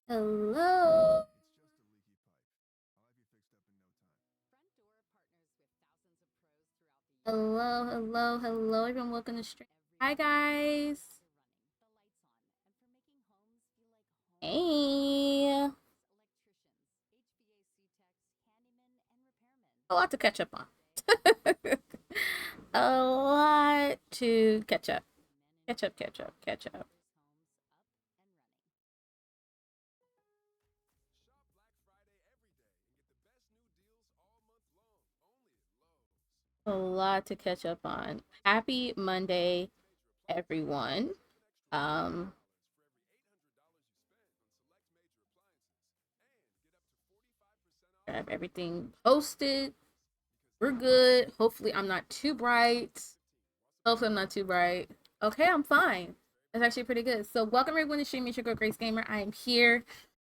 Hello. Hello, everyone. Welcome to stream. Hi, guys. Hey. A lot to catch up on. A lot to catch up. Catch up. A lot to catch up on. Happy Monday, everyone. Um, have everything posted. We're good. Hopefully, I'm not too bright. Hopefully, I'm not too bright. Okay, I'm fine. It's actually pretty good. So, welcome everyone to Stream. It's your girl GraceGammer. I am here.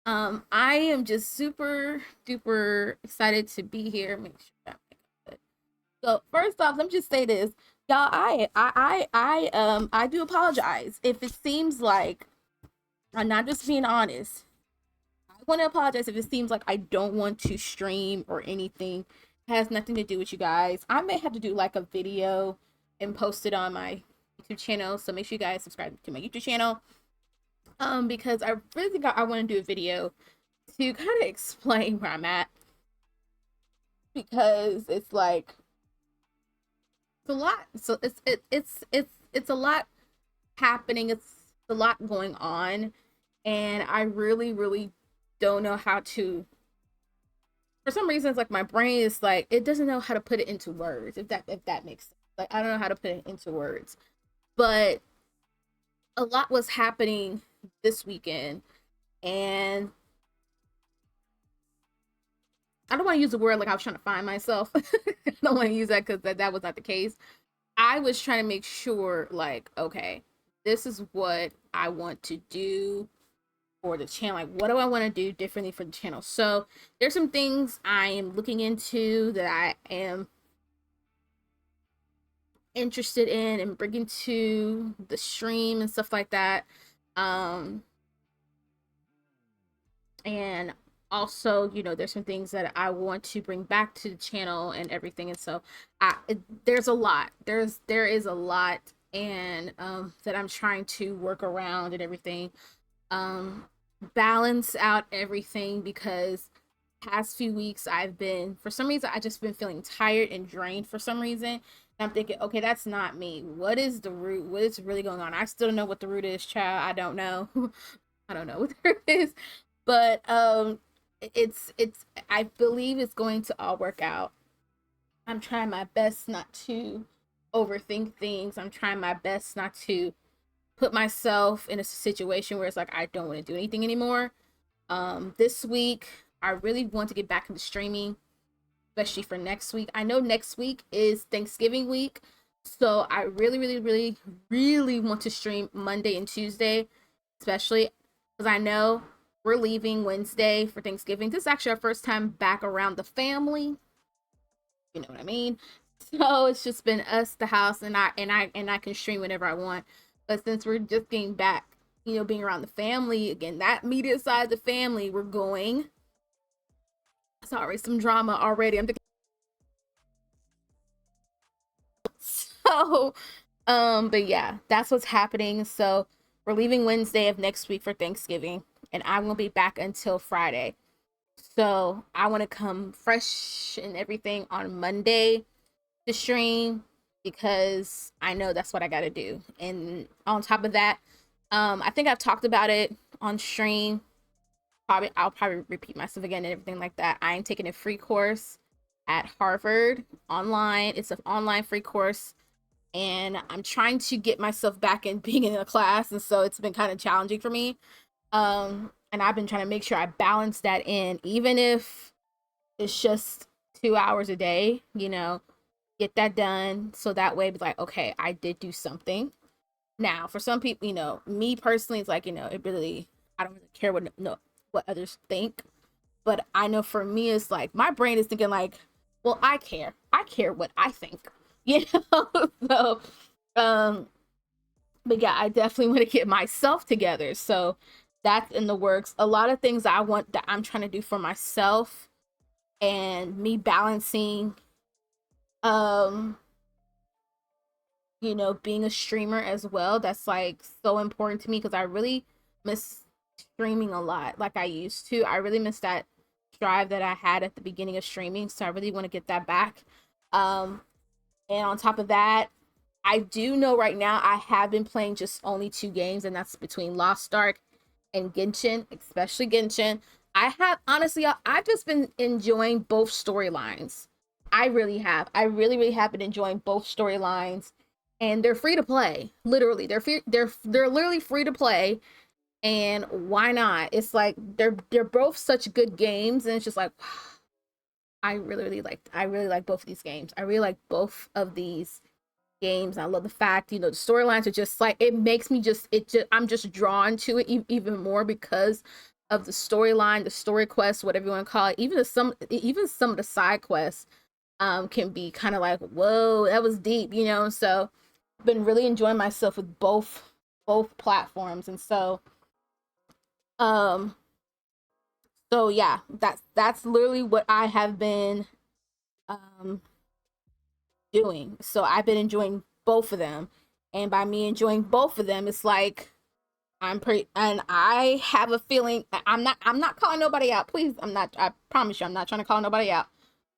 I am just super duper excited to be here. Make sure that I it. So first off, let me just say this, y'all. I do apologize if it seems like I'm not just being honest. I want to apologize if it seems like I don't want to stream or anything. It has nothing to do with you guys. I may have to do like a video and post it on my YouTube channel. So make sure you guys subscribe to my YouTube channel. Because I really think I want to do a video to kind of explain where I'm at, because it's like it's a lot. So it's a lot happening. It's a lot going on, and I really don't know how to. For some reasons, like my brain is like it doesn't know how to put it into words. If that makes sense. Like I don't know how to put it into words, but a lot was happening this weekend, and I don't want to use the word like I was trying to find myself. I don't want to use that because that was not the case. I was trying to make sure, like, okay, this is what I want to do for the channel. Like, what do I want to do differently for the channel? So there's some things I am looking into that I am interested in and bringing to the stream and stuff like that. And also, there's some things that I want to bring back to the channel and everything. And so there's a lot. There is a lot, and that I'm trying to work around and everything. Balance out everything, because past few weeks I've been, for some reason, I just been feeling tired and drained for some reason. And I'm thinking, okay, that's not me. What is the root? What is really going on? I still don't know what the root is, child. I don't know. I don't know what the root is. But it's I believe it's going to all work out. I'm trying my best not to overthink things. I'm trying my best not to put myself in a situation where it's like I don't want to do anything anymore. This week I really want to get back into streaming, especially for next week. I know next week is Thanksgiving week, so I really want to stream Monday and Tuesday, especially because I know we're leaving Wednesday for Thanksgiving. This is actually our first time back around the family. You know what I mean? So it's just been us, the house, and I can stream whenever I want. But since we're just getting back, being around the family again, that media side of the family, we're going. Sorry, some drama already. I'm thinking. So, but yeah, that's what's happening. So we're leaving Wednesday of next week for Thanksgiving, and I won't be back until Friday. So I want to come fresh and everything on Monday to stream, because I know that's what I got to do. And on top of that, I think I've talked about it on stream. I'll probably repeat myself again and everything like that. I'm taking a free course at Harvard online. It's an online free course, and I'm trying to get myself back in being in a class, and so it's been kind of challenging for me. And I've been trying to make sure I balance that in, even if it's just 2 hours a day, you know, get that done. So that way it's like, okay, I did do something. Now, for some people, you know, me personally, it's like, you know, it really, I don't really care what no what others think. But I know for me, it's like my brain is thinking like, well, I care. I care what I think. You know? So but yeah, I definitely want to get myself together. So that's in the works. A lot of things I want that I'm trying to do for myself and me balancing um you know, being a streamer as well. That's like so important to me because I really miss streaming a lot like I used to. I really miss that drive that I had at the beginning of streaming. So I really want to get that back. Um, and on top of that, I do know right now I have been playing just only 2 games, and that's between Lost Ark and Genshin, especially Genshin. I have honestly, I've just been enjoying both storylines. I really have. I really, really have been enjoying both storylines, and they're free to play. Literally, they're literally free to play. And why not? It's like they're both such good games, and it's just like I really like both of these games. I really like both of these games. I love the fact, you know, the storylines are just like it makes me just I'm just drawn to it even more because of the storyline, the story quests, whatever you want to call it. Even some of the side quests can be kind of like, whoa, that was deep, you know. So been really enjoying myself with both platforms. And um so yeah, that's literally what I have been um doing. So I've been enjoying both of them. And by me enjoying both of them, it's like I'm pretty and I have a feeling I'm not calling nobody out. Please, I promise you I'm not trying to call nobody out.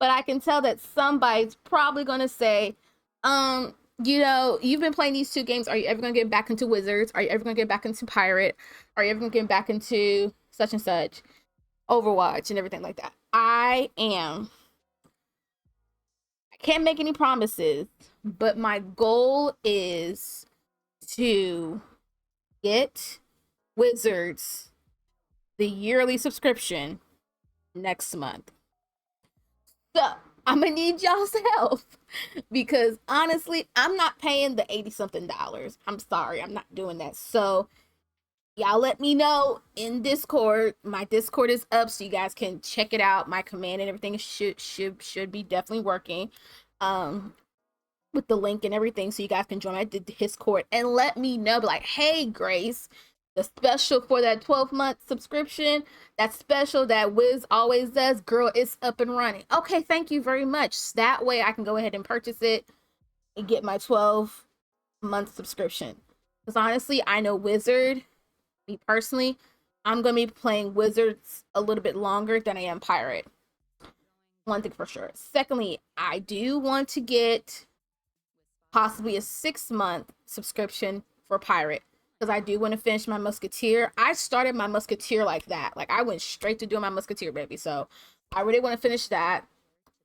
But I can tell that somebody's probably gonna say, you know, you've been playing these 2 games. Are you ever gonna get back into Wizards? Are you ever gonna get back into Pirate? Are you ever gonna get back into such and such? Overwatch and everything like that. I am. I can't make any promises, but my goal is to get Wizards the yearly subscription next month. So I'm gonna need y'all's help because honestly, I'm not paying the 80 something dollars. I'm sorry, I'm not doing that. So y'all let me know in Discord. My Discord is up so you guys can check it out. My command and everything should be definitely working. Um with the link and everything so you guys can join my Discord and let me know, be like, hey Grace, the special for that 12-month subscription, that special that Wiz always does, girl, it's up and running. Okay, thank you very much. That way I can go ahead and purchase it and get my 12-month subscription. Because honestly, I know Wizard, me personally, I'm going to be playing Wizards a little bit longer than I am Pirate. One thing for sure. Secondly, I do want to get possibly a 6-month subscription for Pirate because I do want to finish my Musketeer. I started my Musketeer like that. Like I went straight to doing my Musketeer, baby. So I really want to finish that.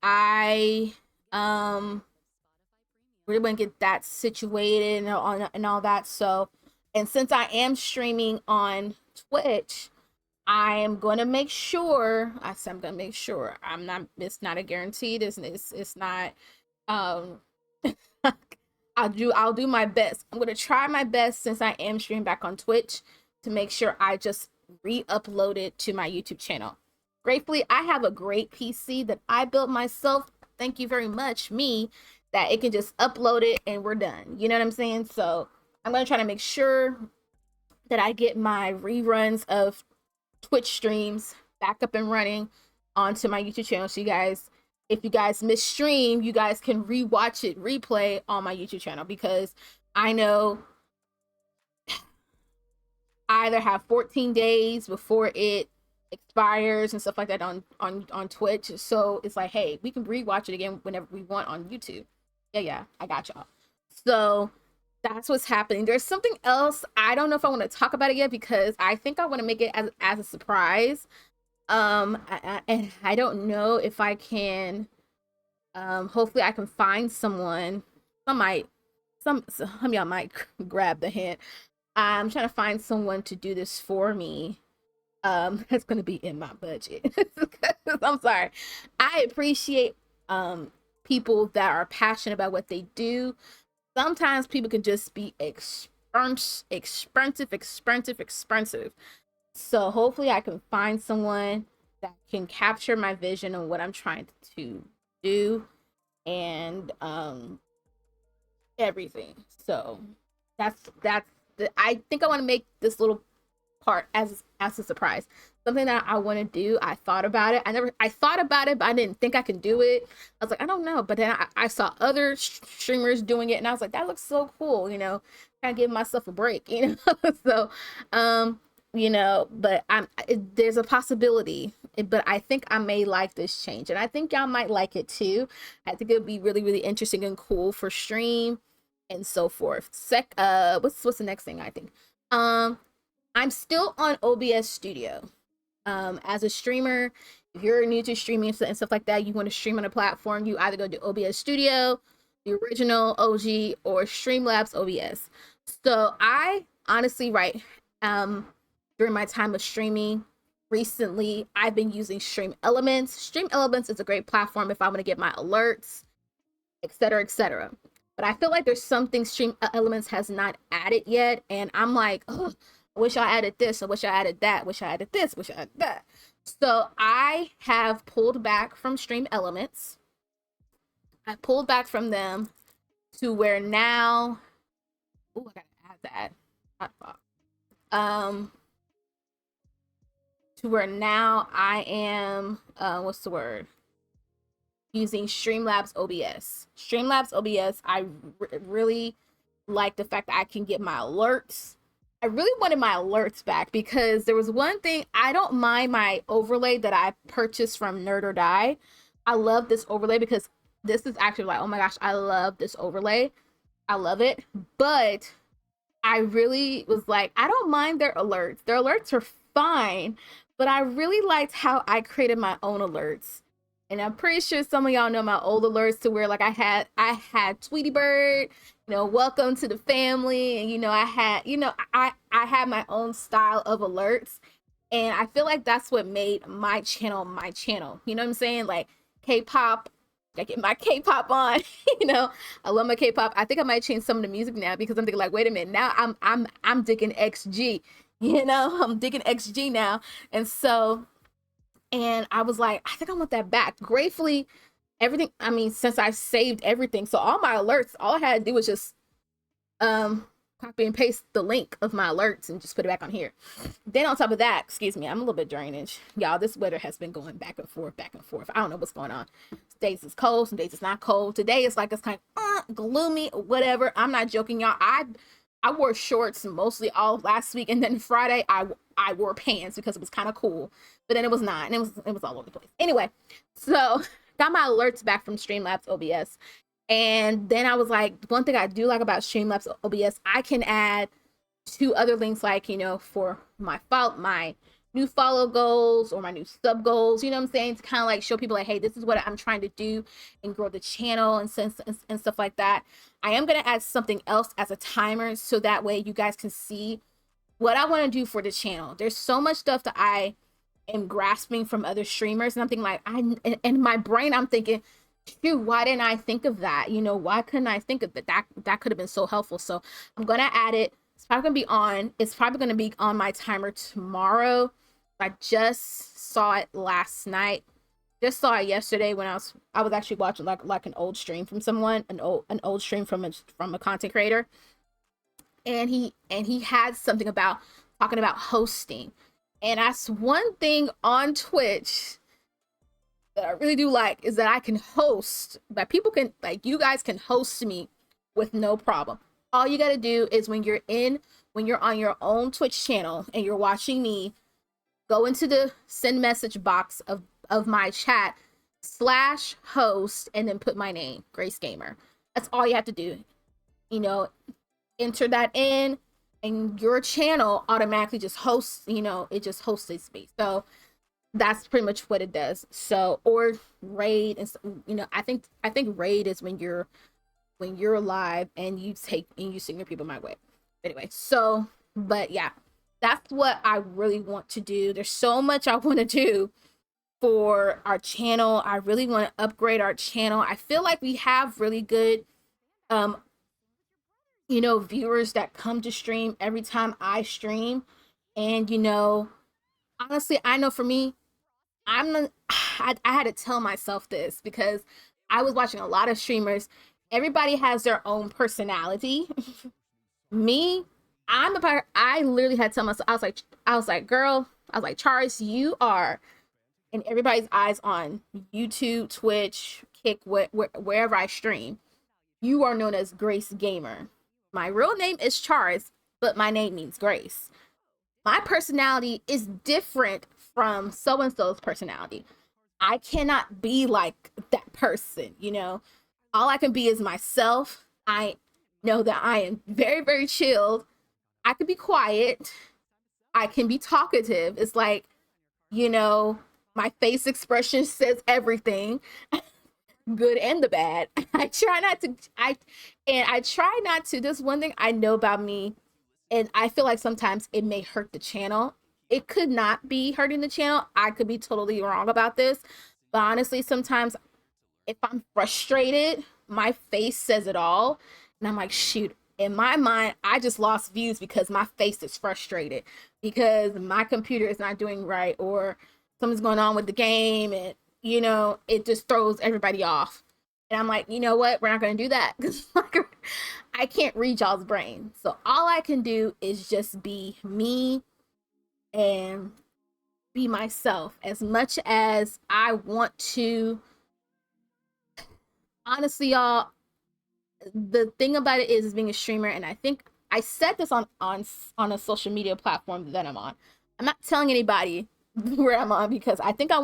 I really want to get that situated and all that. So, and since I am streaming on Twitch, I am going to make sure. I said I'm going to make sure. I'm not. It's not a guarantee. It's not. Um, I'll do my best. I'm gonna try my best since I am streaming back on Twitch to make sure I just re-upload it to my YouTube channel. Gratefully, I have a great PC that I built myself. Thank you very much, me, that it can just upload it and we're done. You know what I'm saying? So I'm gonna try to make sure that I get my reruns of Twitch streams back up and running onto my YouTube channel. So you guys, if you guys miss stream, you guys can rewatch it, replay on my YouTube channel because I know I either have 14 days before it expires and stuff like that on Twitch. So it's like, hey, we can rewatch it again whenever we want on YouTube. Yeah, I got y'all. So that's what's happening. There's something else. I don't know if I want to talk about it yet because I think I want to make it as a surprise. And I don't know if I can. Hopefully I can find someone. Some of y'all might grab the hint. I'm trying to find someone to do this for me. That's gonna be in my budget. I'm sorry. I appreciate people that are passionate about what they do. Sometimes people can just be expensive. So hopefully I can find someone that can capture my vision and what I'm trying to do, and everything. So that's I think I want to make this little part as a surprise. Something that I want to do. I thought about it. I thought about it, but I didn't think I could do it. I was like, I don't know. But then I saw other streamers doing it, and I was like, that looks so cool. Kind of give myself a break. So, but there's a possibility. But I think I may like this change, and I think y'all might like it too. I think it would be really, really interesting and cool for stream and so forth. What's the next thing I think? I'm still on OBS Studio. As a streamer, if you're new to streaming and stuff like that, you want to stream on a platform, you either go to OBS Studio, the original OG, or Streamlabs OBS. So I honestly, right, during my time of streaming recently, I've been using Stream Elements. Stream Elements is a great platform if I want to get my alerts, etc., etc. But I feel like there's something Stream Elements has not added yet, and I'm like, oh, I wish I added this. I wish I added that. Wish I added this. Wish I added that. So I have pulled back from Stream Elements. I pulled back from them to where now. Oh, I gotta add that. To where now I am. What's the word? Using Streamlabs OBS. Streamlabs OBS. I really like the fact that I can get my alerts. I really wanted my alerts back because there was one thing. I don't mind my overlay that I purchased from Nerd or Die. I love this overlay because this is actually like, oh my gosh, I love this overlay. I love it. But I really was like, I don't mind their alerts. Their alerts are fine, but I really liked how I created my own alerts. And I'm pretty sure some of y'all know my old alerts to where like I had Tweety Bird, welcome to the family, and I had my own style of alerts, and I feel like that's what made my channel my channel. You know what I'm saying? Like K-pop, I get my K-pop on. I love my K-pop. I think I might change some of the music now because I'm thinking like, wait a minute, now I'm digging XG. I'm digging XG now, and I was like, I think I want that back. Gratefully, everything, since I saved everything, so all my alerts, all I had to do was just copy and paste the link of my alerts and just put it back on here. Then on top of that, excuse me, I'm a little bit drainage. Y'all, this weather has been going back and forth, back and forth. I don't know what's going on. Some days it's cold, some days it's not cold. Today it's like it's kind of gloomy, whatever. I'm not joking, y'all. I wore shorts mostly all of last week, and then Friday I wore pants because it was kind of cool, but then it was not, and it was all over the place. Anyway, so got my alerts back from Streamlabs OBS, and then I was like, one thing I do like about Streamlabs OBS, I can add 2 other links, like for my new follow goals or my new sub goals. You know what I'm saying? To kind of like show people like, hey, this is what I'm trying to do and grow the channel and stuff like that. I am going to add something else as a timer so that way you guys can see what I want to do for the channel. There's so much stuff that I am grasping from other streamers, and I'm thinking like, in my brain, I'm thinking, shoot, why didn't I think of that? Why couldn't I think of it? That could have been so helpful. So I'm going to add it. It's probably going to be on my timer tomorrow. I just saw it last night. Just saw it yesterday when I was actually watching like an old stream from someone, an old stream from a content creator. And he had something about talking about hosting. And that's one thing on Twitch that I really do like, is that I can host, that people can, like, you guys can host me with no problem. All you got to do is when you're on your own Twitch channel and you're watching me, go into the send message box of my chat /host and then put my name, GraceGammer. That's all you have to do. Enter that in, and your channel automatically just hosts, it just hosts this space. So that's pretty much what it does. So, or raid, and I think raid is when you're live and you send your people my way. Anyway, so, but yeah, that's what I really want to do. There's so much I want to do, for our channel. I really want to upgrade our channel. I feel like we have really good um viewers that come to stream every time I stream. And honestly, I know for me, I had to tell myself this because I was watching a lot of streamers. Everybody has their own personality. Me, I'm the part. I literally had to tell myself. I was like, girl. I was like, Charles, you are in everybody's eyes on YouTube, Twitch, Kick, wherever I stream. You are known as GraceGammer. My real name is Charles, but my name means Grace. My personality is different from so and so's personality. I cannot be like that person, All I can be is myself. I know that I am very, very chilled. I can be quiet. I can be talkative. It's like, my face expression says everything, good and the bad. I try not to, I try not to. This one thing I know about me, and I feel like sometimes it may hurt the channel. It could not be hurting the channel. I could be totally wrong about this. But honestly, sometimes if I'm frustrated, my face says it all. And I'm like, shoot, in my mind, I just lost views because my face is frustrated because my computer is not doing right or something's going on with the game. And, it just throws everybody off. And I'm like, you know what? We're not going to do that because I can't read y'all's brain. So all I can do is just be me and be myself as much as I want to. Honestly, y'all, the thing about it is being a streamer, and I think I said this on a social media platform that I'm on. I'm not telling anybody where I'm on because I think I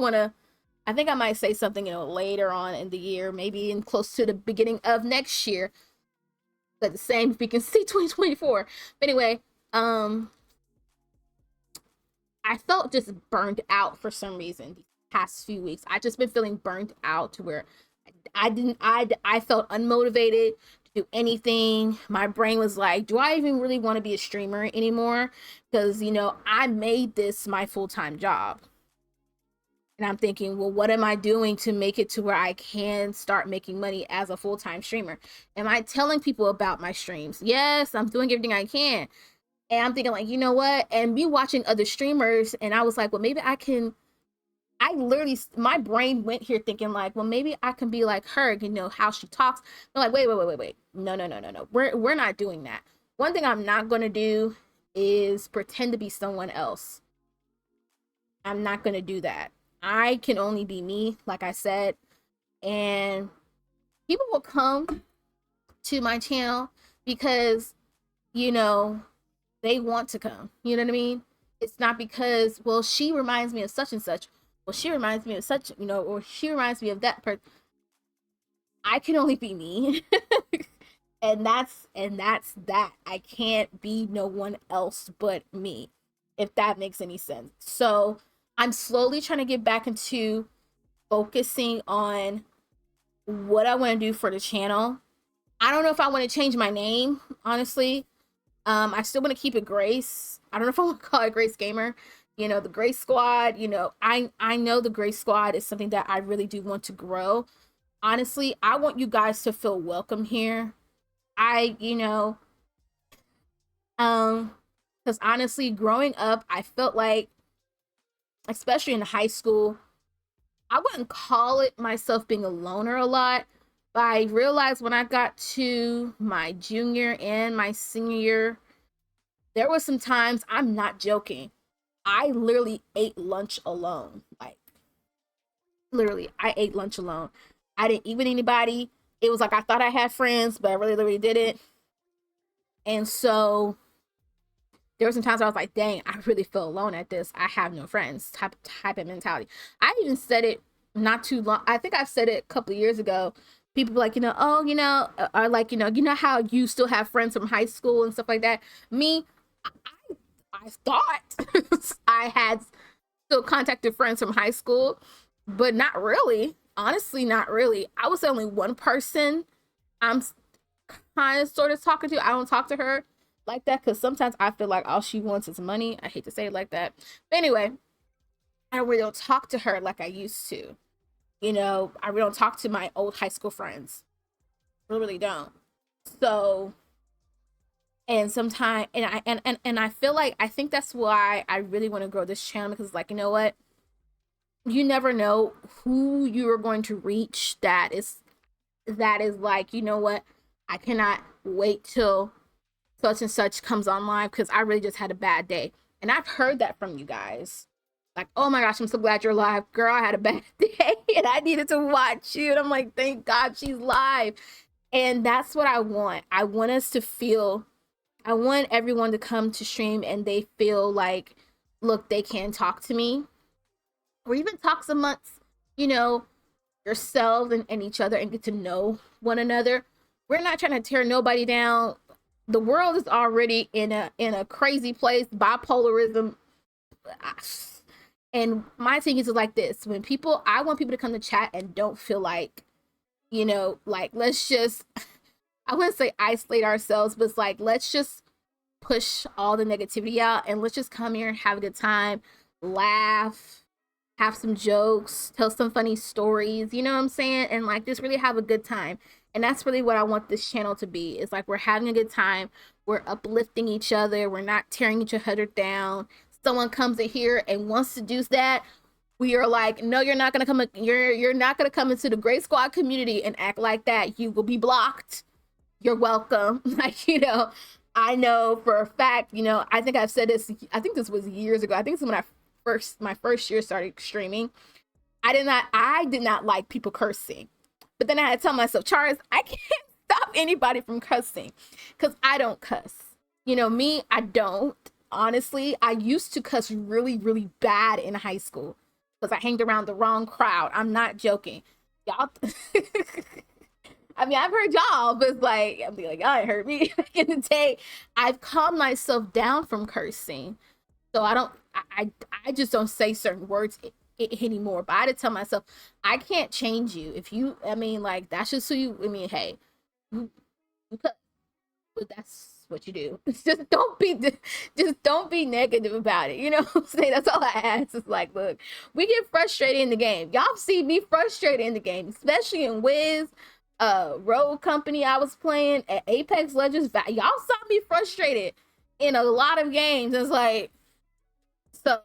might say something, later on in the year, maybe in close to the beginning of next year. But the same, if we can see 2024. But anyway, I felt just burned out for some reason these past few weeks. I just been feeling burned out to where I felt unmotivated to do anything. My brain was like, do I even really want to be a streamer anymore? Because, I made this my full-time job. And I'm thinking, well, what am I doing to make it to where I can start making money as a full-time streamer? Am I telling people about my streams? Yes, I'm doing everything I can. And I'm thinking like, you know what? And me watching other streamers, and I was like, well, maybe I literally, my brain went here thinking like, well, maybe I can be like her, how she talks. I'm like, wait. No. We're not doing that. One thing I'm not going to do is pretend to be someone else. I'm not going to do that. I can only be me, like I said, and people will come to my channel because, they want to come. You know what I mean? It's not because, well, she reminds me of such and such. Well, she reminds me of such, or she reminds me of that person. I can only be me. and that's that. I can't be no one else but me, if that makes any sense. So I'm slowly trying to get back into focusing on what I want to do for the channel. I don't know if I want to change my name, honestly. I still want to keep it Grace. I don't know if I want to call it GraceGammer. The Grace Squad, I know the Grace Squad is something that I really do want to grow. Honestly, I want you guys to feel welcome here. Because honestly, growing up, I felt like, especially in high school, I wouldn't call it myself being a loner a lot, but I realized when I got to my junior and my senior year, there were some times, I'm not joking, I literally ate lunch alone. Like, literally, I ate lunch alone. I didn't eat with anybody. It was like I thought I had friends, but I really, literally didn't. And so there were some times I was like, dang, I really feel alone at this. I have no friends type of mentality. I even said it not too long. I think I've said it a couple of years ago. People like, are like, how you still have friends from high school and stuff like that. Me, I thought I had still contacted friends from high school, but not really. Honestly, not really. I was the only one person I'm kind of sort of talking to. I don't talk to her like that because sometimes I feel like all she wants is money. I hate to say it like that. But anyway, I really don't talk to her like I used to. You know, I really don't talk to my old high school friends. I really don't. So, and sometimes, and I feel like, I think that's why I really want to grow this channel, because like, you know what? You never know who you are going to reach that is like, you know what? I cannot wait till such and such comes online because I really just had a bad day. And I've heard that from you guys. Like, oh my gosh, I'm so glad you're live. Girl, I had a bad day and I needed to watch you. And I'm like, thank God she's live. And that's what I want. I want us to feel, I want everyone to come to stream and they feel like, look, they can talk to me, or even talk amongst, you know, yourselves and each other, and get to know one another. We're not trying to tear nobody down. The world is already in a crazy place, bipolarism. And my thing is like this: when people, I want people to come to chat and don't feel like, you know, like, let's just, I wouldn't say isolate ourselves, but it's like, let's just push all the negativity out and let's just come here and have a good time, laugh, have some jokes, tell some funny stories, you know what I'm saying? And like, just really have a good time. And that's really what I want this channel to be. It's like, we're having a good time, we're uplifting each other, we're not tearing each other down. Someone comes in here and wants to do that, we are like, no, you're not gonna come, you're not gonna come into the Grace Squad community and act like that. You will be blocked. You're welcome. Like, you know, I know for a fact, you know, I think I've said this, I think this was years ago. I think it's when my first year started streaming. I did not like people cursing. But then I had to tell myself, Charles, I can't stop anybody from cussing because I don't cuss. You know, me, I don't. Honestly, I used to cuss really, really bad in high school because I hanged around the wrong crowd. I'm not joking. Y'all, I mean, I've heard y'all, but it's like, I'm like, y'all ain't heard me. In the day, I've calmed myself down from cursing. So I just don't say certain words anymore. But I had to tell myself, I can't change you. If you, I mean, like, that's just who you, I mean, hey, you cut, but that's what you do. Just don't be negative about it. You know what I'm saying? That's all I ask. It's like, look, we get frustrated in the game. Y'all see me frustrated in the game, especially in Wiz, Road Company I was playing at Apex Legends. Y'all saw me frustrated in a lot of games. It's like, so,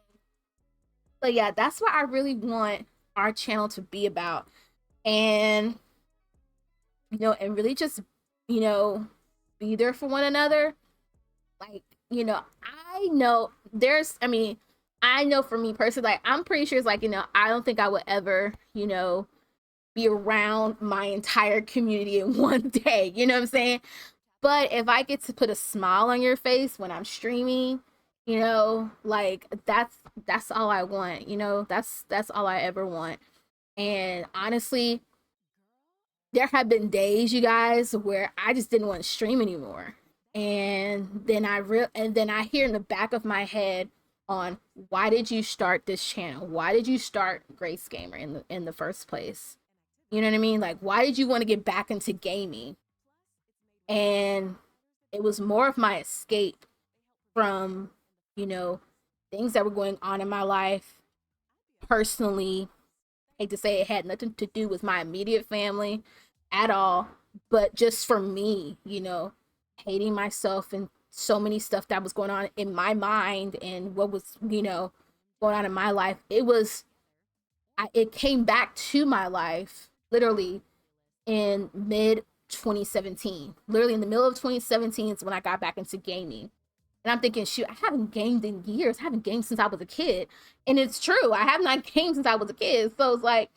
but yeah, that's what I really want our channel to be about. And, you know, and really just, you know, be there for one another. Like, you know, I know for me personally, like, I'm pretty sure it's like, you know, I don't think I would ever, you know, be around my entire community in one day. You know what I'm saying? But if I get to put a smile on your face when I'm streaming, you know, like, that's all I want. You know, that's all I ever want. And honestly, there have been days, you guys, where I just didn't want to stream anymore. And then I hear in the back of my head on, why did you start this channel? Why did you start GraceGammer in the first place? You know what I mean? Like, why did you want to get back into gaming? And it was more of my escape from, you know, things that were going on in my life personally. I hate to say it had nothing to do with my immediate family at all, but just for me, you know, hating myself and so many stuff that was going on in my mind and what was, you know, going on in my life. It came back to my life literally in mid 2017. Literally in the middle of 2017 is when I got back into gaming. And I'm thinking, shoot, I haven't gamed in years. I haven't gamed since I was a kid. And it's true. I have not gamed since I was a kid. So it's like,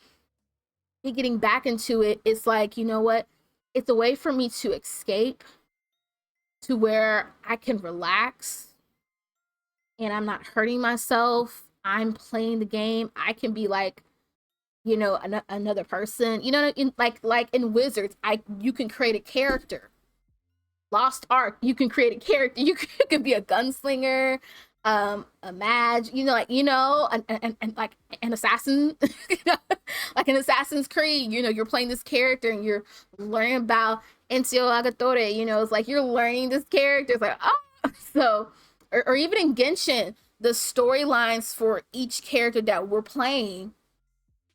me getting back into it, it's like, you know what? It's a way for me to escape to where I can relax and I'm not hurting myself. I'm playing the game. I can be like, you know, another person. You know, like in Wizards, you can create a character. Lost Ark, you can create a character. You can be a gunslinger, a mage, you know, like, you know, and like an assassin, you know, like an Assassin's Creed. You know, you're playing this character and you're learning about Enzio Agatore. You know, it's like you're learning this character. It's like, oh, so, or even in Genshin, the storylines for each character that we're playing,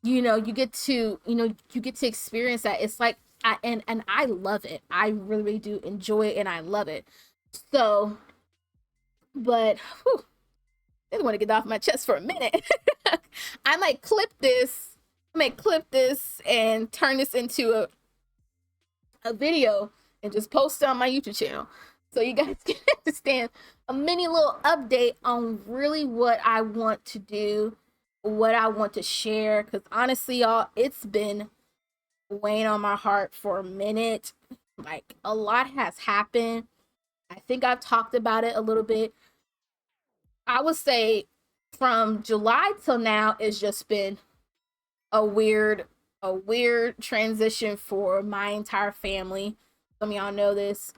you know, you get to, you know, you get to experience that. It's like, and I love it. I really, really do enjoy it, and I love it. So, but whew, I didn't want to get off my chest for a minute. I might clip this. I might clip this and turn this into a video and just post it on my YouTube channel, so you guys can understand a mini little update on really what I want to do, what I want to share. Because honestly, y'all, it's been weighing on my heart for a minute. Like, a lot has happened. I think I've talked about it a little bit. I would say from July till now, it's just been a weird transition for my entire family. Some of y'all know this.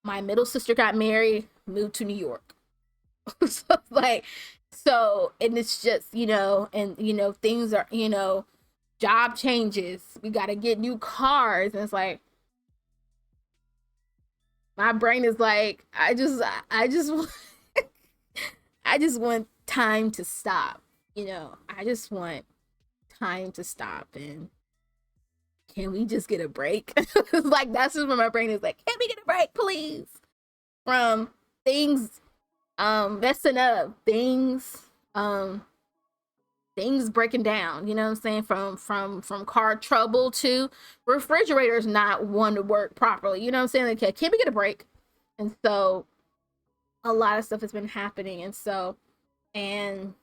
My middle sister got married, moved to New York. So like, so, and it's just, you know, and you know, things are, you know, job changes. We got to get new cars, and it's like, my brain is like, I just I just want time to stop. You know, I just want time to stop, and can we just get a break? Like, that's just what my brain is like. Can we get a break, please? From things messing up, things breaking down, you know what I'm saying? From car trouble to refrigerators not wanting to work properly. You know what I'm saying? Like, okay, can we get a break? And so a lot of stuff has been happening, and so, and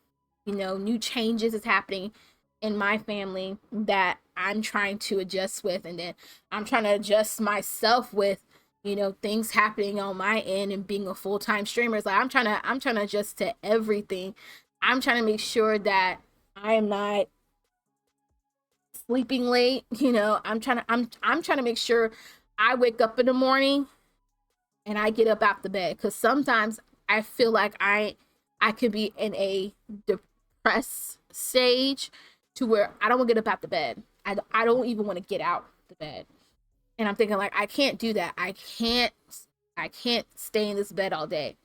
you know, new changes is happening in my family that I'm trying to adjust with, and then I'm trying to adjust myself with, you know, things happening on my end and being a full-time streamer. It's like I'm trying to adjust to everything. I'm trying to make sure that I am not sleeping late. You know, I'm trying to make sure I wake up in the morning and I get up out the bed, because sometimes I feel like I could be in a depressed stage to where I don't want to get up out the bed. I don't even want to get out the bed. And I'm thinking, like, I can't do that. I can't stay in this bed all day.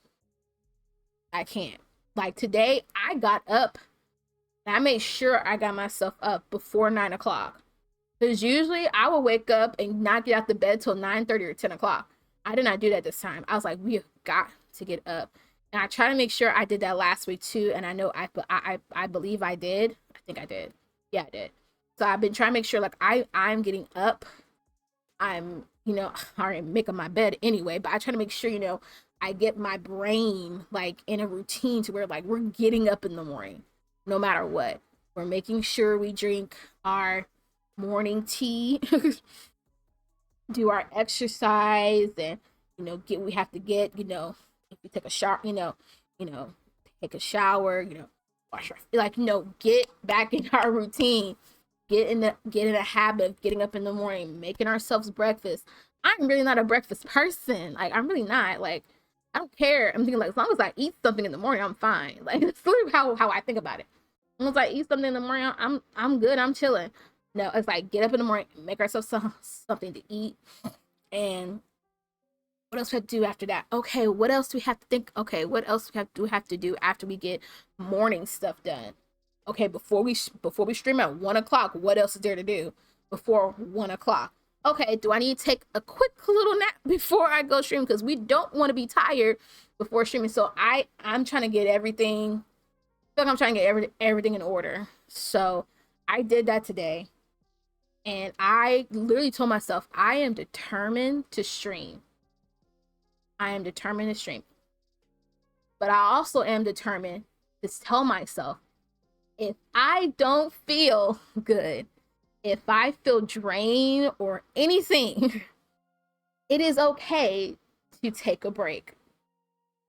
I can't. Like, today I got up and I made sure I got myself up before 9 o'clock. Because usually I will wake up and not get out the bed till 9:30 or 10 o'clock. I did not do that this time. I was like, we have got to get up. And I try to make sure I did that last week too. And I know I believe I did. I think I did. Yeah, I did. So I've been trying to make sure, like, I'm getting up. I'm, you know, already making my bed anyway, but I try to make sure, you know, I get my brain like in a routine to where, like, we're getting up in the morning no matter what. We're making sure we drink our morning tea, do our exercise, and, you know, we have to get, you know, if we take a shower, you know, take a shower, you know, wash our, like, you know, get back in our routine, get in a habit of getting up in the morning, making ourselves breakfast. I'm really not a breakfast person. Like, I'm really not. Like, I don't care. I'm thinking, like, as long as I eat something in the morning, I'm fine. Like, that's literally how I think about it. As long as I eat something in the morning, I'm good. I'm chilling. No, it's like, get up in the morning, make ourselves something to eat, and what else we have to do after that? Okay, what else do we have to think? Okay, what else do we have to do after we get morning stuff done? Okay, before we stream at 1 o'clock, what else is there to do before 1 o'clock? Okay, do I need to take a quick little nap before I go stream? Because we don't want to be tired before streaming. So I'm trying to get everything. I feel like I'm trying to get everything in order. So I did that today, and I literally told myself I am determined to stream. I am determined to stream. But I also am determined to tell myself, if I don't feel good, if I feel drained or anything, it is okay to take a break.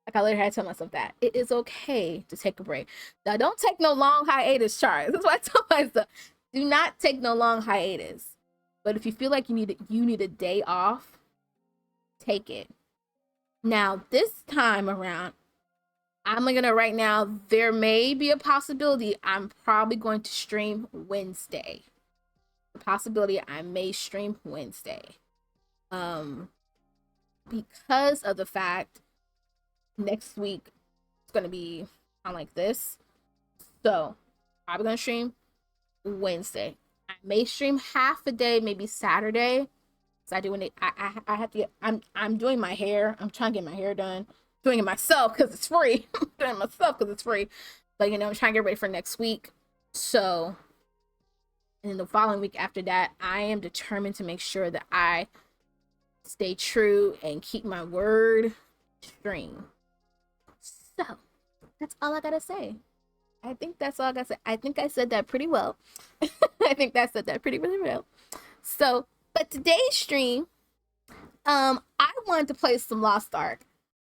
Like, I literally had to tell myself that. It is okay to take a break. Now, don't take no long hiatus, Charles. That's what I told myself. Do not take no long hiatus. But if you feel like you need a day off, take it. Now, this time around, I'm gonna, right now, there may be a possibility I'm probably going to stream Wednesday. The possibility I may stream Wednesday. Because of the fact next week it's gonna be on like this. So I'm gonna stream Wednesday. I may stream half a day, maybe Saturday. So I do when I have to get I'm doing my hair. I'm trying to get my hair done. Doing it myself because it's free. Doing it myself because it's free. But you know, I'm trying to get ready for next week. So and then the following week after that, I am determined to make sure that I stay true and keep my word stream. So that's all I gotta say. I think that's all I gotta say. I think I said that pretty well. I think I said that pretty really well. So, but today's stream, I wanted to play some Lost Ark.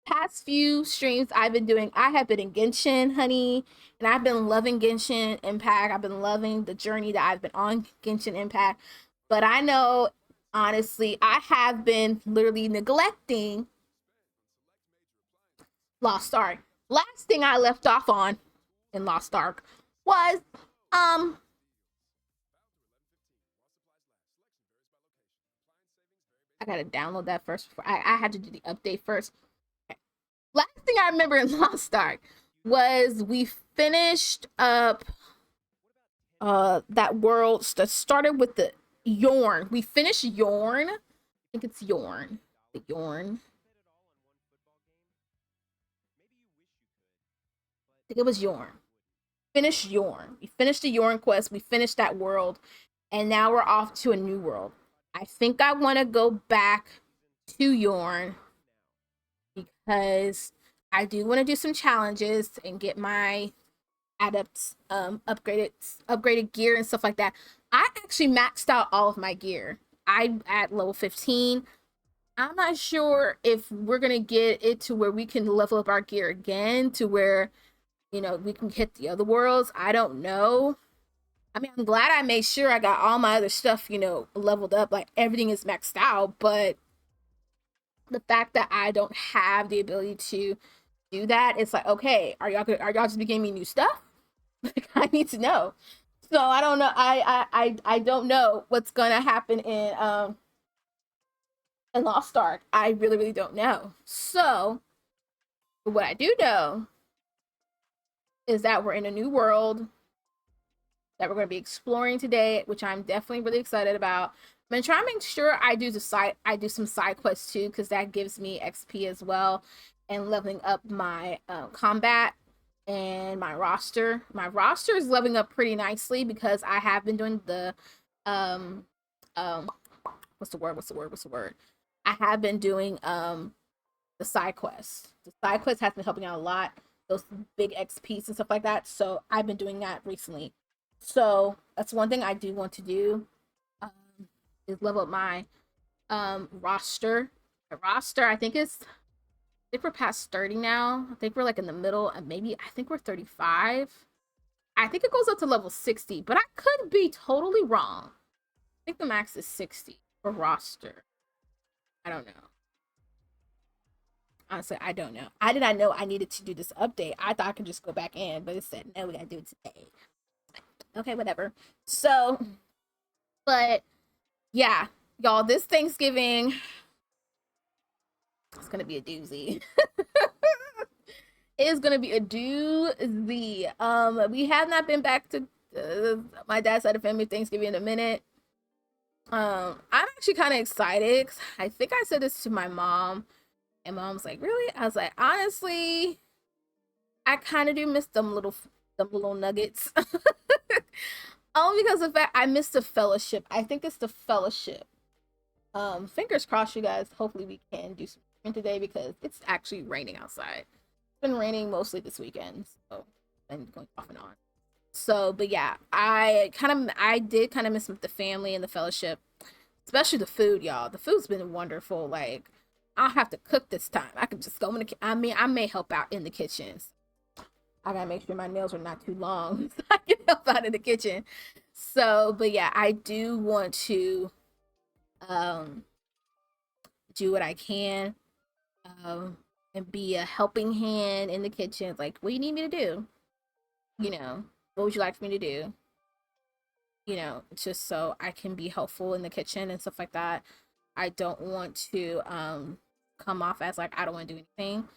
Past few streams I've been doing, I have been in Genshin, honey, and I've been loving Genshin Impact. I've been loving the journey that I've been on Genshin Impact. But I know, honestly, I have been literally neglecting Lost Ark. Last thing I left off on in Lost Ark was I gotta download that first before I had to do the update first. Okay. Last thing I remember in Lost Ark was we finished up that world that started with the Yorn. We finished Yorn. I think it's Yorn. The Yorn. I think it was Yorn. Finished Yorn. We finished the Yorn quest. We finished that world. And now we're off to a new world. I think I want to go back to Yorn because I do want to do some challenges and get my upgraded gear and stuff like that. I actually maxed out all of my gear. I'm at level 15. I'm not sure if we're gonna get it to where we can level up our gear again to where, you know, we can hit the other worlds. I don't know. I mean, I'm glad I made sure I got all my other stuff, you know, leveled up. Like everything is maxed out, but the fact that I don't have the ability to do that, it's like, okay, are y'all just giving me new stuff? Like, I need to know. So I don't know. I don't know what's gonna happen in Lost Ark. I really really don't know. So what I do know is that we're in a new world that we're going to be exploring today, which I'm definitely really excited about. I'm gonna try and make sure I do some side quests too, because that gives me XP as well, and leveling up my combat and my roster. My roster is leveling up pretty nicely because I have been doing the um what's the word? I have been doing the side quests. The side quest has been helping out a lot. Those big XPs and stuff like that. So I've been doing that recently. So that's one thing I do want to do. Um, is level up my roster. My roster, I think we're past 30 now. I think we're like in the middle, and maybe I think we're 35. I think it goes up to level 60, but I could be totally wrong. I think the max is 60 for roster. I don't know. Honestly, I don't know. I did not know I needed to do this update. I thought I could just go back in, but it said, no, we gotta do it today. Okay, whatever. So, but yeah, y'all, this Thanksgiving, it's gonna be a doozy. It's gonna be a doozy. We have not been back to my dad's side of family Thanksgiving in a minute. I'm actually kind of excited. I think I said this to my mom, and mom's like, "Really?" I was like, "Honestly, I kind of do miss them little nuggets." Only because of that, I miss the fellowship. I think it's the fellowship. Fingers crossed, you guys. Hopefully, we can do some today because it's actually raining outside. It's been raining mostly this weekend, so and going off and on. So, but yeah, I did kind of miss the family and the fellowship, especially the food, y'all. The food's been wonderful. Like, I don't have to cook this time. I can just go in the. I mean, I may help out in the kitchens. I gotta make sure my nails are not too long so I can help out in the kitchen. So, but yeah, I do want to um do what I can and be a helping hand in the kitchen. It's like, what do you need me to do? You know, what would you like for me to do? You know, just so I can be helpful in the kitchen and stuff like that. I don't want to come off as like I don't want to do anything.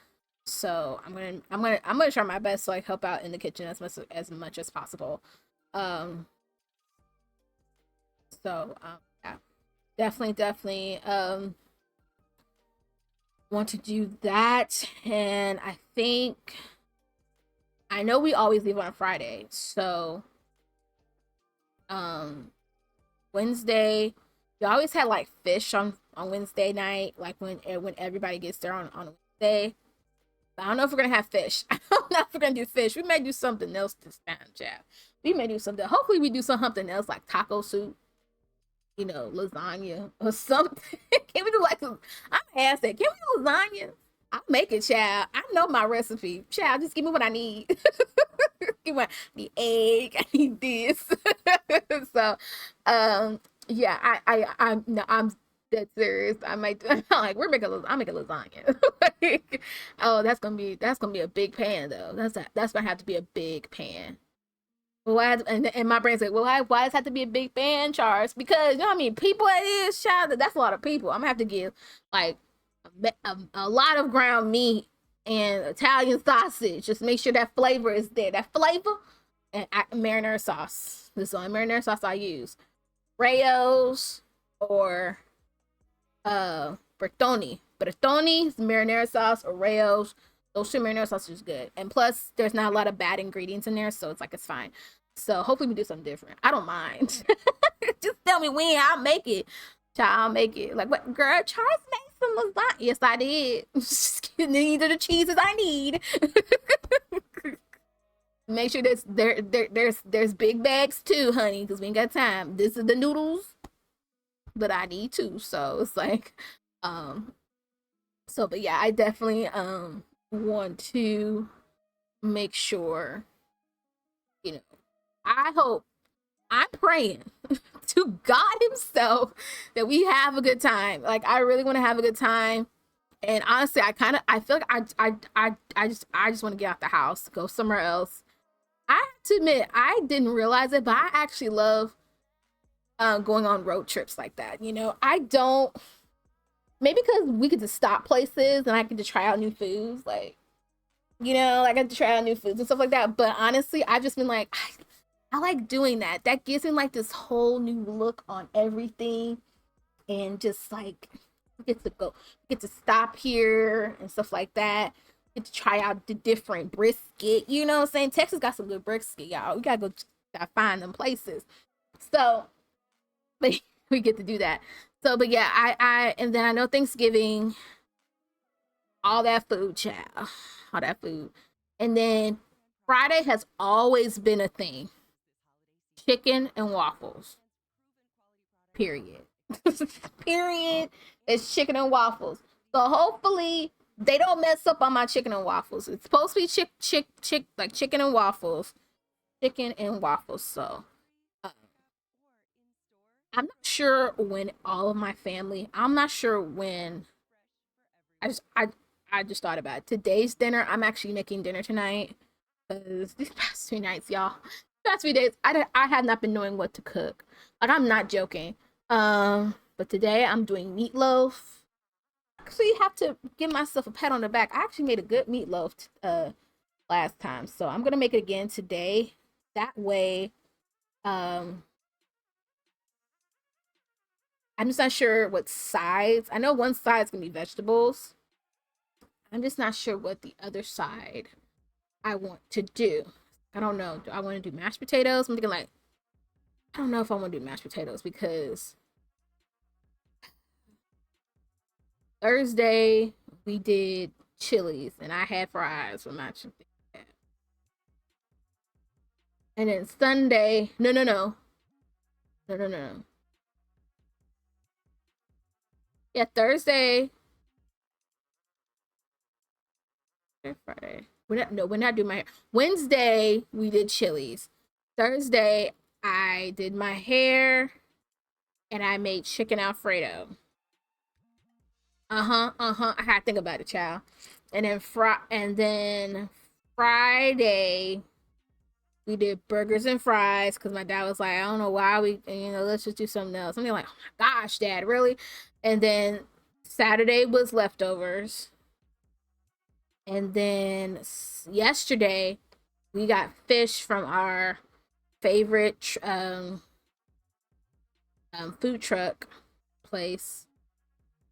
So I'm gonna try my best to like help out in the kitchen as much as possible. Um, yeah, definitely want to do that. And I know we always leave on a Friday, so um Wednesday we always had like fish on Wednesday night, like when everybody gets there on Wednesday. But I don't know if we're gonna have fish. I don't know if we're gonna do fish. We may do something else this time, Chad. We may do something. Hopefully, we do something else like taco soup, lasagna or something. Can we do like some? I'm asking. Can we do lasagna? I'll make it, child. I know my recipe, child. Just give me what I need. Give me the egg. I need this. So, yeah. No, I'm dead serious. I might like I'm making lasagna. Like, oh, that's gonna be a big pan though. That's gonna have to be a big pan. Well, and my brain's like, well, why does it have to be a big fan, Charles? Because you know what I mean, people it is, child. That's a lot of people. I'm gonna have to give like a lot of ground meat and Italian sausage. Just make sure that flavor is there. That flavor and marinara sauce. This is the only marinara sauce I use. Rayo's or Bertoni. Bertoni's marinara sauce or Rayo's. Those two marinara sauces is good. And plus, there's not a lot of bad ingredients in there, so it's fine. So hopefully we do something different. I don't mind. Just tell me when. I'll make it. Child, I'll make it. Like, what, girl? Charles made some lasagna. Yes, I did. These are the cheeses I need. Make sure there's big bags too, honey, because we ain't got time. This is the noodles, but I need two. So it's like, um, but yeah, I definitely want to make sure, you know, I hope I'm praying to God Himself that we have a good time. Like I really want to have a good time. And honestly, I feel like I just want to get out the house, go somewhere else. I have to admit, I didn't realize it, but I actually love going on road trips like that. I don't, maybe because we get to stop places and I get to try out new foods, like I get to try out new foods and stuff like that. But honestly, I've just been like, I like doing that. That gives me like this whole new look on everything, and just like get to stop here and stuff like that. Get to try out the different brisket. You know what I'm saying? Texas got some good brisket, y'all. We gotta find them places. So, but we get to do that. So, but yeah, and then I know Thanksgiving, all that food, child, all that food, and then Friday has always been a thing: chicken and waffles. Period. Period. It's chicken and waffles. So hopefully they don't mess up on my chicken and waffles. It's supposed to be like chicken and waffles, chicken and waffles. So uh, I'm not sure when all of my family. I'm not sure when. I just I I just thought about it. Today's dinner. I'm actually making dinner tonight because these past 2 nights, y'all, past few days, I have not been knowing what to cook. Like I'm not joking. But today I'm doing meatloaf. Actually, have to give myself a pat on the back. I actually made a good meatloaf last time, so I'm gonna make it again today. That way, um, I'm just not sure what sides. I know one side's gonna be vegetables. I'm just not sure what the other side I want to do. I don't know. Do I want to do mashed potatoes? I'm thinking like I don't know if I want to do mashed potatoes because Thursday we did chilies and I had fries with my chicken. And then Sunday, no. Yeah, Thursday, Friday. We're not doing my hair. Wednesday we did chilies. Thursday I did my hair and I made chicken Alfredo. I had to think about it, child. And then Friday we did burgers and fries because my dad was like, I don't know why let's just do something else. I'm like, oh my gosh, Dad, really? And then Saturday was leftovers. And then yesterday we got fish from our favorite food truck place.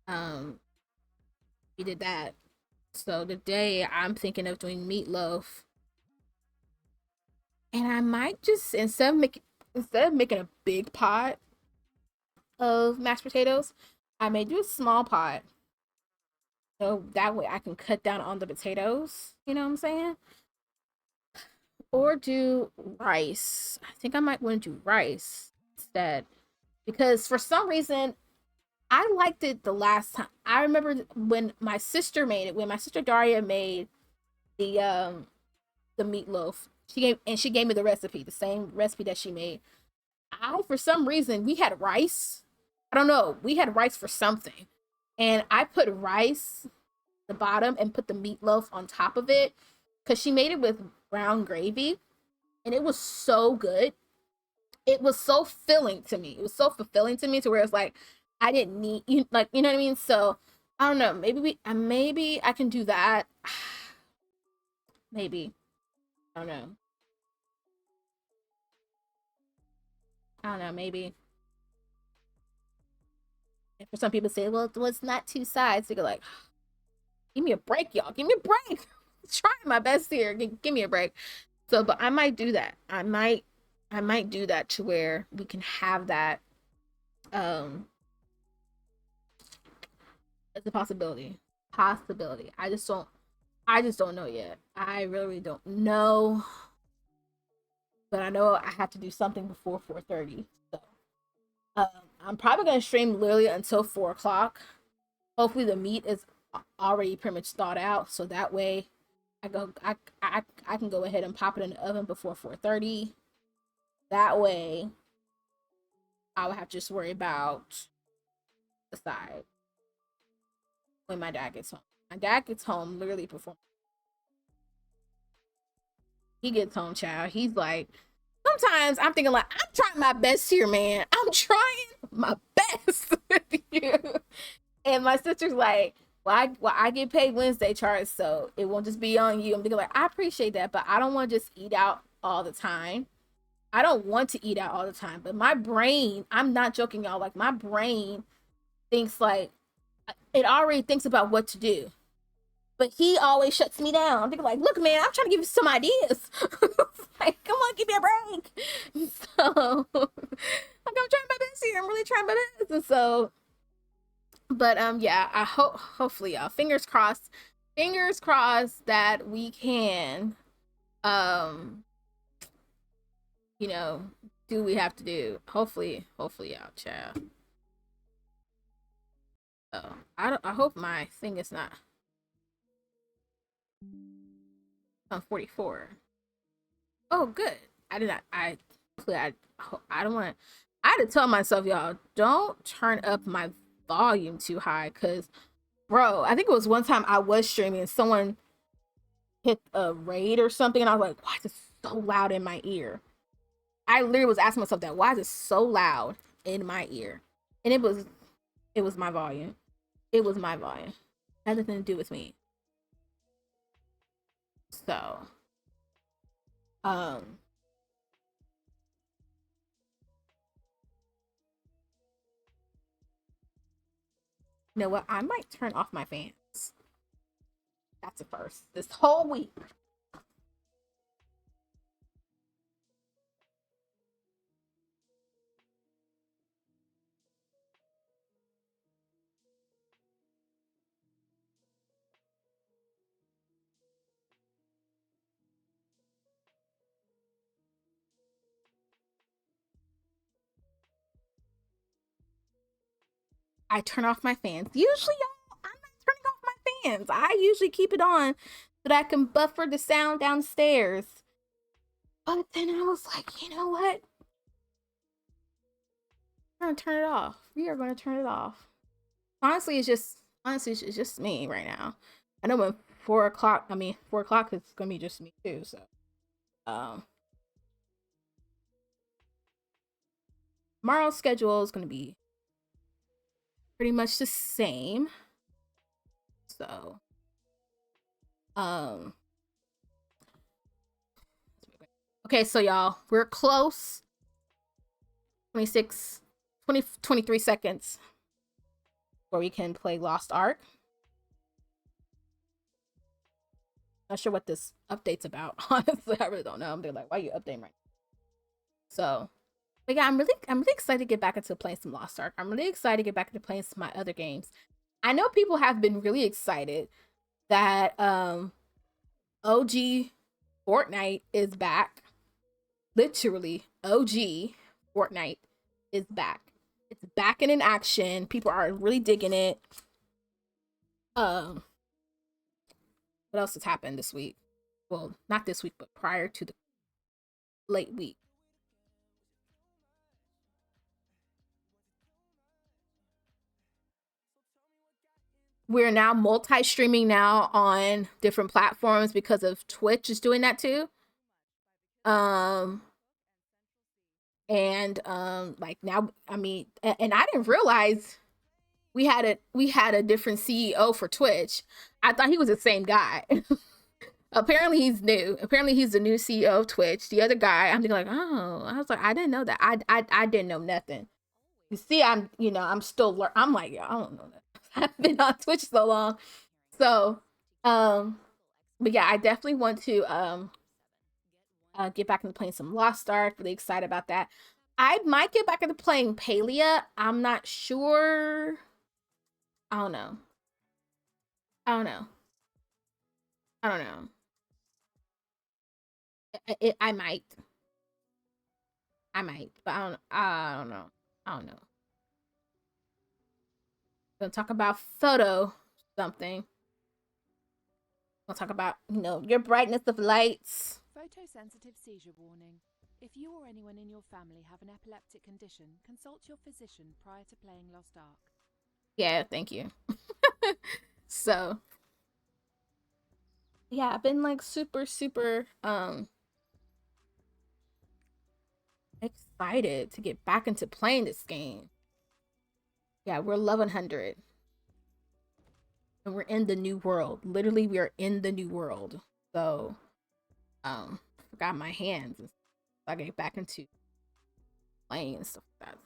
Um, we did that. So today I'm thinking of doing meatloaf, and I might just instead of making a big pot of mashed potatoes, I may do a small pot. So that way I can cut down on the potatoes. You know what I'm saying? Or do rice. I think I might want to do rice instead because for some reason I liked it the last time. I remember when my sister made it, when my sister Daria made the meatloaf. She gave me the recipe, the same recipe that she made. I for some reason we had rice. I don't know. We had rice for something. And I put rice the bottom and put the meatloaf on top of it cuz she made it with brown gravy and it was so good. It was so filling to me. It was so fulfilling to me to where it's like I didn't need you like you know what I mean? So I don't know. Maybe I can do that. Maybe. I don't know. I don't know, maybe. And for some people say, well, it's not two sides. They go like, give me a break, y'all. Give me a break. Trying my best here. Give me a break. So, but I might do that. I might do that to where we can have that as a possibility. Possibility. I just don't know yet. I really don't know. But I know I have to do something before 4:30. So um, I'm probably gonna stream literally until 4 o'clock. Hopefully the meat is already pretty much thawed out, so that way I can go ahead and pop it in the oven before 4:30. That way I would have to just worry about the side when my dad gets home. My dad gets home literally before he gets home, child. He's like, sometimes I'm thinking like I'm trying my best here, man. I'm trying my best with you. And my sister's like, well, I get paid Wednesday, Charles, so it won't just be on you. I'm thinking like, I appreciate that, but I don't want to just eat out all the time. I don't want to eat out all the time, but my brain, I'm not joking, y'all. Like my brain thinks like it already thinks about what to do. But he always shuts me down. I'm thinking like, look, man, I'm trying to give you some ideas. Like, come on, give me a break. So like I'm trying my best here. I'm really trying my best. And so but yeah, I hope hopefully y'all fingers crossed that we can um you know do what we have to do. Hopefully y'all child. Oh, I hope my thing is not on 44. Oh good. I did not I don't want I had to tell myself, y'all, don't turn up my volume too high because bro, I think it was one time I was streaming and someone hit a raid or something, and I was like, why is it so loud in my ear? I literally was asking myself that. Why is it so loud in my ear? And it was my volume. It was my volume. It had nothing to do with me. So, um, you know what? I might turn off my fans. That's a first. This whole week. I turn off my fans. Usually, y'all, I'm not turning off my fans. I usually keep it on so that I can buffer the sound downstairs. But then I was like, you know what? I'm gonna turn it off. We are gonna turn it off. Honestly, it's just me right now. I know when 4 o'clock. I mean, 4 o'clock is gonna be just me too. So, um, tomorrow's schedule is gonna be pretty much the same. So, Um, okay, so y'all, we're close. 26, 20, 23 seconds where we can play Lost Ark. Not sure what this update's about. Honestly, I really don't know. They're like, why are you updating right now? So, but yeah, I'm really excited to get back into playing some Lost Ark. I'm really excited to get back into playing some of my other games. I know people have been really excited that OG Fortnite is back. Literally, OG Fortnite is back. It's back and in action. People are really digging it. What else has happened this week? Well, not this week, but prior to the late week. We're now multi-streaming now on different platforms because of Twitch is doing that too. Like now, I mean, and I didn't realize we had a different CEO for Twitch. I thought he was the same guy. Apparently he's new. Apparently he's the new CEO of Twitch. The other guy, I'm thinking like, oh, I was like, I didn't know that. I didn't know nothing. You see, I'm still I'm like, I don't know that. I've been on Twitch so long. So, but yeah, I definitely want to get back into playing some Lost Ark. Really excited about that. I might get back into playing Palia. I'm not sure. I don't know. I don't know. I don't know. I might. I might, but I don't know. I don't know. Gonna talk about photo something. We'll talk about, your brightness of lights. Photosensitive seizure warning. If you or anyone in your family have an epileptic condition, consult your physician prior to playing Lost Ark. Yeah, thank you. So, yeah, I've been like super excited to get back into playing this game. Yeah, we're level 100. And we're in the new world. Literally, we are in the new world. So, forgot my hands. So I get back into playing and stuff like that.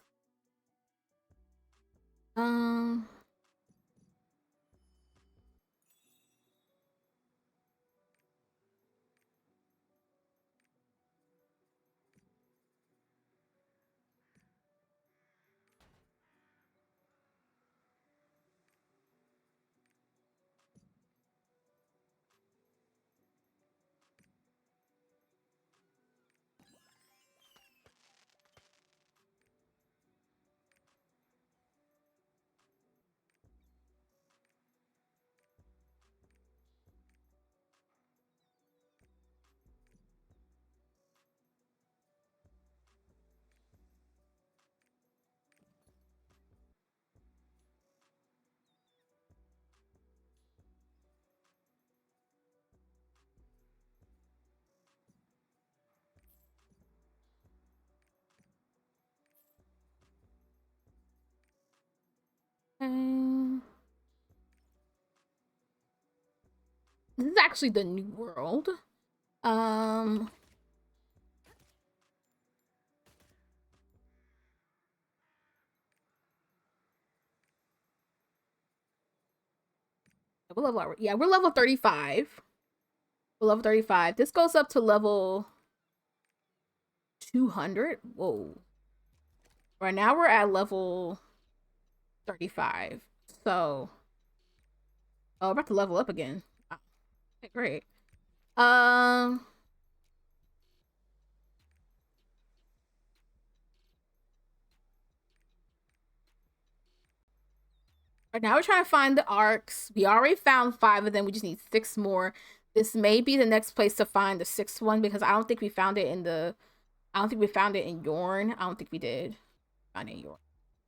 This is actually the new world. We're level 35. We're level 35. This goes up to level 200. Whoa. Right now we're at level 35. So, we're about to level up again. Okay, great. Right now we're trying to find the arcs. We already found 5 of them. We just need 6 more. This may be the next place to find the 6th one because I don't think we found it in Yorn. I don't think we did find it in Yorn.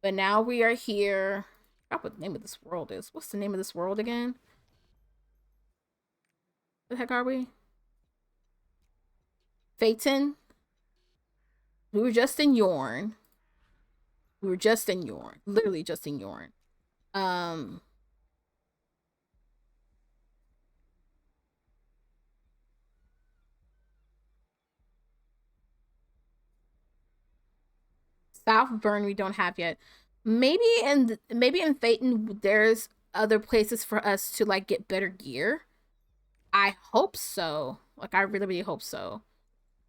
But now we are here. I forgot what the name of this world is. What's the name of this world again? Where the heck are we? Phaeton. We were just in Yorn. Literally just in Yorn. Southburn we don't have yet. Maybe in Phaeton there's other places for us to like get better gear. I hope so. Like I really, really hope so.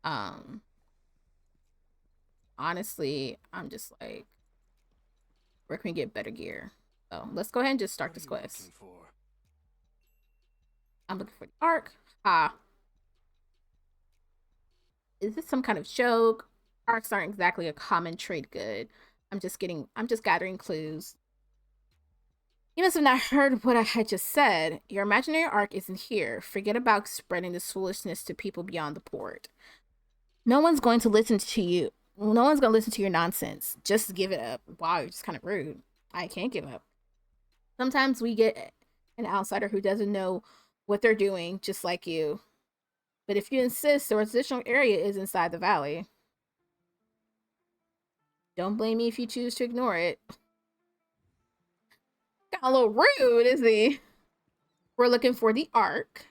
Um Honestly, I'm just like, where can we get better gear? So let's go ahead and just start this quest. I'm looking for the arc. Ah, is this some kind of joke? Arcs aren't exactly a common trade good. I'm just gathering clues. You must have not heard what I had just said. Your imaginary arc isn't here. Forget about spreading this foolishness to people beyond the port. No one's going to listen to you. No one's going to listen to your nonsense. Just give it up. Wow, you're just kind of rude. I can't give up. Sometimes we get an outsider who doesn't know what they're doing, just like you. But if you insist, the residential area is inside the valley. Don't blame me if you choose to ignore it. Got a little rude, is he? We're looking for the arc.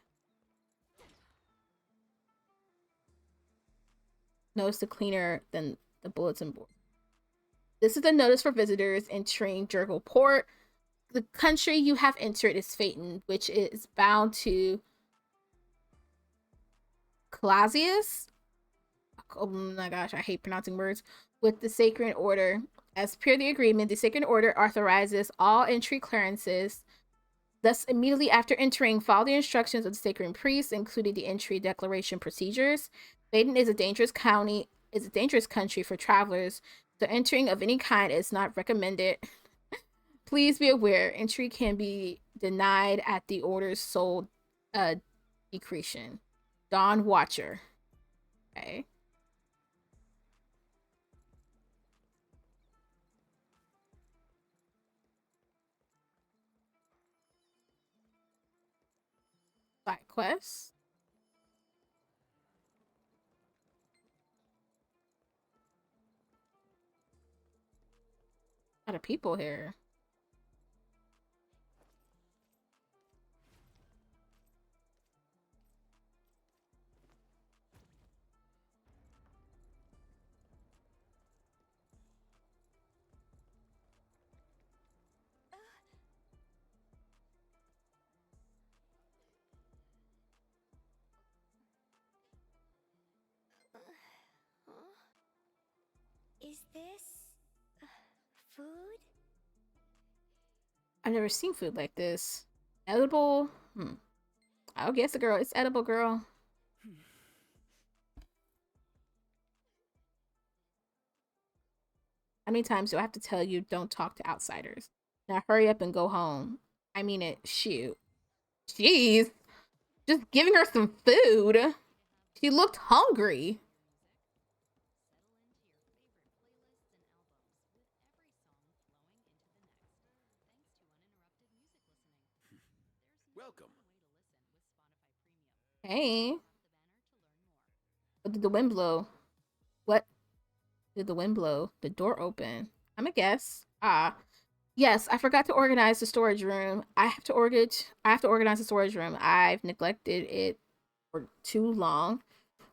Notice the cleaner than the bulletin board. This is the notice for visitors entering Jurgle Port. The country you have entered is Phaeton, which is bound to Clausius. Oh my gosh, I hate pronouncing words. With the Sacred Order. As per the agreement, the Sacred Order authorizes all entry clearances. Thus, immediately after entering, follow the instructions of the Sacred Priest, including the entry declaration procedures. Phaeton is a dangerous country for travelers, so entering of any kind is not recommended. Please be aware, entry can be denied at the order's sole discretion. Dawn Watcher. Okay. Side quests. A lot of people here. Is this food? I've never seen food like this. Edible? I'll guess the girl. It's edible, girl. How many times do I have to tell you don't talk to outsiders? Now hurry up and go home. I mean it. Shoot. Jeez. Just giving her some food. She looked hungry. Welcome. Hey. What did the wind blow? What did the wind blow? The door open. I'm a guess. Ah. Yes, I forgot to organize the storage room. I have to organize the storage room. I've neglected it for too long.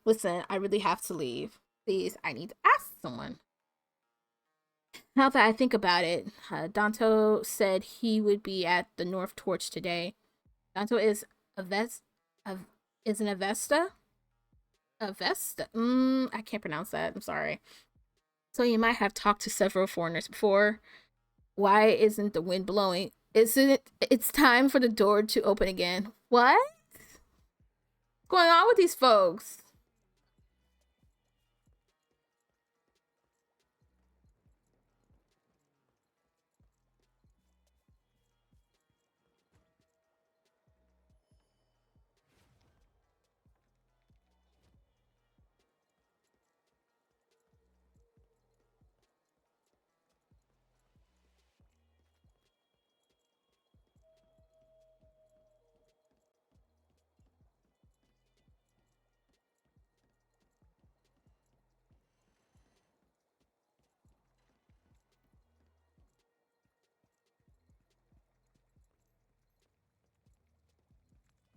Listen, I really have to leave. Please, I need to ask someone. Now that I think about it, Danto said he would be at the North Torch today. Danto is a vest, is an Avesta. Avesta. I can't pronounce that. I'm sorry. So you might have talked to several foreigners before. Why isn't the wind blowing? Isn't it? It's time for the door to open again. What? What's going on with these folks?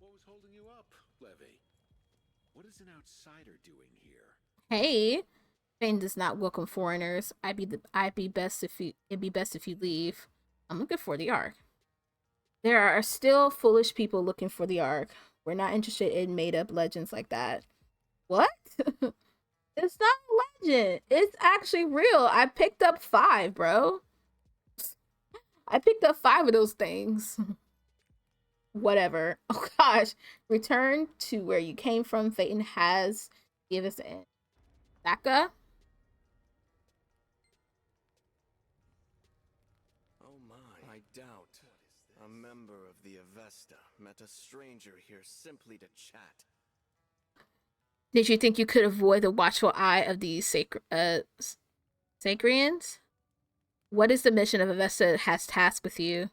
What was holding you up, Levy? What is an outsider doing here? Hey, Spain does not welcome foreigners. It'd be best if you leave. I'm looking for the Ark. There are still foolish people looking for the Ark. We're not interested in made up legends like that. What? It's not a legend. It's actually real. I picked up 5, bro. I picked up 5 of those things. Whatever. Oh gosh. Return to where you came from. Phaeton has give us an Saka. Oh my. I doubt a member of the Avesta met a stranger here simply to chat. Did you think you could avoid the watchful eye of these Sacrians? What is the mission of Avesta has tasked with you?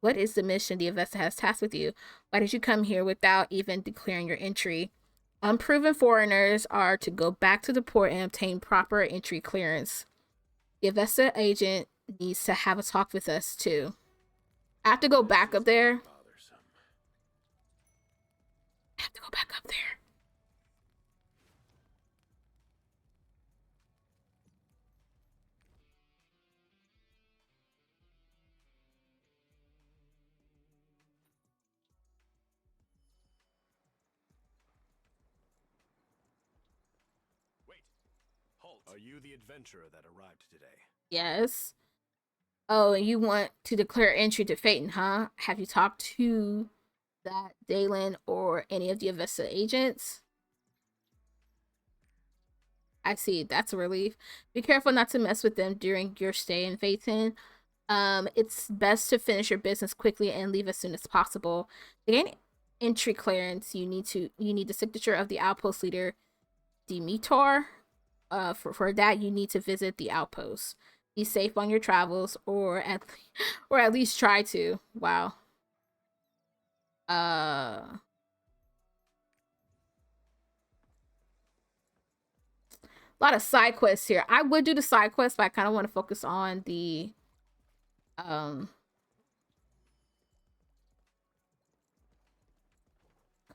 What is the mission the Avesta has tasked with you? Why did you come here without even declaring your entry? Unproven foreigners are to go back to the port and obtain proper entry clearance. The Avesta agent needs to have a talk with us too. I have to go back up there. I have to go back up there. Are you the adventurer that arrived today? Yes. Oh, and you want to declare entry to Phaeton, huh? Have you talked to that Dalen or any of the Avesta agents? I see. That's a relief. Be careful not to mess with them during your stay in Phaeton. It's best to finish your business quickly and leave as soon as possible. To gain entry clearance, you need the signature of the outpost leader, Dimitar. For that, you need to visit the outpost. Be safe on your travels, or at least try to. Wow. A lot of side quests here. I would do the side quests, but I kind of want to focus on the kind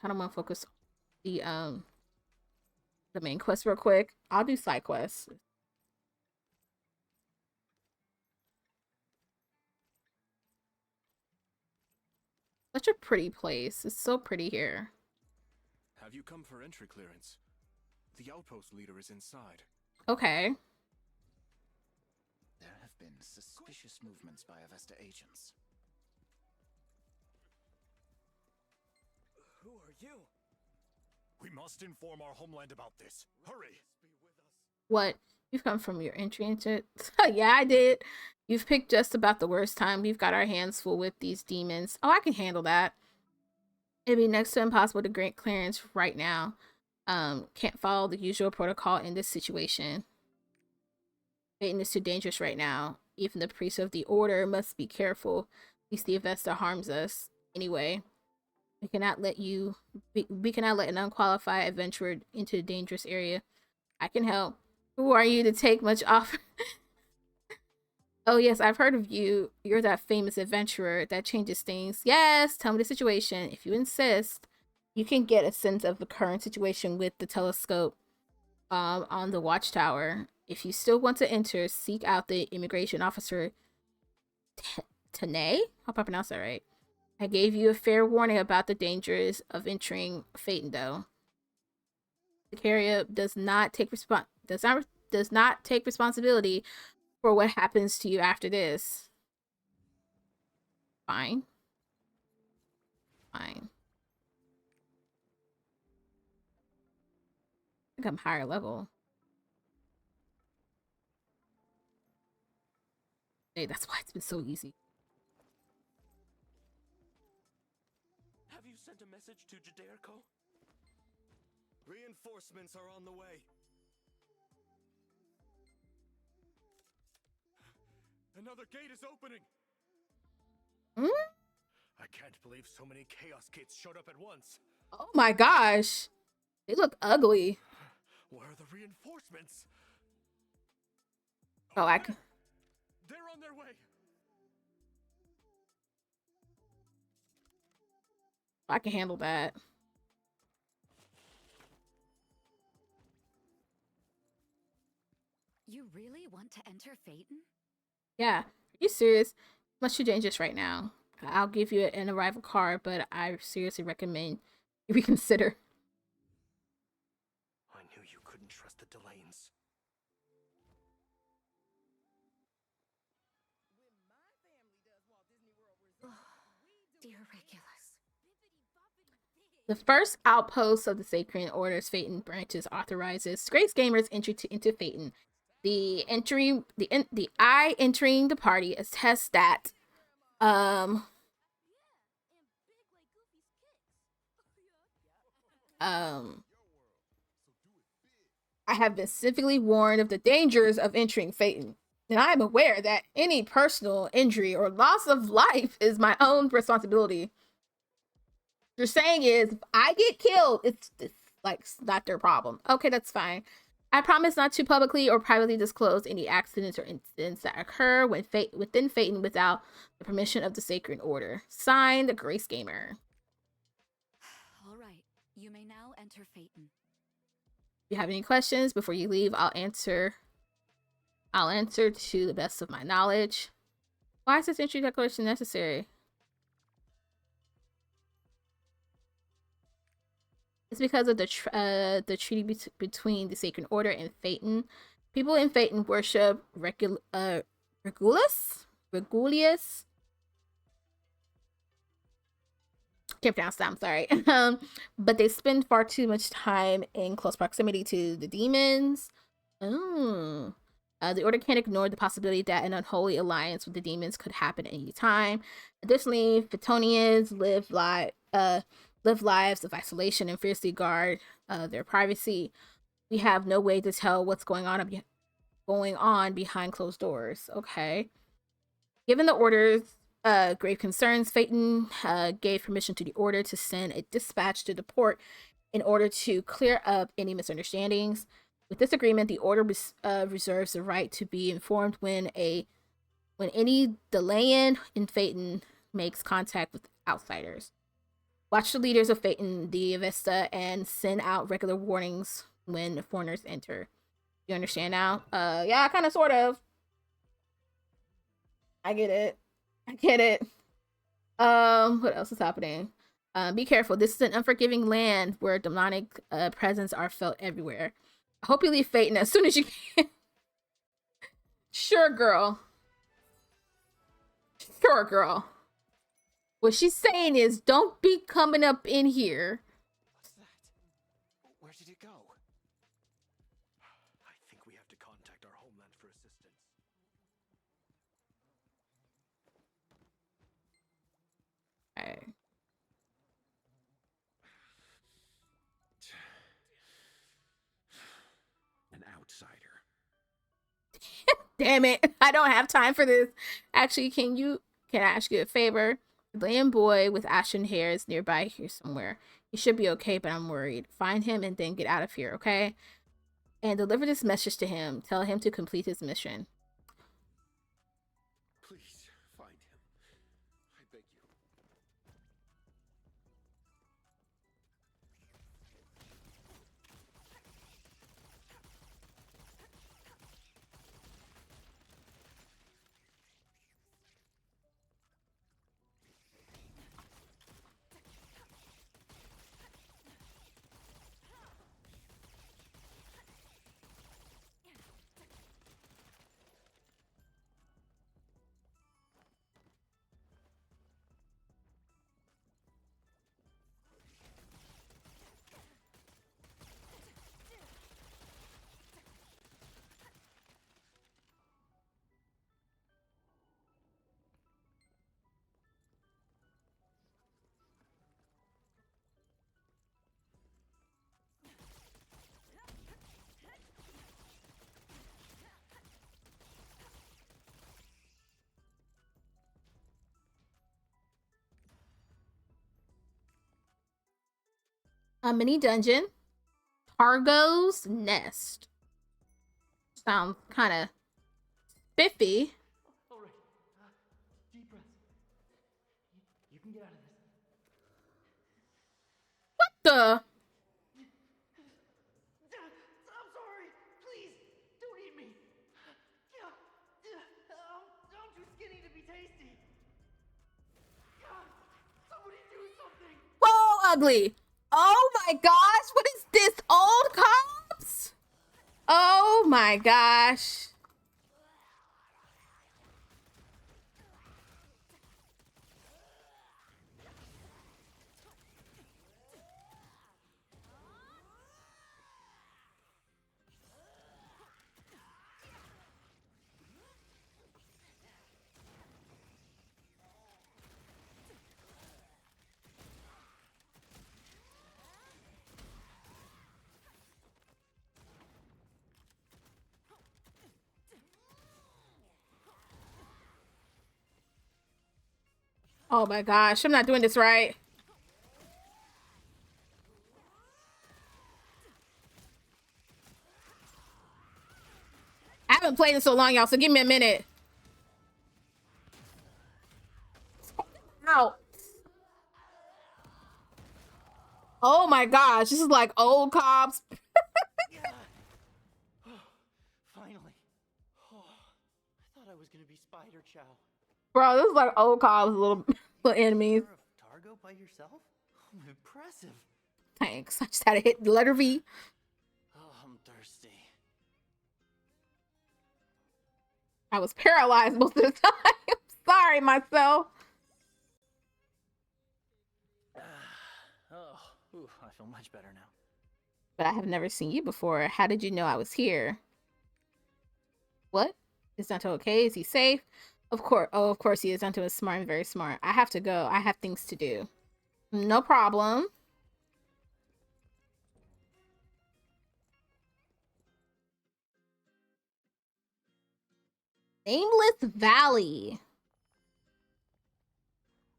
of want to focus on the main quest real quick. I'll do side quests. Such a pretty place. It's so pretty here. Have you come for entry clearance? The outpost leader is inside. Okay. There have been suspicious movements by Avesta agents. Who are you? We must inform our homeland about this. Hurry! What? You've come from your entry into it? Yeah, I did. You've picked just about the worst time. We've got our hands full with these demons. Oh, I can handle that. It'd be next to impossible to grant clearance right now. Can't follow the usual protocol in this situation. Phaeton is too dangerous right now. Even the priest of the order must be careful. At least the Avesta harms us. Anyway, we cannot let an unqualified adventurer into a dangerous area. I can help. Who are you to take much off? Oh yes, I've heard of you. You're that famous adventurer. That changes things. Yes, tell me the situation. If you insist, you can get a sense of the current situation with the telescope on the watchtower. If you still want to enter, seek out the immigration officer Tanae? Hope I pronounced that right. I gave you a fair warning about the dangers of entering Phaeton, though. The carrier does not take responsibility for what happens to you after this. Fine. Fine. I think I'm higher level. Hey, that's why it's been so easy. Have you sent a message to Jadairko? Reinforcements are on the way. Another gate is opening! Hmm? I can't believe so many Chaos Gates showed up at once. Oh my gosh. They look ugly. Where are the reinforcements? Oh, I can... They're on their way! I can handle that. You really want to enter Phaeton? Yeah. Are you serious? Much too dangerous right now. I'll give you an arrival card, but I seriously recommend you reconsider. I knew you couldn't trust the Delanes. Dear Regulus. The first outpost of the Sacred Order's Phaeton branches authorizes GraceGammer's entry into Phaeton. The I entering the party attests that um I have been specifically warned of the dangers of entering Phaeton, and I am aware that any personal injury or loss of life is my own responsibility. What you're saying is, if I get killed, it's like not their problem. Okay, that's fine. I promise not to publicly or privately disclose any accidents or incidents that occur within Phaeton without the permission of the Sacred Order. Signed, GraceGammer. All right, you may now enter Phaeton. If you have any questions before you leave, I'll answer to the best of my knowledge. Why is this entry declaration necessary? It's because of the treaty between the Sacred Order and Phaeton. People in Phaeton worship Regulus? Regulius? Can't pronounce that, I'm sorry. But they spend far too much time in close proximity to the demons. Oh. The Order can't ignore the possibility that an unholy alliance with the demons could happen at any time. Additionally, Phaetonians live lives of isolation and fiercely guard their privacy. We have no way to tell what's going on behind closed doors. Okay. Given the Order's grave concerns, Phaeton gave permission to the Order to send a dispatch to the port in order to clear up any misunderstandings. With this agreement, the Order reserves the right to be informed when any Delayan in Phaeton makes contact with outsiders. Watch the leaders of Phaeton, the Avesta, and send out regular warnings when foreigners enter. You understand now? Yeah, kind of, sort of. I get it. What else is happening? Be careful. This is an unforgiving land where demonic presence are felt everywhere. I hope you leave Phaeton as soon as you can. Sure, girl. What she's saying is, don't be coming up in here. What's that? Where did it go? I think we have to contact our homeland for assistance. Alright. An outsider. Damn it. I don't have time for this. Actually, can I ask you a favor? The Lion boy with ashen hair is nearby here somewhere. He should be okay, but I'm worried. Find him and then get out of here, okay? And deliver this message to him. Tell him to complete his mission. Please, find him. I beg you. A mini dungeon. Targo's Nest. Sounds kind of spiffy. All right. Deep breaths. You can get out of this. What the? I'm sorry. Please, don't eat me. ugly. Oh my gosh, what is this? Old cops? Oh my gosh. Oh my gosh, I'm not doing this right. I haven't played in so long, y'all, so give me a minute. Ow. Oh my gosh, this is like old cops. Finally. Oh, I thought I was gonna be Spider Chow. Bro, this is like old cops, little enemies. Of Targo by yourself? Oh, impressive. Thanks. I just had to hit the letter V. Oh, I'm thirsty. I was paralyzed most of the time. Sorry, myself. Oh, ooh, I feel much better now. But I have never seen you before. How did you know I was here? What? Is Danto okay? Is he safe? Of course. Oh, of course he is. Danto is smart and very smart. I have to go. I have things to do. No problem. Nameless Valley.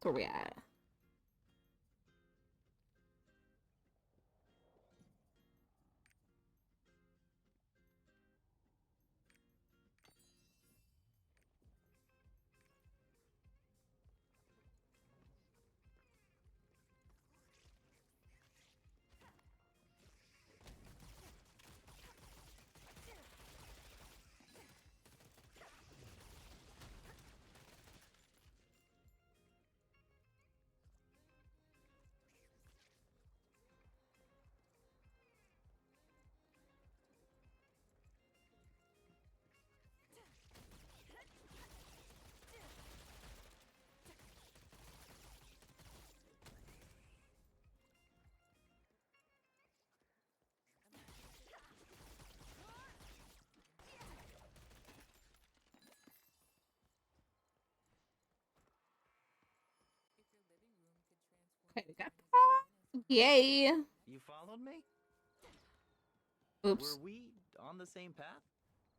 Where we at? Okay, we got that. Yay. You followed me? Oops. Were we on the same path?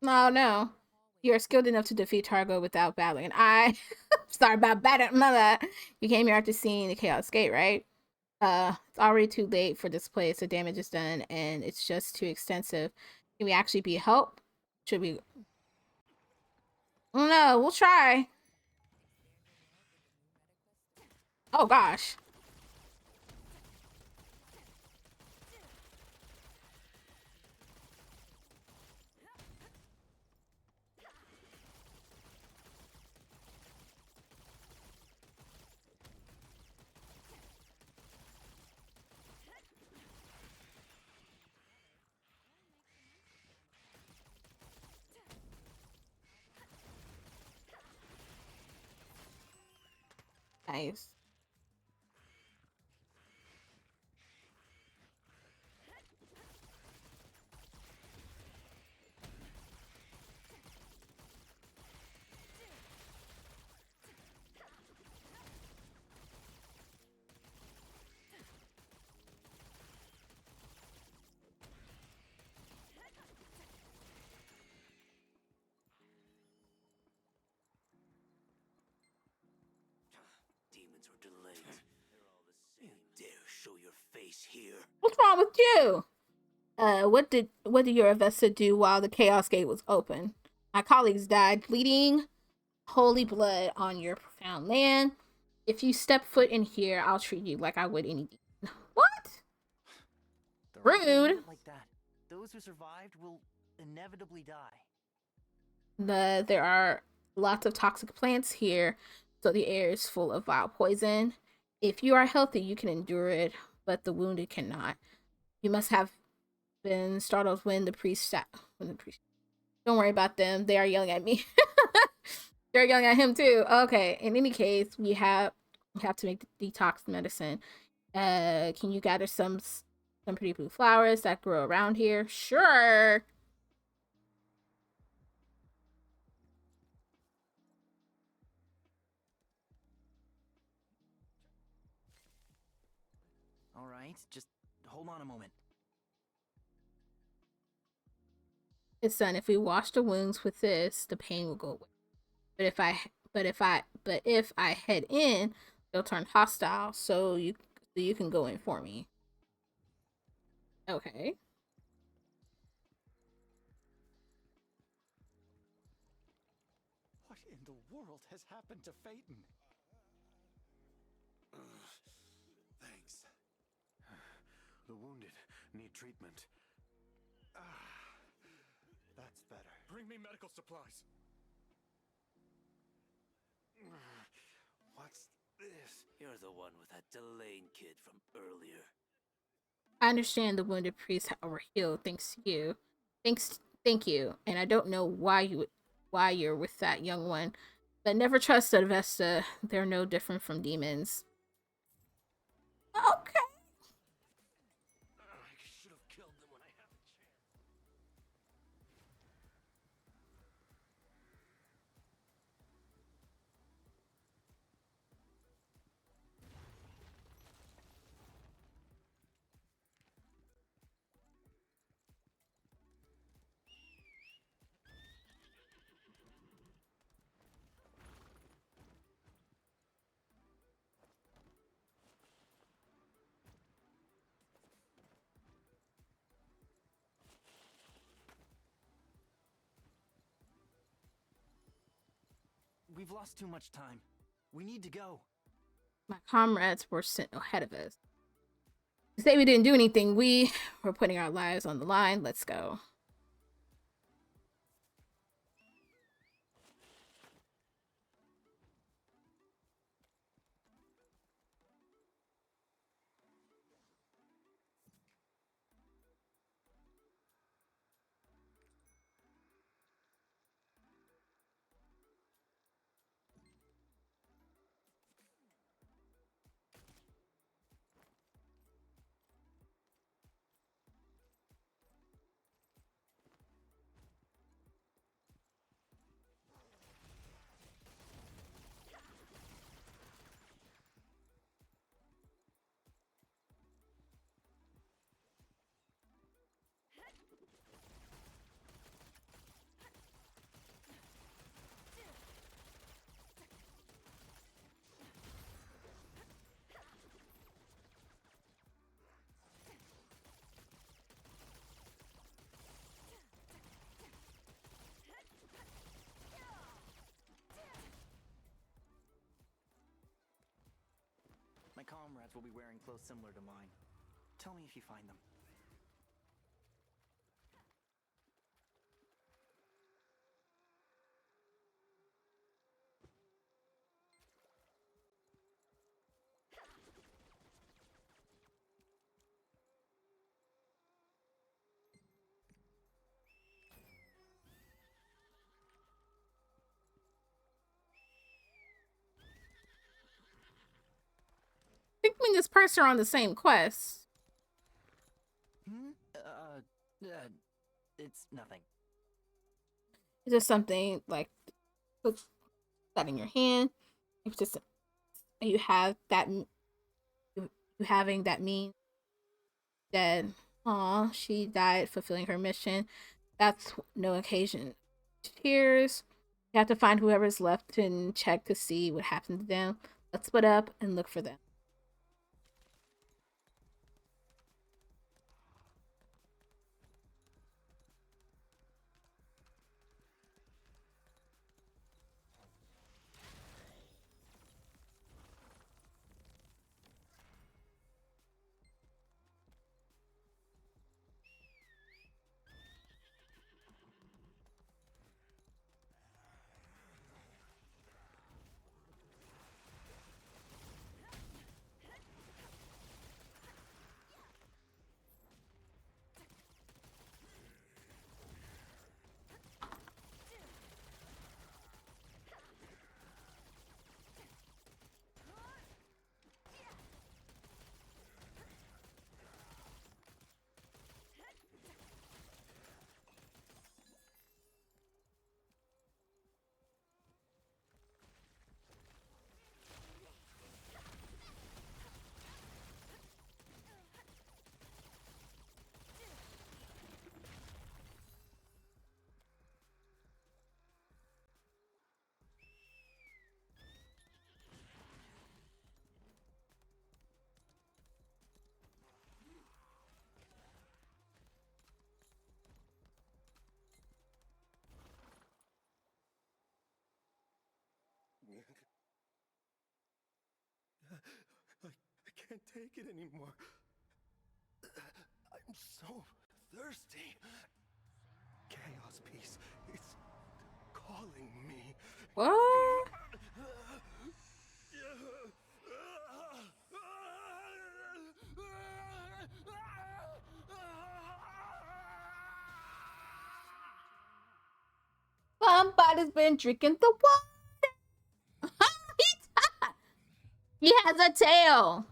No. You are skilled enough to defeat Targo without battling. Sorry about that. You came here after seeing the Chaos Gate, right? It's already too late for this place. The damage is done, and it's just too extensive. Can we actually be help? Should we? No, we'll try. Oh gosh. Nice. Demons were delayed. They're all the same. You dare show your face here? What's wrong with you? What did your Avesta do while the Chaos Gate was open? My colleagues died bleeding holy blood on your profound land. If you step foot in here, I'll treat you like I would any demon. What? Rude. Like that. Those who survived will inevitably die. There are lots of toxic plants here, so the air is full of vile poison. If you are healthy, you can endure it, but the wounded cannot. You must have been startled when the priest sat. When the priest. Don't worry about them. They are yelling at me. They're yelling at him too. Okay. In any case, we have to make the detox medicine. Can you gather some pretty blue flowers that grow around here? Sure. All right, just hold on a moment. It's done. If we wash the wounds with this, the pain will go away. But if I head in, they'll turn hostile. So you can go in for me. Okay. What in the world has happened to Phaeton? Thanks. The wounded need treatment. That's better. Bring me medical supplies. What's this? You're the one with that Delane kid from earlier. I understand the wounded priests were healed thanks to you. Thank you. And I don't know why you're with that young one, but never trust the Vesta. They're no different from demons. Okay. I should have killed them when I had the chance. We've lost too much time. We need to go. My comrades were sent ahead of us. To say we didn't do anything, we were putting our lives on the line. Let's go. My comrades will be wearing clothes similar to mine. Tell me if you find them. I think me and this person are on the same quest. It's nothing. It's just something like put that in your hand. It's just you have that you having that mean that she died fulfilling her mission. That's no occasion. Tears. You have to find whoever's left and check to see what happened to them. Let's split up and look for them. take it anymore. I'm so thirsty. Chaos Piece, it's calling me. What? Somebody's been drinking the water. He has a tail.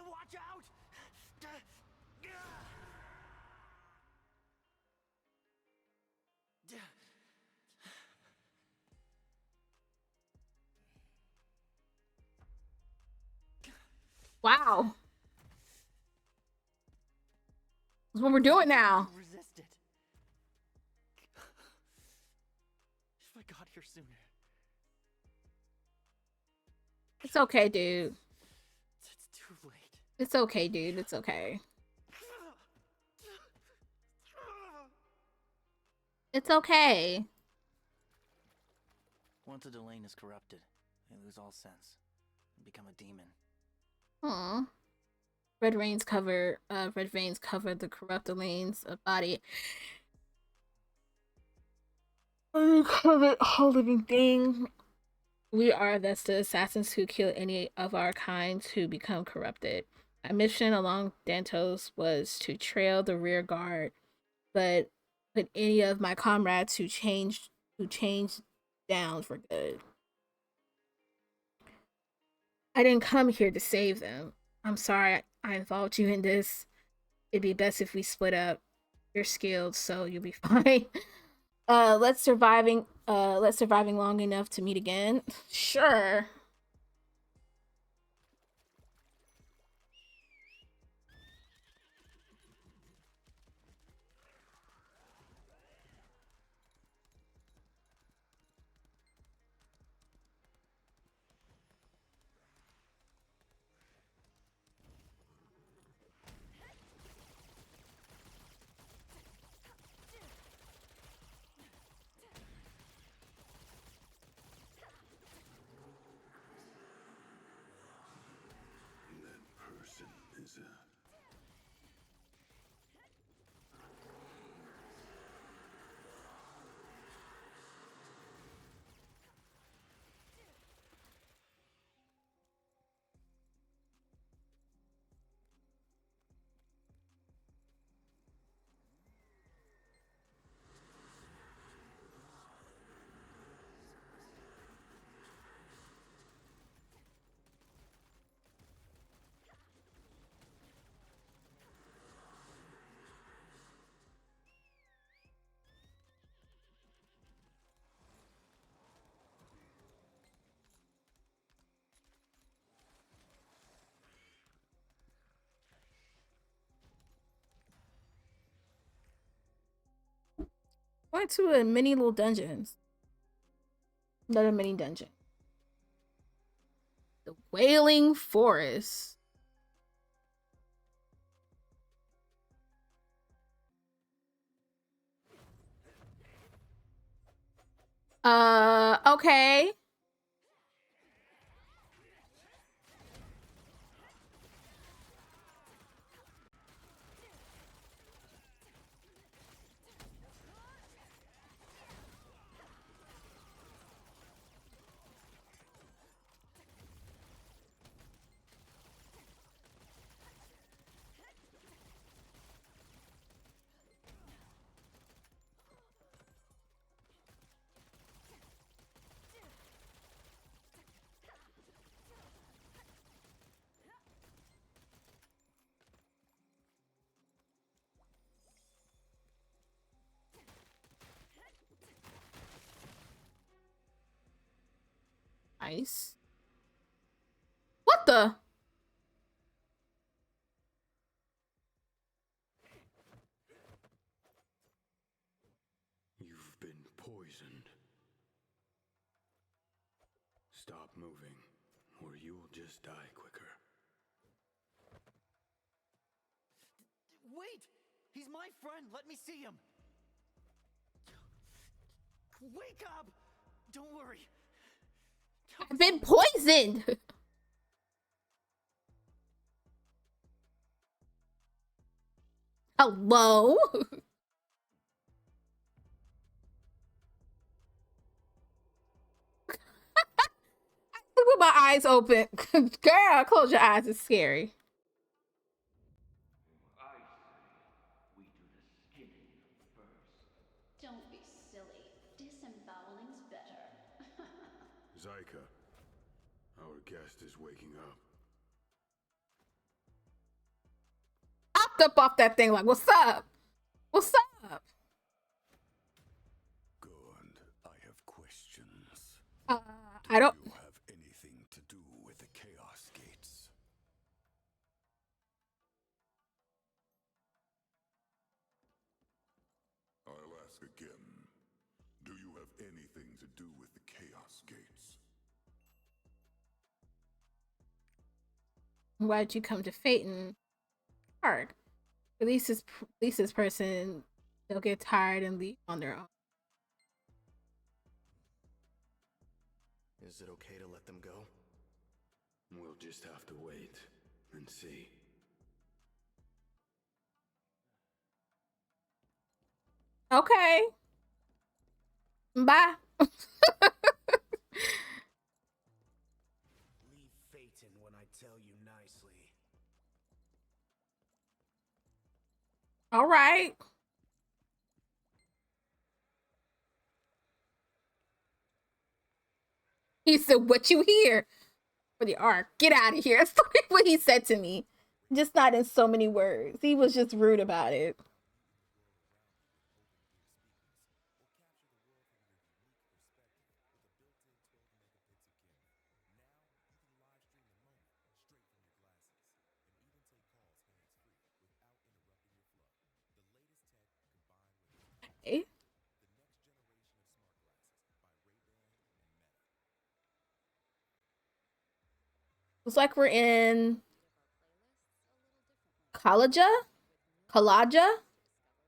Watch out! Wow. That's what we're doing now. Resist it. If I got here sooner. It's okay, dude. It's too late. It's okay, dude. It's okay. It's okay. Once a Delane is corrupted, they lose all sense and become a demon. Aw. Red veins cover the corrupt lanes of body. Uncovered whole living thing. We are thus the assassins who kill any of our kind who become corrupted. My mission along Dantos was to trail the rear guard, but put any of my comrades who changed down for good. I didn't come here to save them. I'm sorry I involved you in this. It'd be best if we split up. You're skilled, so you'll be fine. Let's surviving long enough to meet again. Sure. That person is a... Went to a mini little dungeons. Another mini dungeon. The Wailing Forest. Okay. Nice. What the? You've been poisoned. Stop moving, or you'll just die quicker. Wait! He's my friend! Let me see him! Wake up! Don't worry. I've been poisoned. Hello? With my eyes open. Girl, close your eyes. It's scary. I say we do the skinning first. Don't be silly. Disemboweling's better. Zyka, our guest is waking up. Hopped up off that thing like, what's up? What's up? Good. I have questions. I don't... You have anything to do with the Chaos Gates? I'll ask again. Do you have anything to do with the Chaos Gates? Why'd you come to Phaeton Park? Release this person. They'll get tired and leave on their own. Is it okay to let them go? We'll just have to wait and see. Okay. Bye. Leave Phaeton when I tell you nicely. All right. He said, what you hear? For the arc. Get out of here. That's what he said to me. Just not in so many words. He was just rude about it. Okay. Looks like we're in Kalaja? Kalaja?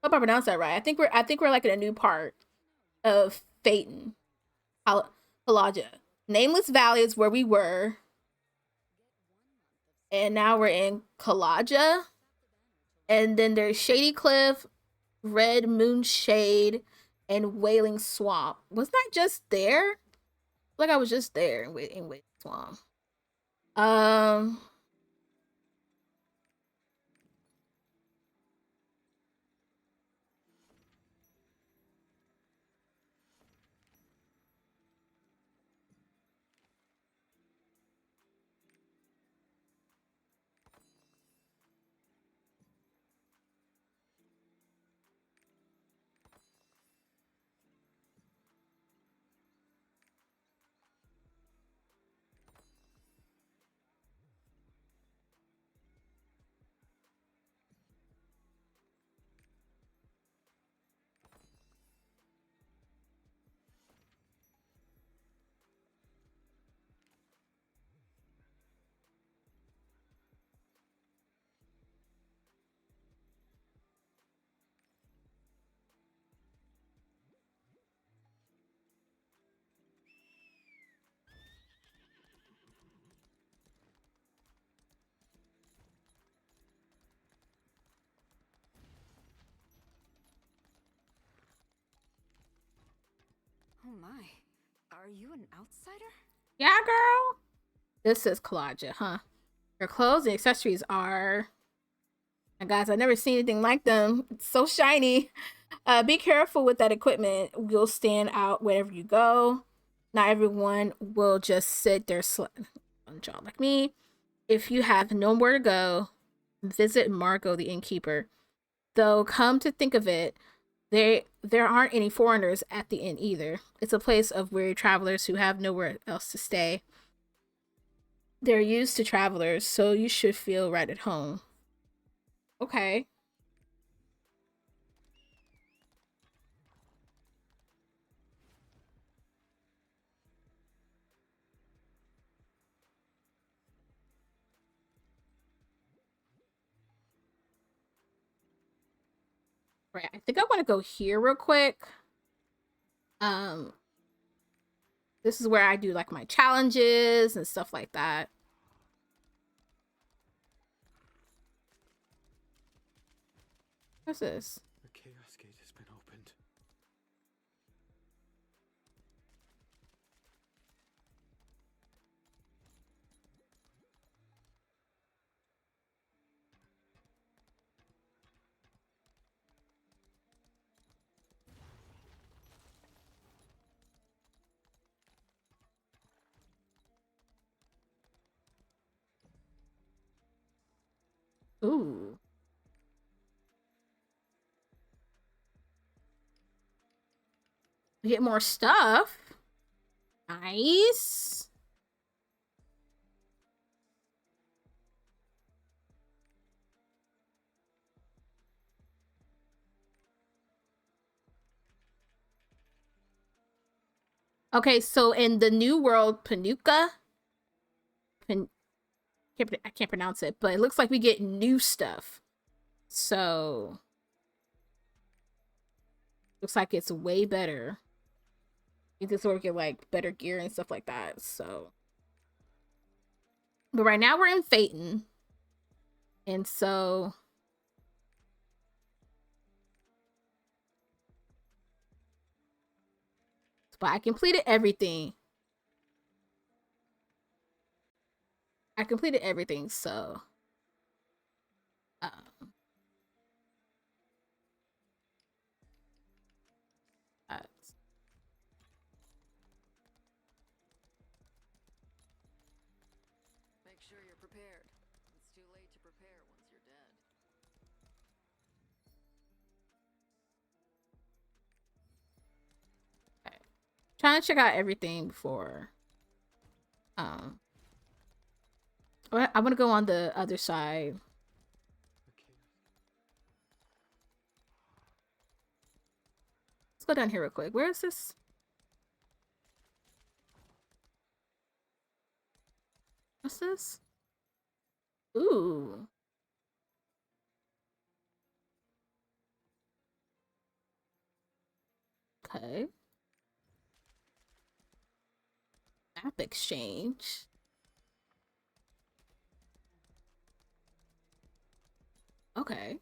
Hope I pronounced that right. I think we're like in a new part of Phaeton. Kalaja. Nameless Valley is where we were. And now we're in Kalaja. And then there's Shady Cliff, Red Moon Shade, and Wailing Swamp. Wasn't I just there? Like I was just there in Wailing Swamp. Oh my. Are you an outsider? Yeah, girl. This is Kalaja, huh? Her clothes and accessories are... And guys, I've never seen anything like them. It's so shiny. Be careful with that equipment. You'll stand out wherever you go. Not everyone will just sit there on job like me. If you have nowhere to go, visit Margot the innkeeper. Though, come to think of it, there aren't any foreigners at the inn either. It's a place of weary travelers who have nowhere else to stay. They're used to travelers, so you should feel right at home. Okay. Right, I think I want to go here real quick. Um, this is where I do like my challenges and stuff like that. What's this? The Chaos Gate has been opened. Ooh. We get more stuff. Nice. Okay, so in the new world, Panuka, I can't pronounce it, but it looks like we get new stuff. So looks like it's way better. You can sort of get like better gear and stuff like that. So, but right now we're in Phaeton, and so but I completed everything. I completed everything, so uh, Make sure you're prepared. It's too late to prepare once you're dead. okay. Trying to check out everything before. I want to go on the other side. Let's go down here real quick. Where is this? What's this? Ooh. Okay. App exchange. Okay.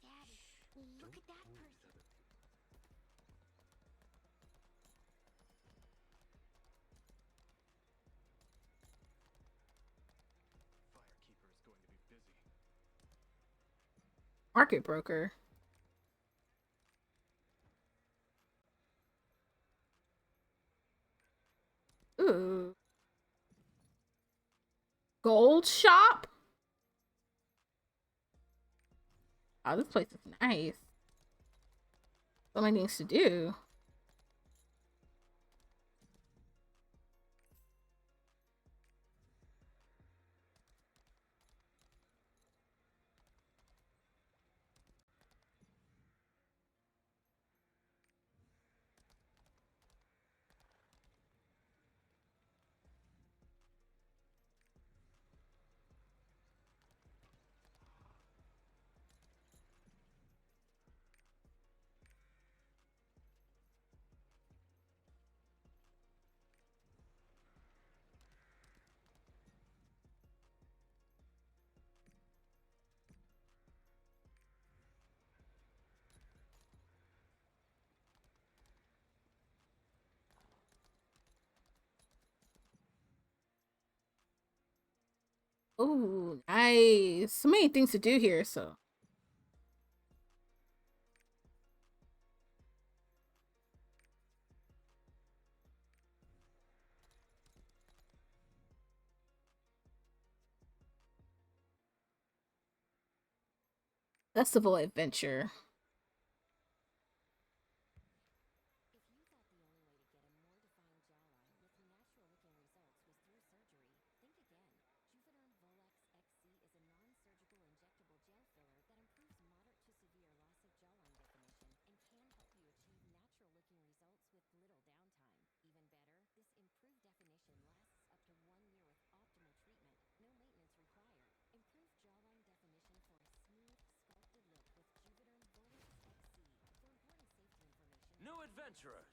Daddy, look at that person. Firekeeper is going to be busy. Market broker. Ooh. Gold shop? Oh, this place is nice. So many things to do. Oh, nice. So many things to do here, so. Festival adventure. adventurers.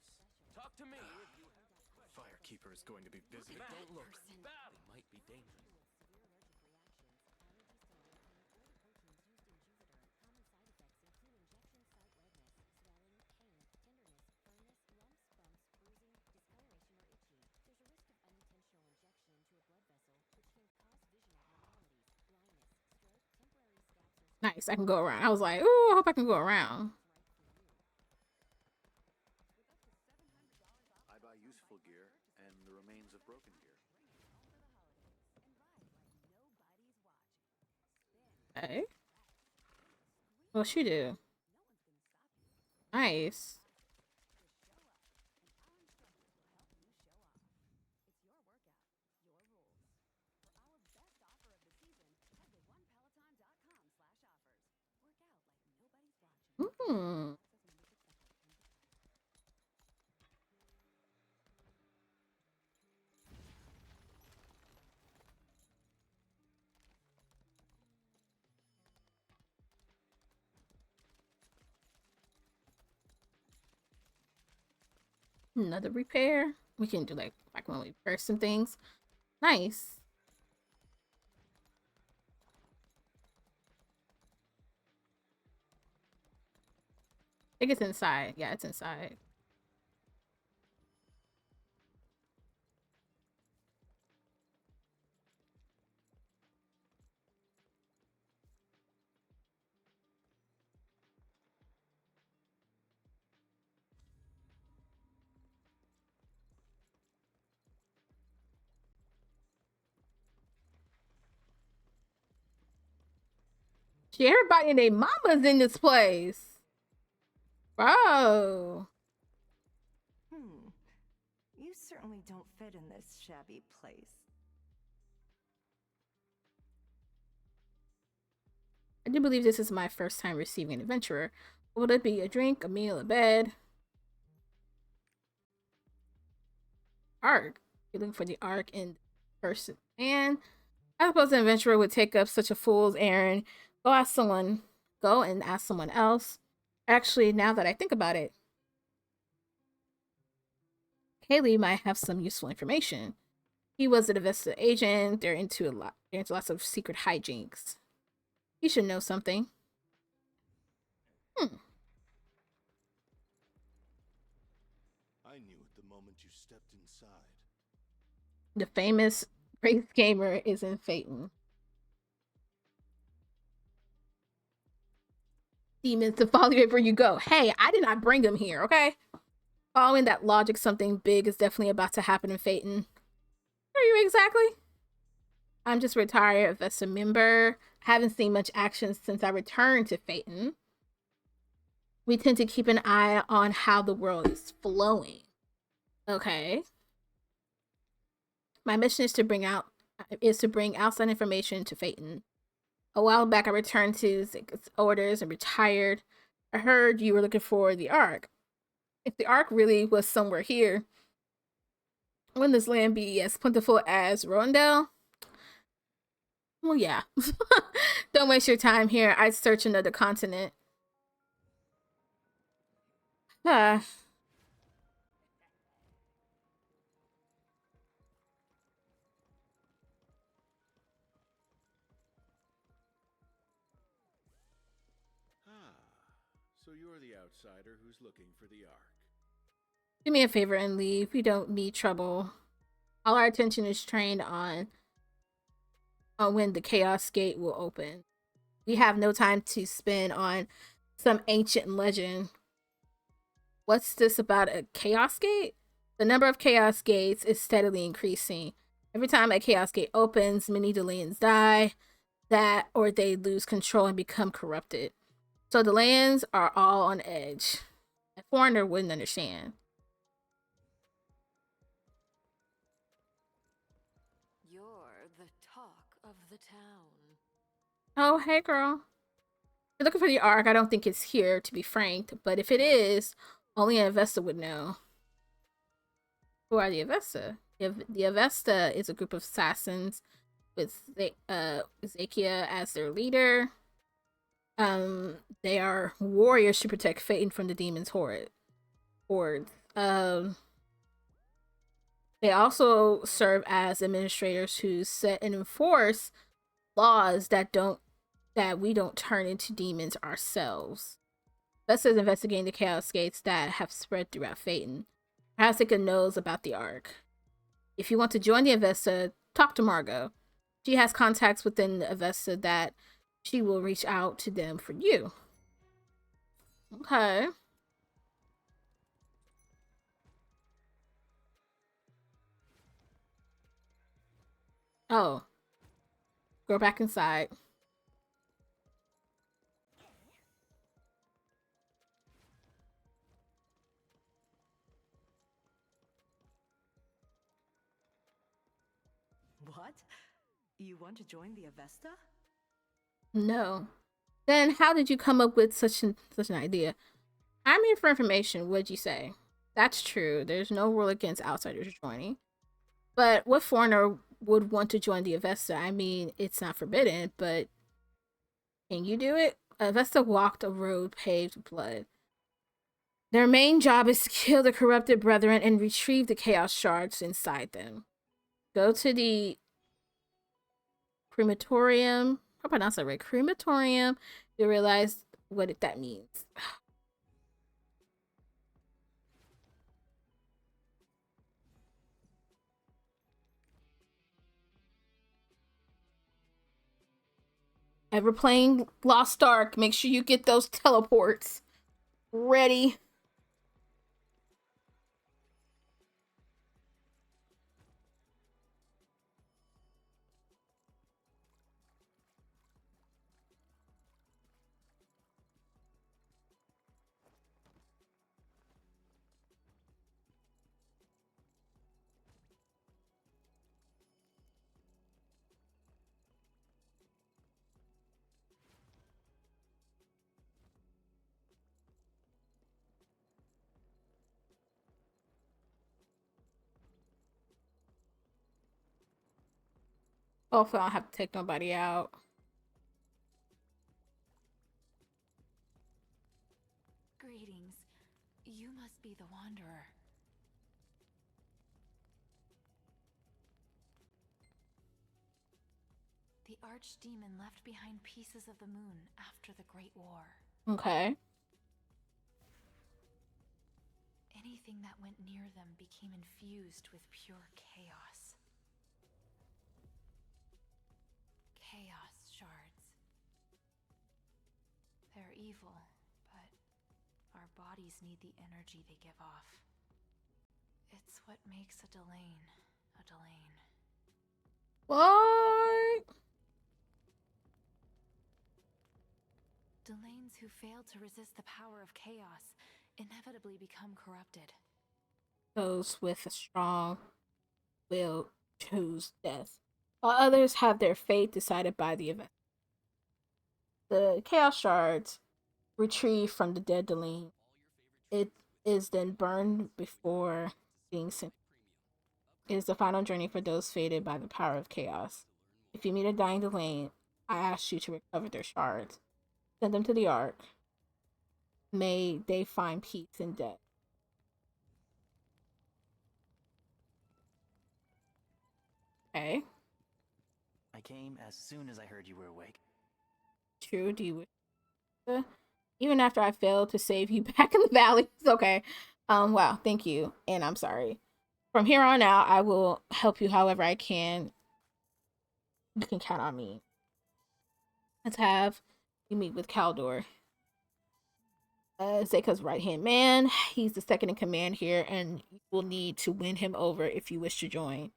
Talk to me if you have... Firekeeper is going to be busy. Don't look. They might be dangerous. Nice, I can go around. I was like, ooh, I hope I can go around. I buy useful gear and the remains of broken gear. Okay. What she do? Nice. Hmm. Another repair. We can do like when we repair some things. Nice. I think it's inside. Yeah, it's inside. See, everybody and their mamas in this place. Bro. You certainly don't fit in this shabby place. I do believe this is my first time receiving an adventurer. Will it be a drink, a meal, a bed? Arc. You're looking for the arc in person. And I suppose an adventurer would take up such a fool's errand. Go and ask someone else. Actually, now that I think about it, Haley might have some useful information. He was an Avesta agent. They're into lots of secret hijinks. He should know something. I knew it the moment you stepped inside. The famous GraceGammer is in Phaeton. Demons to follow you wherever you go. Hey, I did not bring him here, okay? Following that logic, something big is definitely about to happen in Phaeton. Where are you exactly? I'm just retired Avesta member. I haven't seen much action since I returned to Phaeton. We tend to keep an eye on how the world is flowing. Okay. My mission is to bring outside information to Phaeton. A while back, I returned to Zika's orders and retired. I heard you were looking for the Ark. If the Ark really was somewhere here, wouldn't this land be as plentiful as Rondell? Well, yeah. Don't waste your time here. I'd search another continent. So you're the outsider who's looking for the Ark. Do me a favor and leave. We don't need trouble. All our attention is trained on when the Chaos Gate will open. We have no time to spend on some ancient legend. What's this about a Chaos Gate? The number of Chaos Gates is steadily increasing. Every time a Chaos Gate opens, many Delayans die, or they lose control and become corrupted. So the lands are all on edge. A foreigner wouldn't understand. You're the talk of the town. Oh, hey girl. You're looking for the Ark. I don't think it's here, to be frank. But if it is, only an Avesta would know. Who are the Avesta? The Avesta is a group of assassins with Zakia as their leader. They are warriors to protect Phaeton from the demon's horde. boards. They also serve as administrators who set and enforce laws that we don't turn into demons ourselves. Vesta's investigating the chaos gates that have spread throughout Phaeton. Hasika knows about the Ark. If you want to join the Avesta, talk to Margot. She has contacts within the Avesta that she will reach out to them for you. Okay. Oh. Go back inside. What? You want to join the Avesta? No. Then how did you come up with such an idea? I'm here for information. What'd you say? That's true. There's no rule against outsiders joining. But what foreigner would want to join the Avesta? I mean, it's not forbidden, but can you do it? Avesta walked a road paved with blood. Their main job is to kill the corrupted brethren and retrieve the chaos shards inside them. Go to the crematorium. I pronounce that right. Crematorium. You realize what that means. Ever playing Lost Ark, make sure you get those teleports ready. Hopefully I don't have to take nobody out. Greetings. You must be the Wanderer. The Archdemon left behind pieces of the moon after the Great War. Okay. Anything that went near them became infused with pure chaos. Chaos shards. They're evil, but our bodies need the energy they give off. It's what makes a Delane a Delane. What? Delanes who fail to resist the power of chaos inevitably become corrupted. Those with a strong will choose death, while others have their fate decided by the event. The chaos shards retrieved from the dead Delene. It is then burned before being sent. It is the final journey for those fated by the power of chaos. If you meet a dying Delane, I ask you to recover their shards. Send them to the Ark. May they find peace in death. Okay. I came as soon as I heard you were awake. True, do you wish? Even after I failed to save you back in the valley. It's okay. Wow, thank you. And I'm sorry. From here on out, I will help you however I can. You can count on me. Let's have you meet with Caldor. Zeka's right-hand man. He's the second in command here, and you will need to win him over if you wish to join.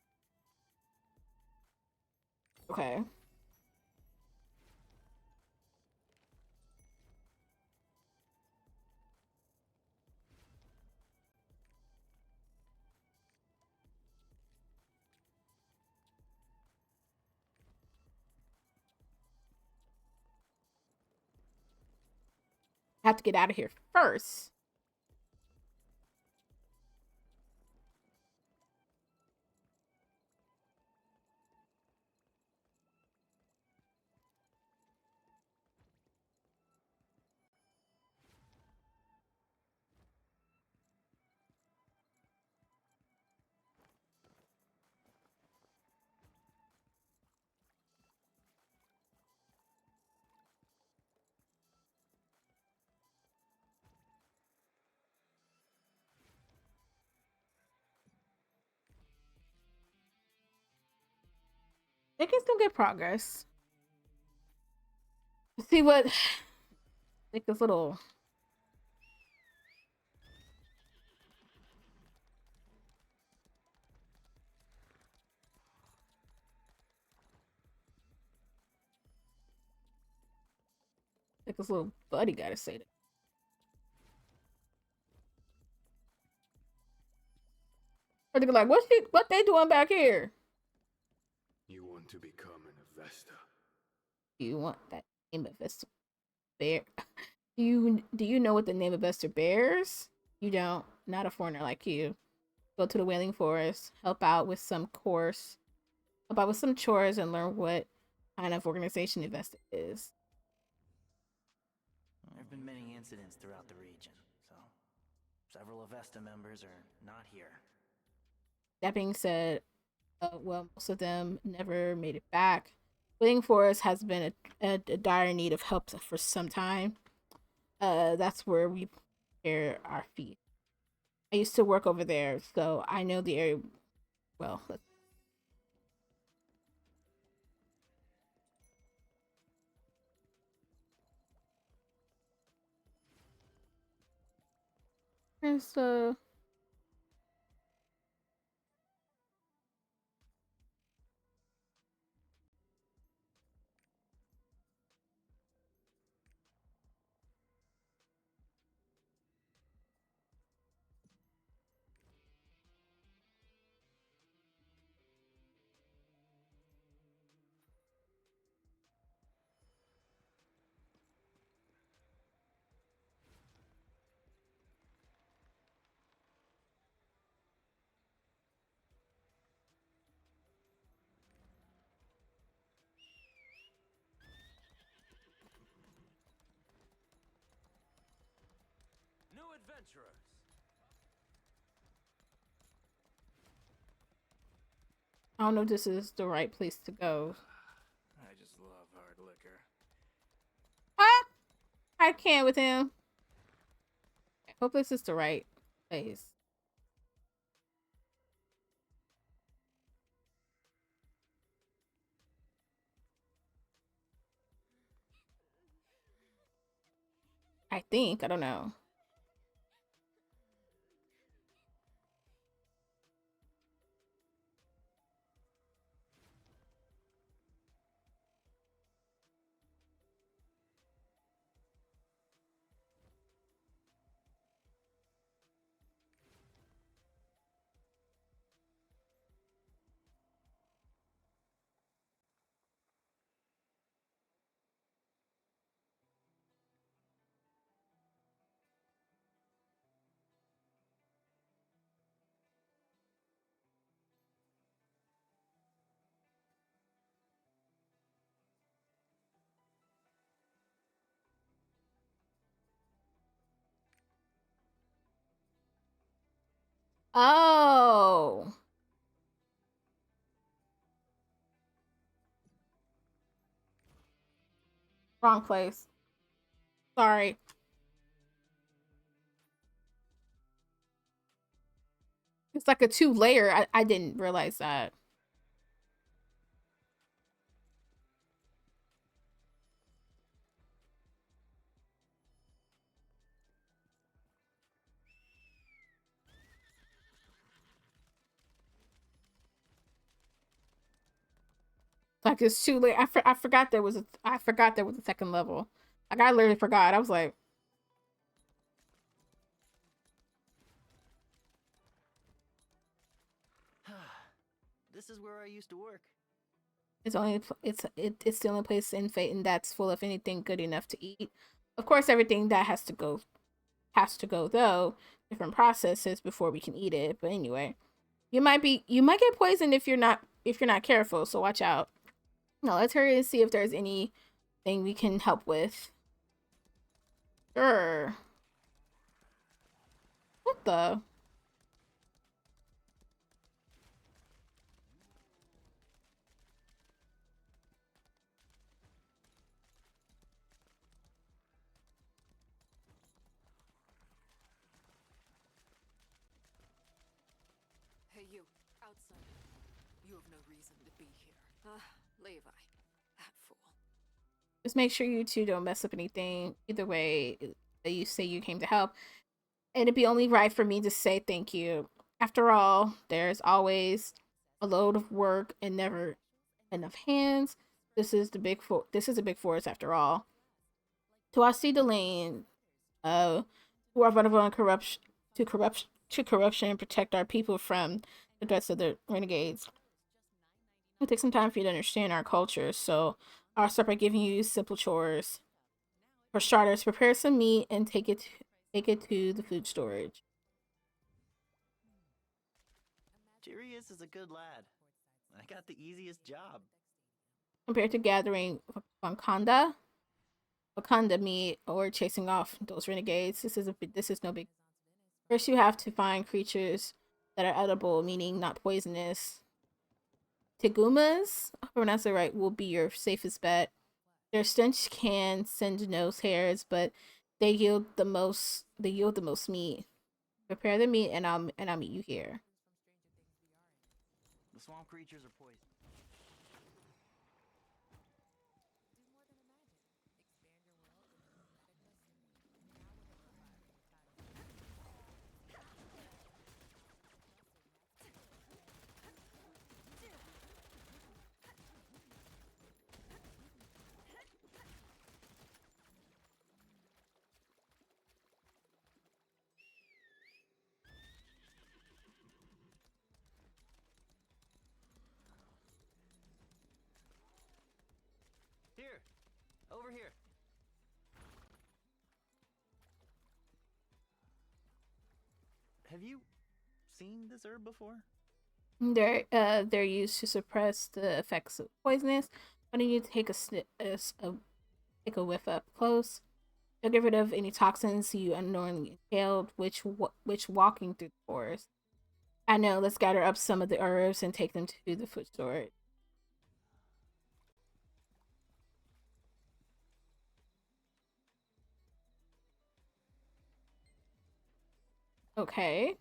Okay. I have to get out of here first. making some good progress. Let's see what like this little buddy gotta say that. Or they're like, what they doing back here? You want to become an Avesta? You want that name of Vesta Bear? Do you know what the name of Vesta bears? You don't. Not a foreigner like you. Go to the Wailing Forest, help out with some chores, and learn what kind of organization Avesta is. There have been many incidents throughout the region, so several Avesta members are not here. That being said, well, most of them never made it back. Wailing Forest has been a dire need of help for some time. That's where we prepare our feet. I used to work over there, so I know the area well. There's New adventurers. I don't know if this is the right place to go. I just love hard liquor. I can't with him. I hope this is the right place. I think. I don't know. Oh. Wrong place. Sorry. It's like a 2-layer. I didn't realize that. Like it's 2-layer. I forgot there was a second level. Like I literally forgot. I was like, This is where I used to work. it's the only place in Phaeton that's full of anything good enough to eat. Of course, everything that has to go though. Different processes before we can eat it. But anyway, you might get poisoned if you're not careful. So watch out. Now let's hurry and see if there's anything we can help with. Sure. What the? Hey, you, outside. You have no reason to be here. Levi, that fool. Just make sure you two don't mess up anything. Either way, you say you came to help. And it'd be only right for me to say thank you. After all, there's always a load of work and never enough hands. This is a big force after all. To I see the lane, who are vulnerable and corruption and protect our people from the threats of the renegades. It'll take some time for you to understand our culture, so I'll start by giving you simple chores. For starters, prepare some meat and take it to the food storage. Jirius is a good lad. I got the easiest job. Compared to gathering Wakanda meat or chasing off those renegades, this is no big. First, you have to find creatures that are edible, meaning not poisonous. Tigumas, if I pronounce it right, will be your safest bet. Their stench can send nose hairs, but they yield the most. They yield the most meat. Prepare the meat, and I'll meet you here. The swamp creatures are poison. Here! Over here! Have you seen this herb before? They're used to suppress the effects of poisonous. Why don't you take take a whiff up close? They'll get rid of any toxins you unknowingly inhaled, which walking through the forest. I know. Let's gather up some of the herbs and take them to the food storage. Okay.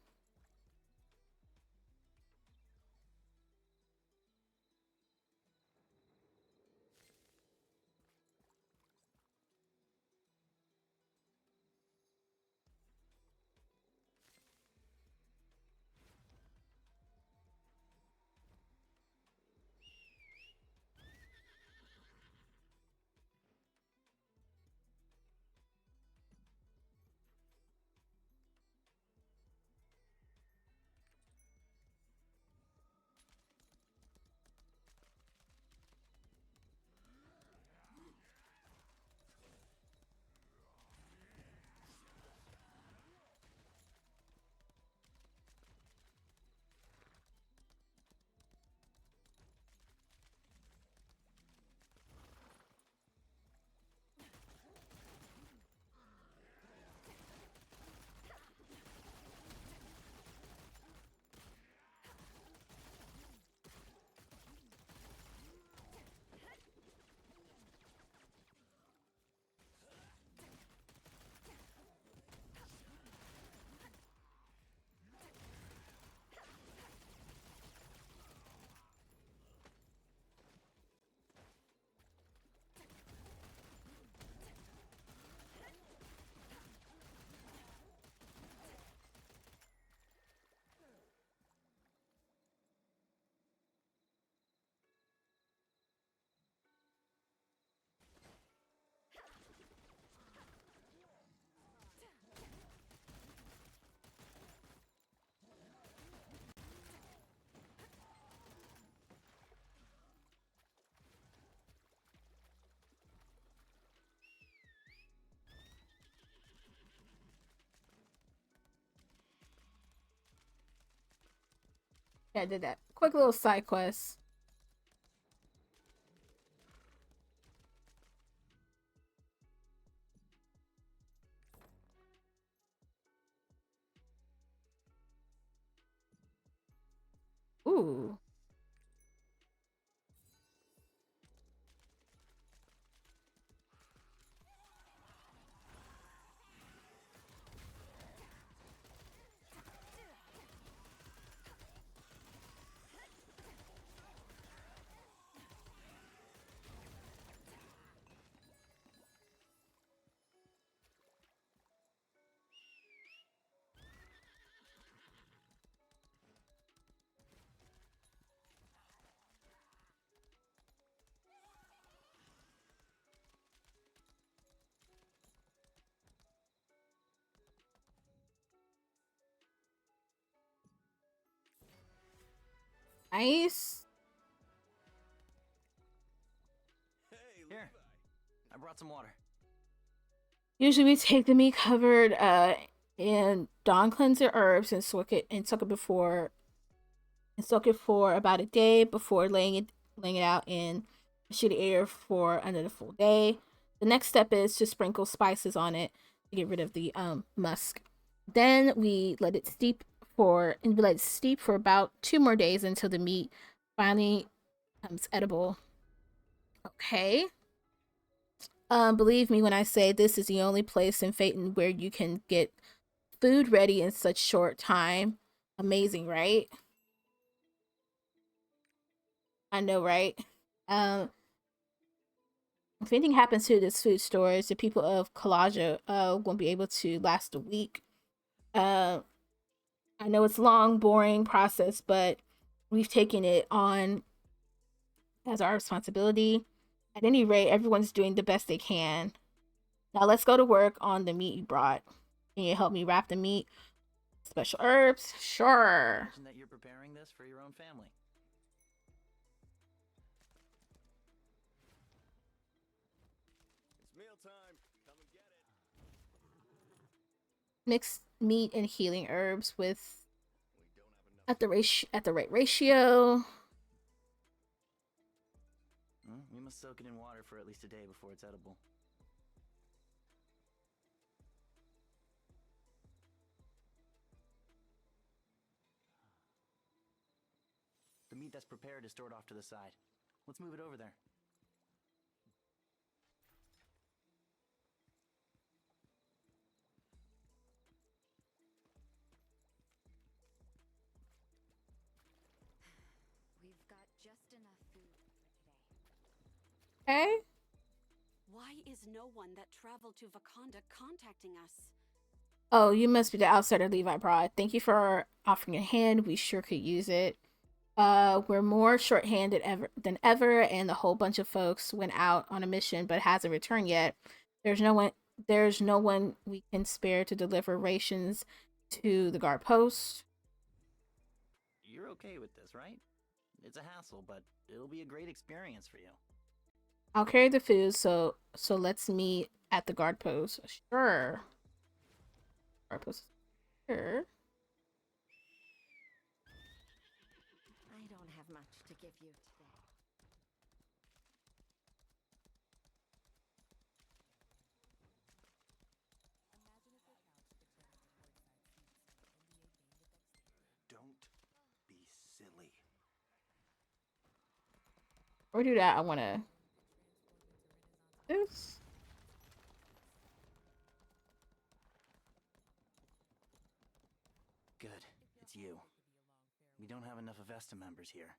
Yeah, I did that. Quick little side quest. Ooh. Nice. Here, I brought some water. Usually we take the meat covered in Dawn cleanser herbs and soak it for about a day before laying it out in shitty air for another full day. The next step is to sprinkle spices on it to get rid of the musk. Then we let it steep for about 2 more days until the meat finally becomes edible. Okay. Believe me when I say this is the only place in Phaeton where you can get food ready in such short time. Amazing, right? I know, right? If anything happens to this food storage, the people of Kalaja won't be able to last a week. I know it's a long, boring process, but we've taken it on as our responsibility. At any rate, everyone's doing the best they can. Now let's go to work on the meat you brought. Can you help me wrap the meat? Special herbs? Sure. Imagine that you're preparing this for your own family. It's mealtime. Come and get it. Mix meat and healing herbs with at the right ratio. We must soak it in water for at least a day before it's edible. The meat that's prepared is stored off to the side. Let's move it over there. We've got just enough food for today. Okay. Why is no one that traveled to Wakanda contacting us? Oh, you must be the outsider Levi brought. Thank you for offering a hand. We sure could use it. We're more short-handed than ever, and the whole bunch of folks went out on a mission but hasn't returned yet. There's no one we can spare to deliver rations to the guard post. You're okay with this, right? It's a hassle, but it'll be a great experience for you. I'll carry the food, so let's meet at the guard post. Sure. Guard post. Sure. I don't have much to give you today. Don't be silly. Or do that. I wanna this. Good. It's you. We don't have enough Avesta members here.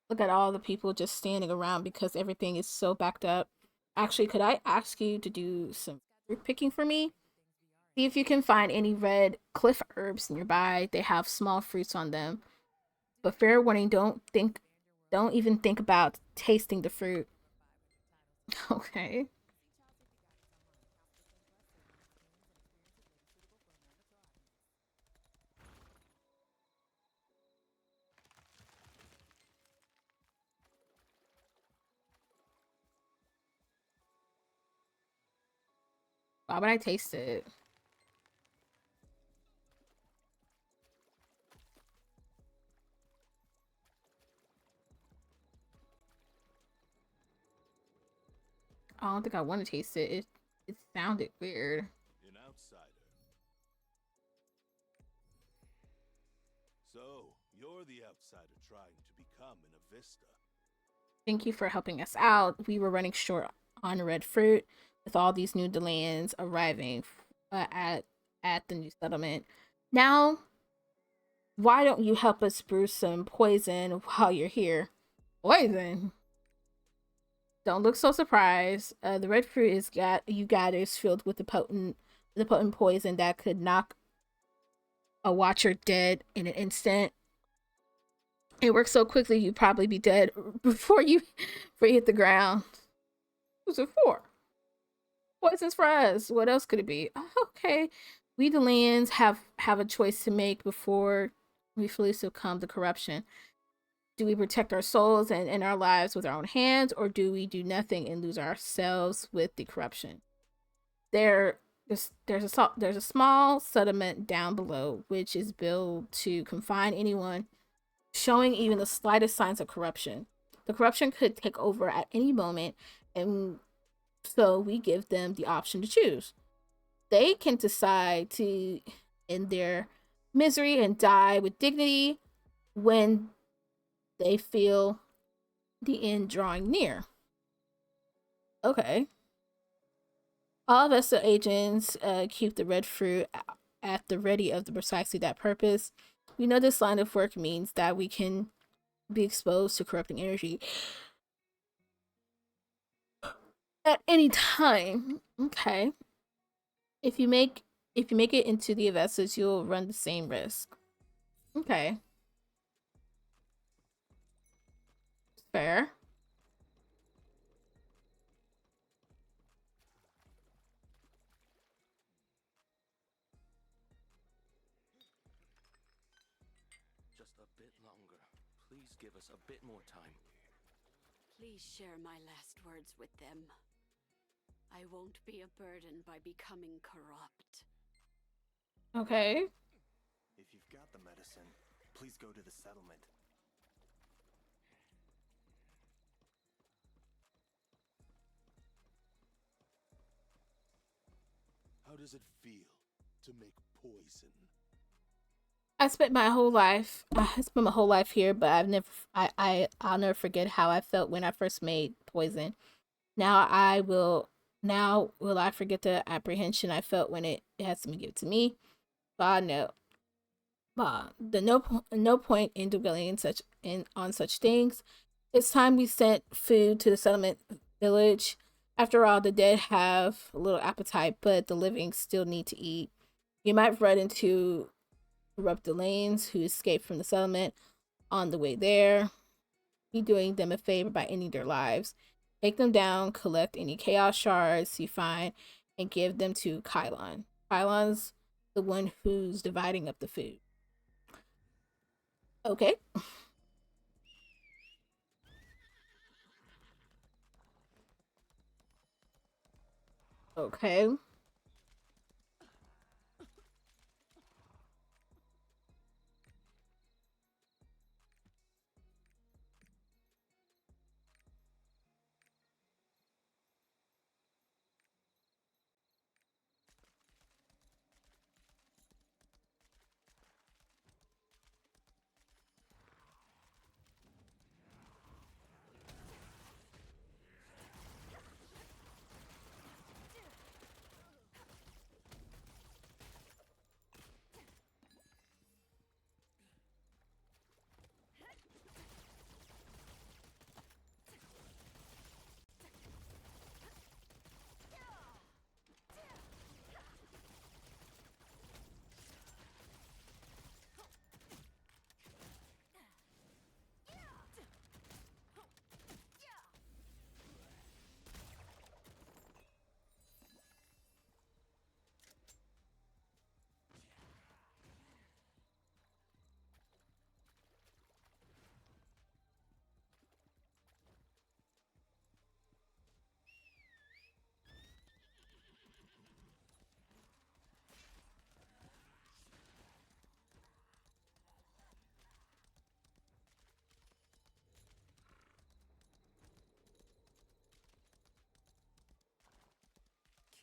Look at all the people just standing around because everything is so backed up. Actually, could I ask you to do some fruit picking for me? See if you can find any red cliff herbs nearby. They have small fruits on them. But fair warning, don't even think about tasting the fruit. Okay. Why would I taste it? I don't think I want to taste it. It sounded weird. An outsider. So, you're the outsider trying to become an Avista. Thank you for helping us out. We were running short on red fruit with all these new Delayans arriving at the new settlement. Now, why don't you help us brew some poison while you're here? Poison? Don't look so surprised. The red fruit you gather is filled with the potent poison that could knock a watcher dead in an instant. It works so quickly you'd probably be dead before you hit the ground. Who's it for? Poison's for us. What else could it be? Oh, okay. We the lands have a choice to make before we fully succumb to corruption. Do we protect our souls and our lives with our own hands, or do we do nothing and lose ourselves with the corruption? There's a small settlement down below, which is built to confine anyone showing even the slightest signs of corruption. The corruption could take over at any moment, and so we give them the option to choose. They can decide to end their misery and die with dignity when they feel the end drawing near. Okay. All Vesta agents keep the red fruit at the ready of precisely that purpose. We know this line of work means that we can be exposed to corrupting energy at any time. Okay. If you make it into the Avestas, you'll run the same risk. Okay. Fair. Just a bit longer. Please give us a bit more time. Please share my last words with them. I won't be a burden by becoming corrupt. Okay. If you've got the medicine, please go to the settlement. How does it feel to make poison? I spent my whole life here, but I'll never forget how I felt when I first made poison. Now will I forget the apprehension I felt when it has to be given to me? God no. The no point in dwelling on such things. It's time we sent food to the settlement village. After all, the dead have a little appetite, but the living still need to eat. You might run into corrupt lanes who escaped from the settlement on the way there. Be doing them a favor by ending their lives. Take them down, collect any chaos shards you find, and give them to Kylon. Kylon's the one who's dividing up the food. Okay. Okay.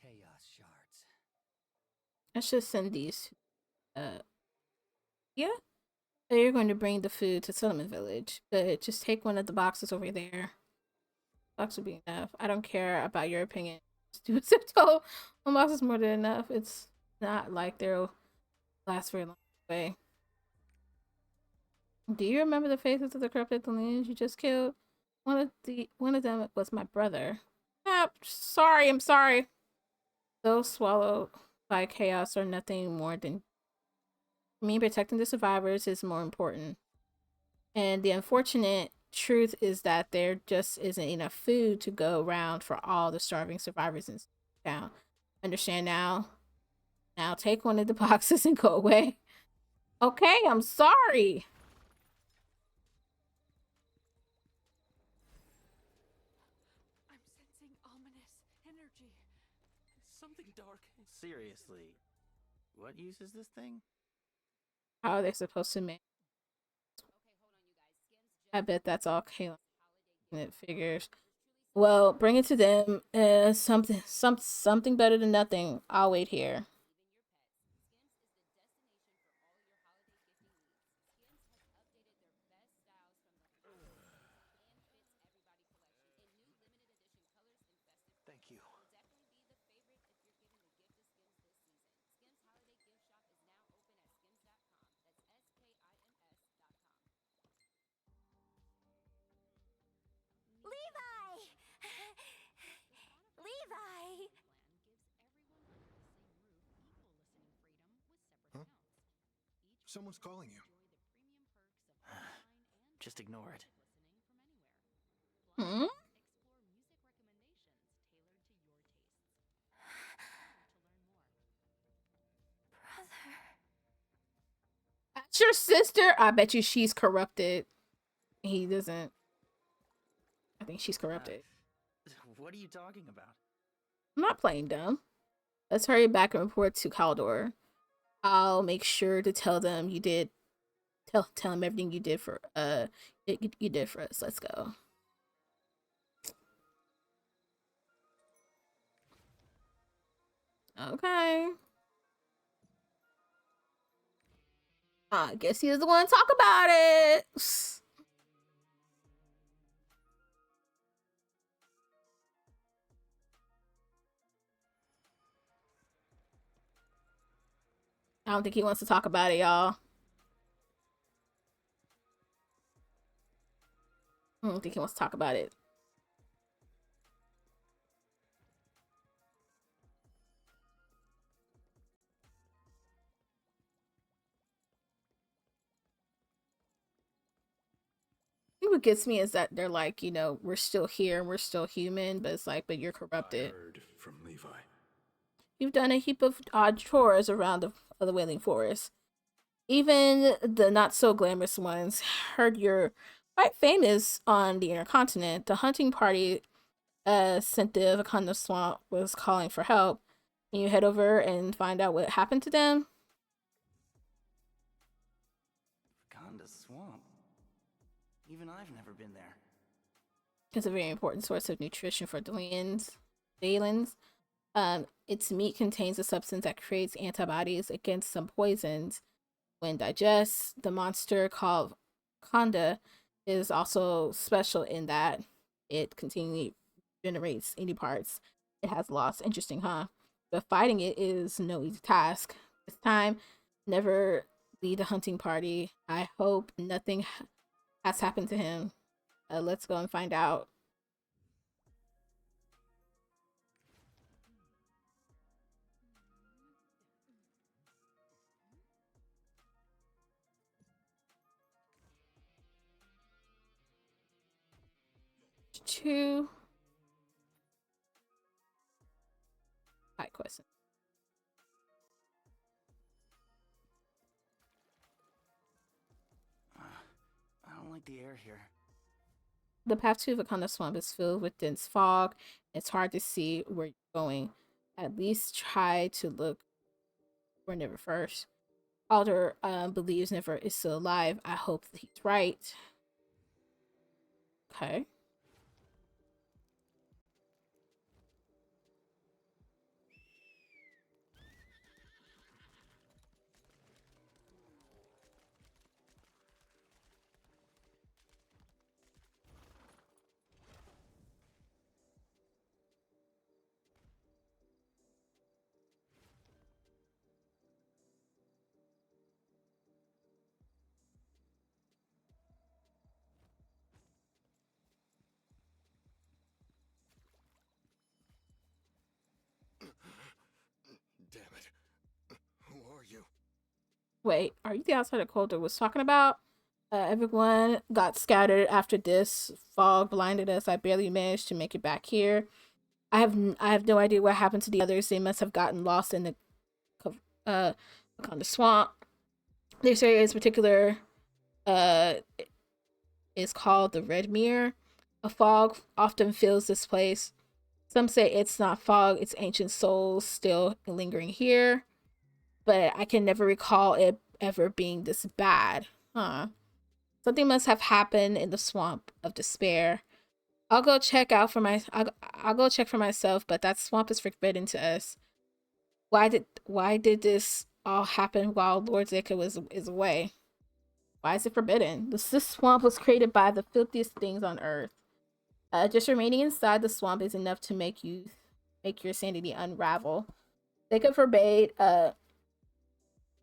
Chaos shards. I should send these. Yeah. So you're going to bring the food to Settlement Village, but just take one of the boxes over there. Box will be enough. I don't care about your opinion. Stupid tiptoe. One box is more than enough. It's not like they'll last very long way. Do you remember the faces of the corrupted aliens you just killed? One of them was my brother. Ah, sorry, I'm sorry. Those swallowed by chaos are nothing more than me. Protecting the survivors is more important. And the unfortunate truth is that there just isn't enough food to go around for all the starving survivors in town. Understand now? Now take one of the boxes and go away. Okay, I'm sorry. something dark. Seriously, what use is this thing? How are they supposed to make? I bet that's all Kaylin it figures. Well, bring it to them. Something better than nothing. I'll wait here. Thank you. Levi! Levi! Huh? Someone's calling you. Just ignore it. Hmm? That's your sister? I bet you she's corrupted. He doesn't. I think she's corrupted. What are you talking about? I'm not playing dumb. Let's hurry back and report to Caldor. I'll make sure to tell them you did. Tell them everything you did for you did for us. Let's go. Okay. I guess he doesn't want to talk about it. I don't think he wants to talk about it, y'all. I don't think he wants to talk about it. What gets me is that they're like, you know, we're still here and we're still human, but it's like, but you're corrupted. I heard from Levi. You've done a heap of odd chores around the Wailing Forest. Even the not so glamorous ones. Heard you're quite famous on the Intercontinent. The hunting party sent the Wakanda Swamp was calling for help. Can you head over and find out what happened to them? Wakanda Swamp? Even I've never been there. It's a very important source of nutrition for Dalians. Its meat contains a substance that creates antibodies against some poisons. When digests, the monster called Conda is also special in that it continually generates any parts it has lost. Interesting, huh? But fighting it is no easy task. This time, never lead a hunting party. I hope nothing has happened to him. Let's go and find out. Two side questions. I don't like the air here. The path to Wakanda Swamp is filled with dense fog. It's hard to see where you're going. At least try to look for Never first. Alder believes Never is still alive. I hope that he's right. Okay. Damn it. Who are you? Wait, are you the outsider Coulter was talking about? Everyone got scattered after this. Fog blinded us. I barely managed to make it back here. I have no idea what happened to the others. They must have gotten lost in the Wakanda Swamp. This area is particular is called the Red Mirror. A fog often fills this place. Some say it's not fog, it's ancient souls still lingering here. But I can never recall it ever being this bad. Huh. Something must have happened in the swamp of despair. I'll go check out for my I'll go check for myself, but that swamp is forbidden to us. Why did this all happen while Lord Zeka is away? Why is it forbidden? This swamp was created by the filthiest things on earth. Just remaining inside the swamp is enough to make your sanity unravel. Zeka forbade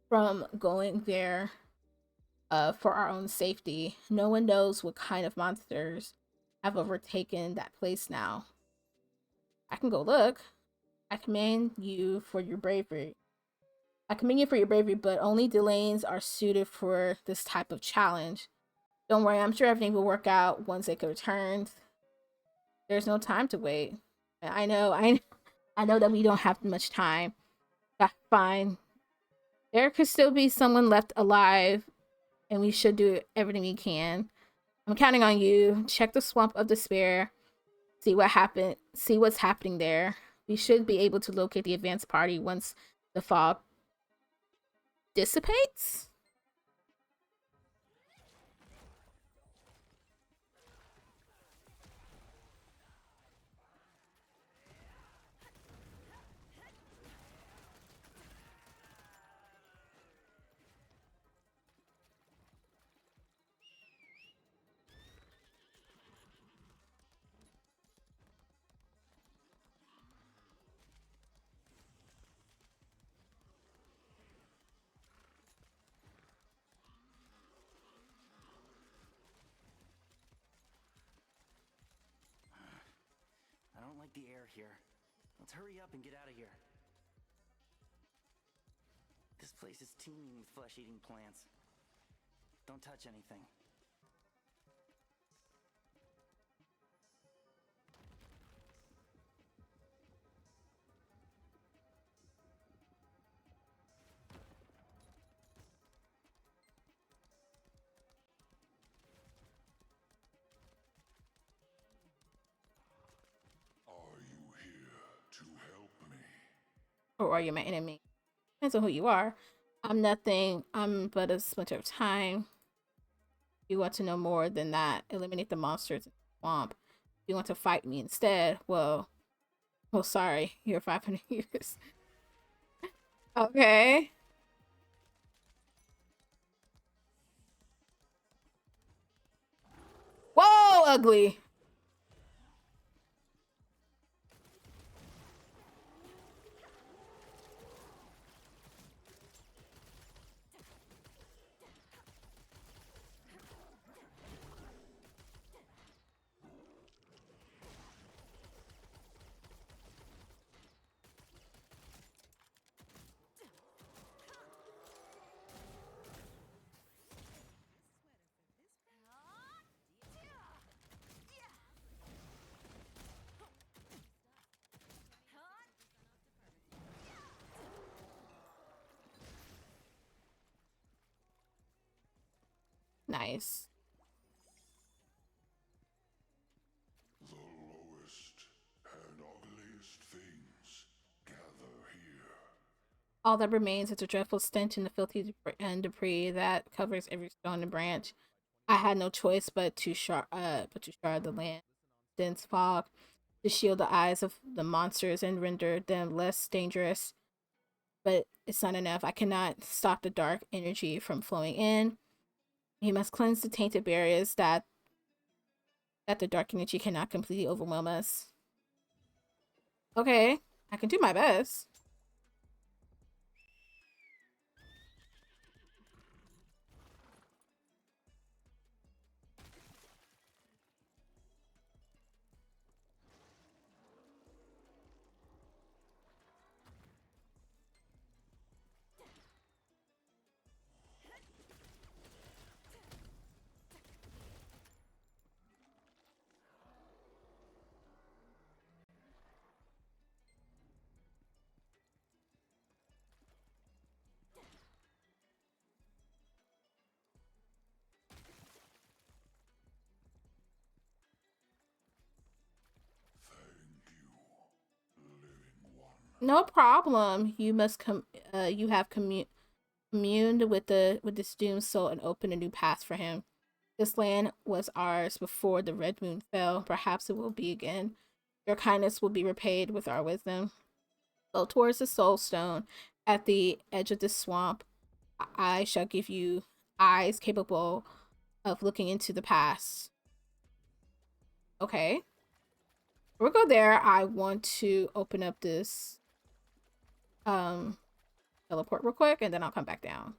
from going there for our own safety. No one knows what kind of monsters have overtaken that place now. I can go look. I commend you for your bravery. But only Delanes are suited for this type of challenge. Don't worry, I'm sure everything will work out once Zeka returns. There's no time to wait. I know that we don't have much time. That's fine. There could still be someone left alive, and we should do everything we can. I'm counting on you. Check the swamp of despair. See what's happening there. We should be able to locate the advance party once the fog dissipates. I don't like the air here. Let's hurry up and get out of here. This place is teeming with flesh-eating plants. Don't touch anything. Are you here to help me? Or are you my enemy? Depends on who you are. I'm nothing. I'm but a splinter of time. If you want to know more than that, eliminate the monsters in the swamp. If you want to fight me instead, well, sorry, you're 500 years. Okay. Whoa, ugly. Nice. The lowest and ugliest things gather here. All that remains is a dreadful stench and the filthy and debris that covers every stone and branch. I had no choice but to shard the land, dense fog, to shield the eyes of the monsters and render them less dangerous. But it's not enough. I cannot stop the dark energy from flowing in. You must cleanse the tainted barriers that the dark energy cannot completely overwhelm us. Okay, I can do my best. No problem. You must you have communed with this doomed soul and opened a new path for him. This land was ours before the red moon fell. Perhaps it will be again. Your kindness will be repaid with our wisdom. Go towards the soul stone at the edge of this swamp. I shall give you eyes capable of looking into the past. Okay. We'll go there. I want to open up this teleport real quick and then I'll come back down.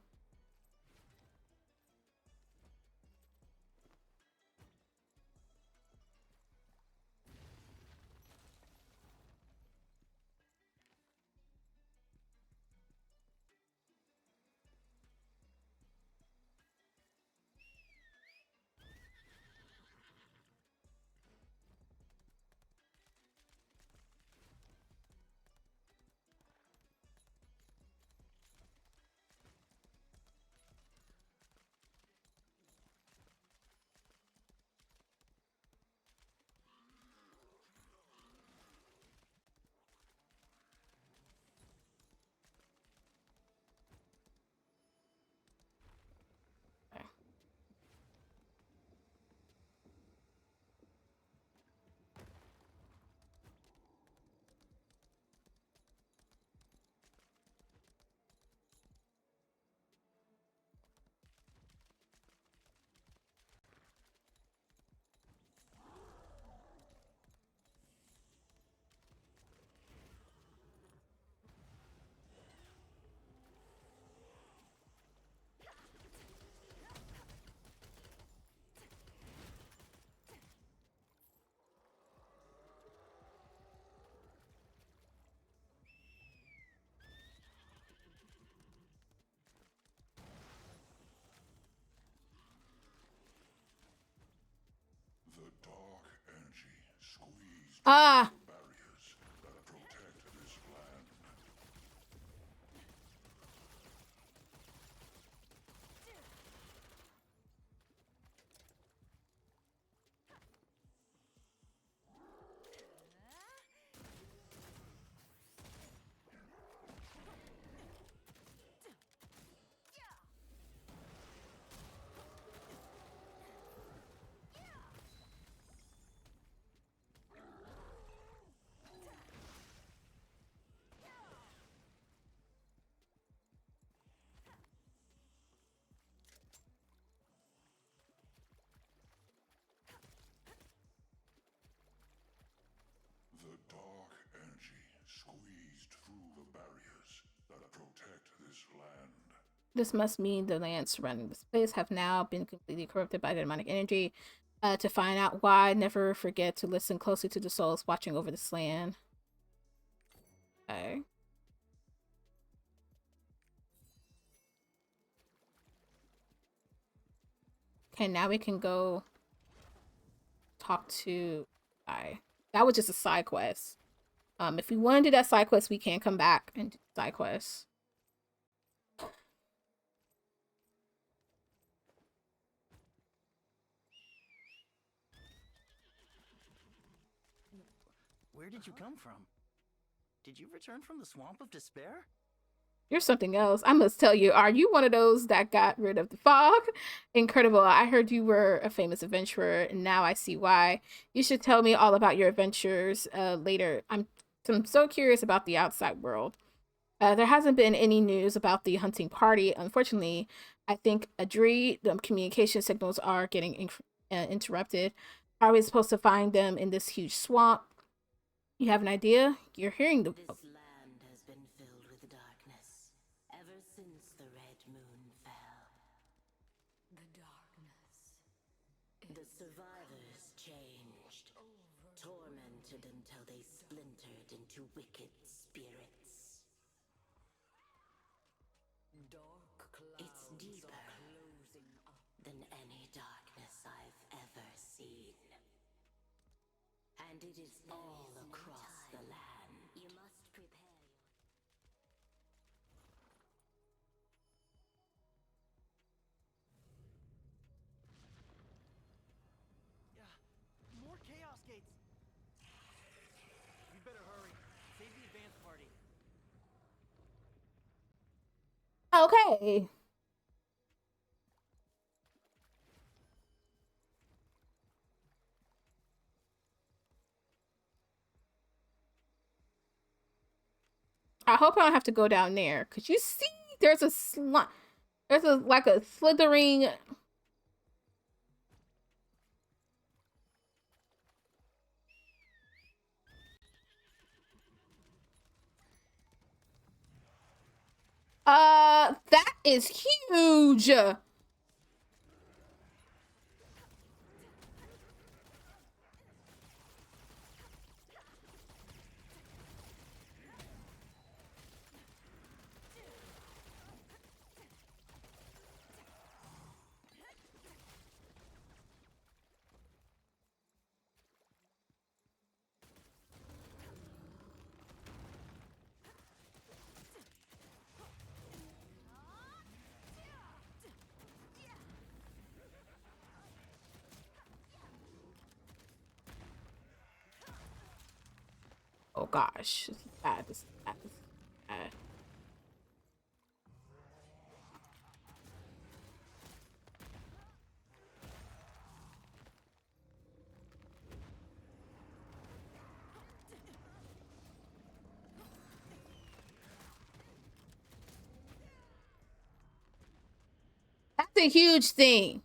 The dark energy squeezed Ah! the barriers that protect this land. The dark energy squeezed through the barriers that protect this land. This must mean the lands surrounding this place have now been completely corrupted by the demonic energy. To find out why, never forget to listen closely to the souls watching over this land. Okay. Okay, now we can go talk to that was just a side quest. If we want to do that side quest, we can come back and do side quests. Where did you come from? Did you return from the Swamp of Despair? You're something else. I must tell you, are you one of those that got rid of the fog? Incredible. I heard you were a famous adventurer, and now I see why. You should tell me all about your adventures later. I'm so curious about the outside world. There hasn't been any news about the hunting party. Unfortunately, I think Adri, the communication signals are getting interrupted. How are we supposed to find them in this huge swamp? You have an idea? You're hearing the... This land has been filled with darkness ever since the red moon fell. The darkness. The survivors changed, tormented until they splintered into wicked spirits. It's deeper than any darkness I've ever seen. And it is all across the land. You must prepare More chaos gates! You better hurry. Save the advance party. Okay. I hope I don't have to go down there. Cause you see, there's a there's a like a slithering. That is huge. Oh gosh, this is bad. This is bad. This is bad. That's a huge thing.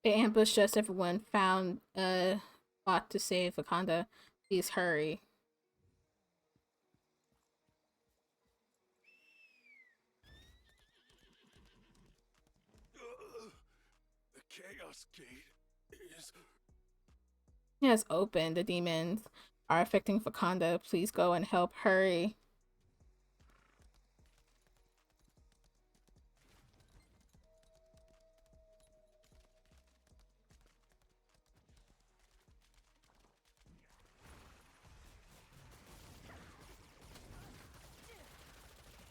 They ambushed us. Everyone found a spot to save Wakanda. Please hurry. The Chaos Gate is... It has opened. The demons are affecting Wakanda. Please go and help. Hurry.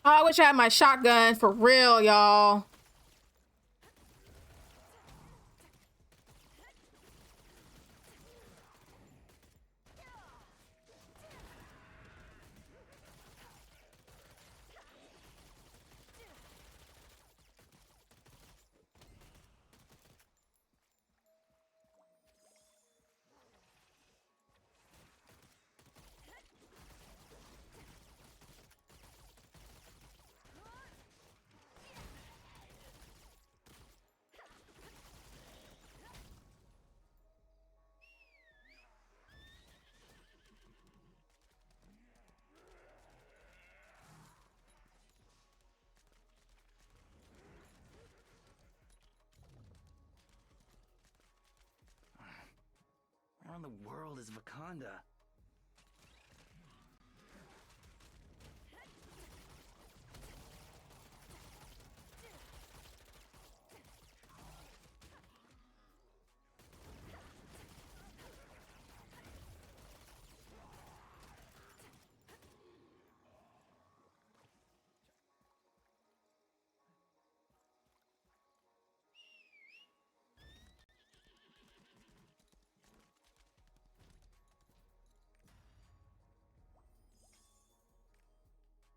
Oh, I wish I had my shotgun for real, y'all. Where in the world is Wakanda?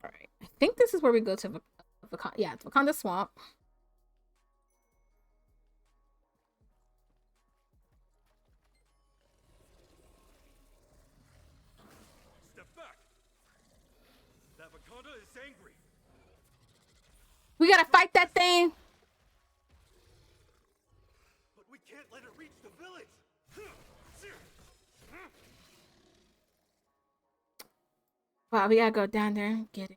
All right. I think this is where we go to Wakanda. Yeah, it's Wakanda Swamp. Step back. That Wakanda is angry. We gotta fight that thing. But we can't let it reach the village. Wow, we gotta go down there and get it.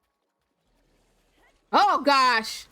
Oh gosh.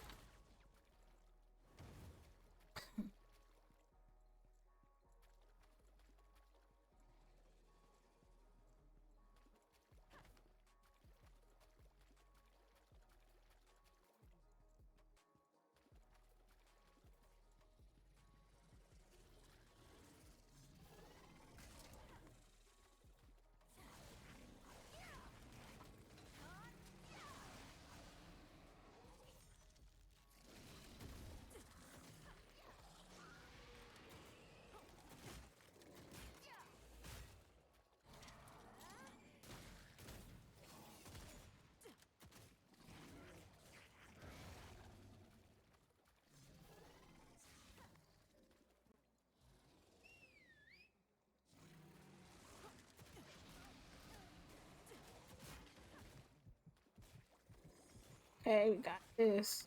Okay, we got this.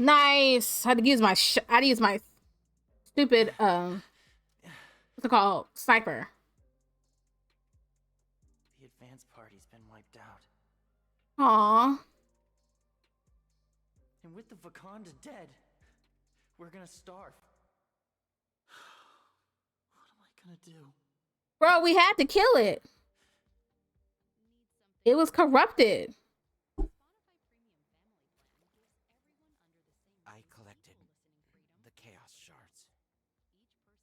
Nice. I had to use my I had to use my stupid what's it called? Sniper. The advance party's been wiped out. Aww. And with the Wakanda dead, we're gonna starve. What am I gonna do? Bro, we had to kill it. It was corrupted. I collected the Chaos Shards.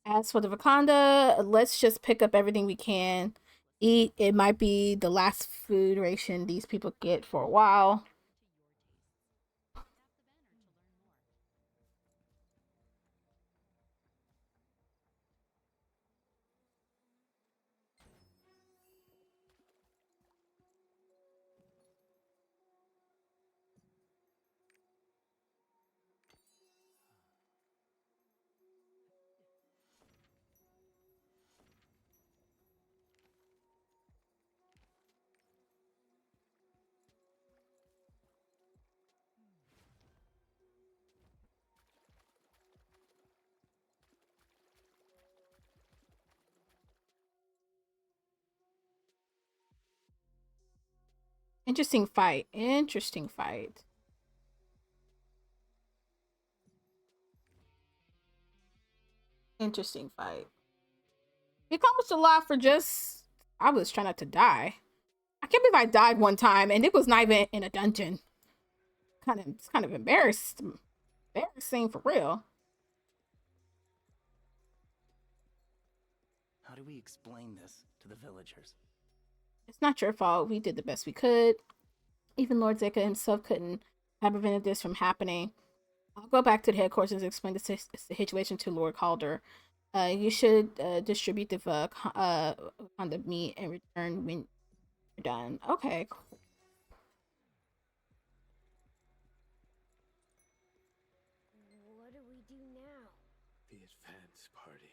As for the Wakanda, let's just pick up everything we can. Eat. It might be the last food ration these people get for a while. Interesting fight. Interesting fight. Interesting fight. We accomplished a lot for just. I was trying not to die. I can't believe I died one time and it was not even in a dungeon. It's kind of embarrassing for real. How do we explain this to the villagers? It's not your fault. We did the best we could. Even Lord Zeka himself couldn't have prevented this from happening. I'll go back to the headquarters and explain the situation to Lord Calder. You should distribute the on the meat and return when you're done. Okay, cool. What do we do now? The advance party.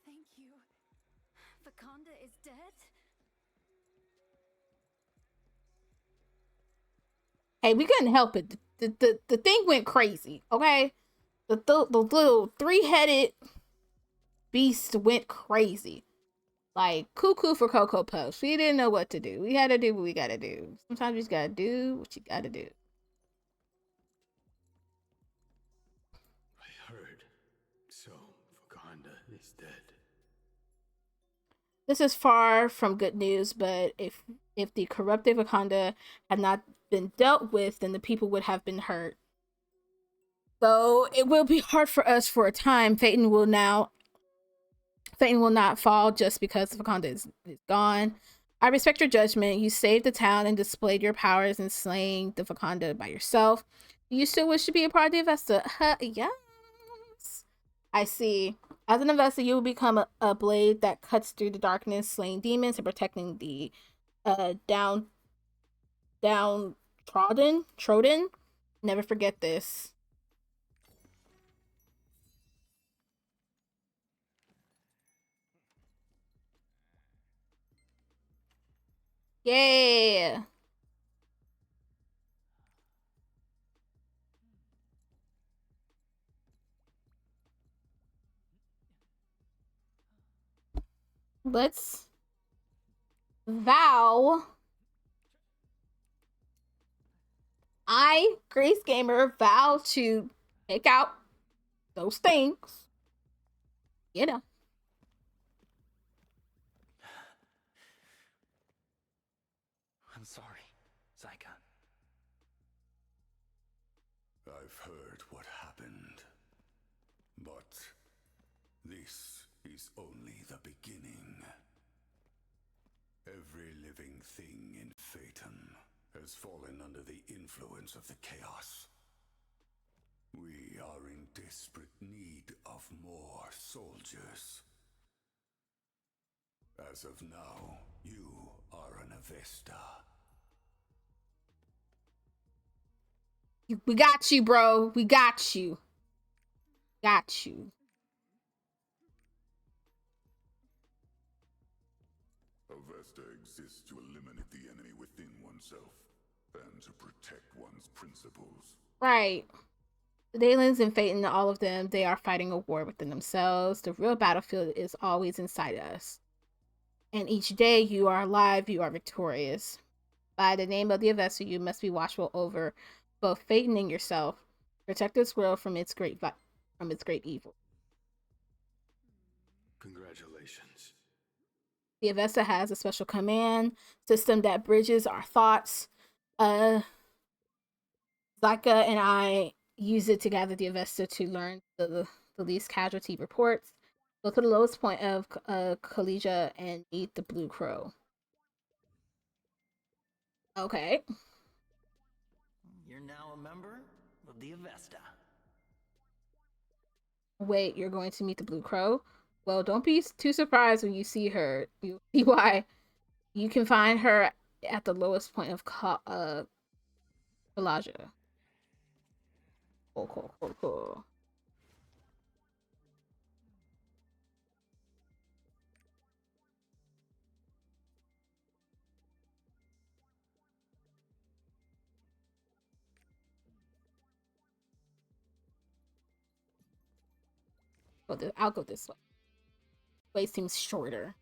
Thank you. Wakanda is dead? Hey, we couldn't help it. The thing went crazy, okay? The little 3-headed beast went crazy. Like, cuckoo for Cocoa Puffs. We didn't know what to do. We had to do what we gotta do. Sometimes you just gotta do what you gotta do. I heard. So, Wakanda is dead. This is far from good news, but if the corrupted Wakanda had not been dealt with, then the people would have been hurt. So it will be hard for us for a time. Phaeton will not fall just because Wakanda is gone. I respect your judgment. You saved the town and displayed your powers in slaying the Wakanda by yourself. Do you still wish to be a part of the Avesta? Yes. I see. As an Avesta, you will become a blade that cuts through the darkness, slaying demons and protecting the down Troden. Never forget this. Yeah. Let's vow. GraceGammer, vow to take out those things. You know. I'm sorry, Zyka. I've heard what happened, but this is only the beginning. Every living thing in Phaeton has fallen under the influence of the chaos. We are in desperate need of more soldiers. As of now, you are an Avesta. We got you, bro. We got you. Got you. Avesta exists to eliminate the enemy within oneself and to protect one's principles. Right. The Daylins and Phaeton, all of them, they are fighting a war within themselves. The real battlefield is always inside us. And each day you are alive, you are victorious. By the name of the Avesta, you must be watchful over both Phaeton and yourself. Protect this world from its great evil. Congratulations. The Avesta has a special command system that bridges our thoughts. Zyka and I use it to gather the Avesta to learn the least casualty reports. Go to the lowest point of Collegia and meet the Blue Crow. Okay. You're now a member of the Avesta. Wait, you're going to meet the Blue Crow? Well, don't be too surprised when you see her. You'll see why. You can find her at the lowest point of Collegia. Cool. I'll go this way. Way seems shorter.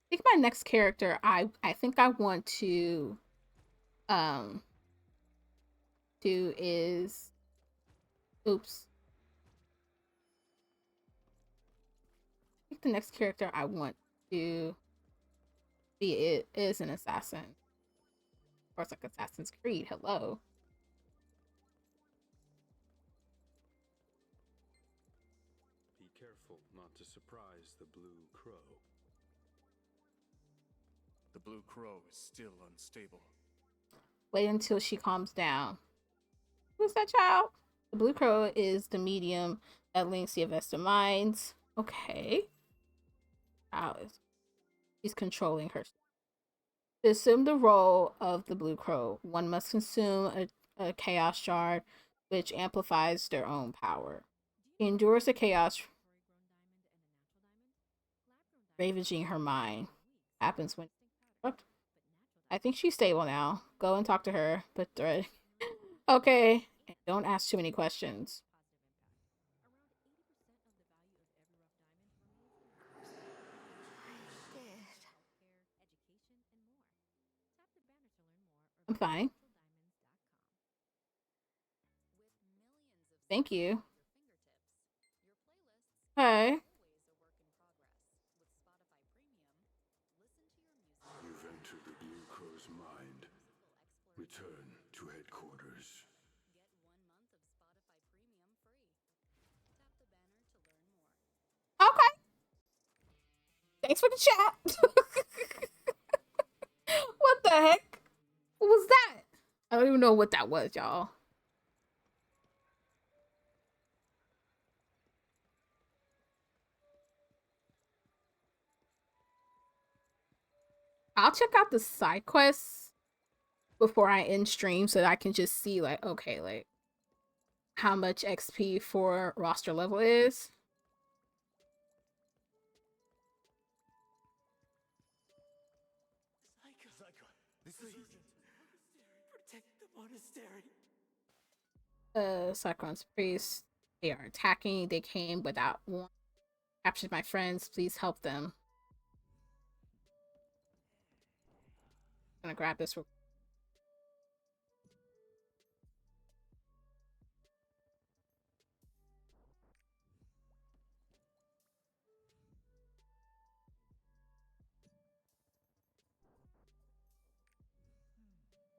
I think my next character, I think I want to do is, oops. I think the next character I want to be is an assassin. Of course, like Assassin's Creed. Hello. Be careful not to surprise the Blue Crow. The Blue Crow is still unstable. Wait until she calms down. Who's that child? The Blue Crow is the medium that links the Avesta minds. Okay. She's controlling her. To assume the role of the Blue Crow, one must consume a chaos shard, which amplifies their own power. She endures the chaos, ravaging her mind. Happens when. I think she's stable now. Go and talk to her, but thread. Okay. Don't ask too many questions. I'm fine. Thank you. Hey. You've entered the Blue Crow's mind. Return to headquarters. Okay. Thanks for the chat. What the heck? What was that? I don't even know what that was, y'all. I'll check out the side quests before I end stream so that I can just see like, okay, like how much XP for roster level is. This is urgent. Protect the monastery. Cyclone's priest. They are attacking. They came without warning. Captured my friends. Please help them. I'm gonna grab this.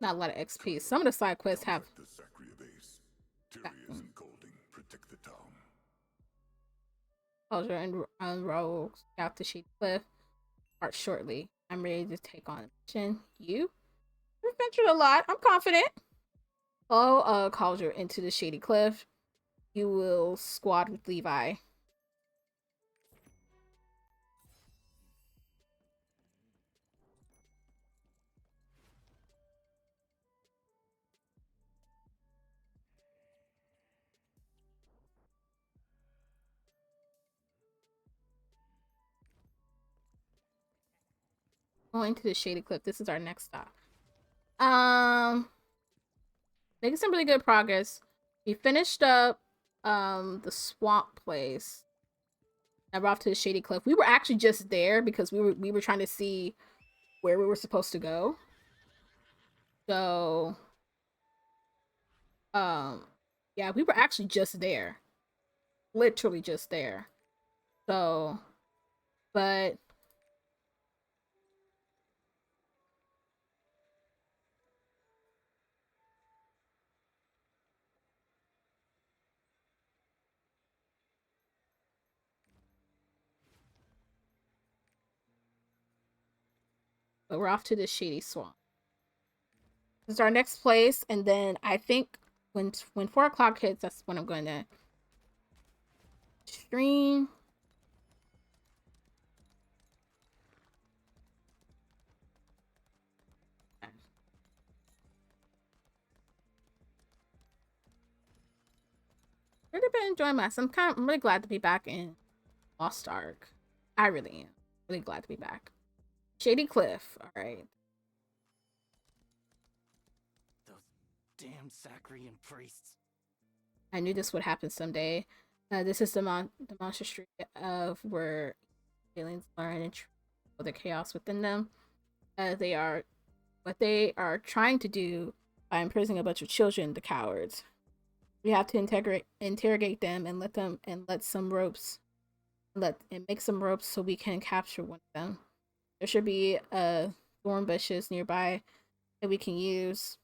Not a lot of XP. Some of the side quests have. The Sacria base. Tyrius and Golding protect the town. Soldier and roll out the sheet cliff. Start shortly. I'm ready to take on a mission. You've ventured a lot. I'm confident. Follow Calder into the shady cliff. You will squad with Levi. Going to the shady cliff. This is our next stop. Making some really good progress. We finished up the swamp place. Now we're off to the shady cliff. We were actually just there because we were trying to see where we were supposed to go. So yeah, we were actually just there. Literally just there. So but we're off to the shady swamp. This is our next place, and then I think when 4 o'clock hits, that's when I'm going to stream. Really been enjoying myself. I'm really glad to be back in Lost Ark. I really am. Really glad to be back. Shady Cliff. All right. Those damn Sacrian priests. I knew this would happen someday. This is the monster street of where aliens learn and the chaos within them. They are what they are trying to do by imprisoning a bunch of children, the cowards. We have to interrogate them and make some ropes so we can capture one of them. There should be thorn bushes nearby that we can use.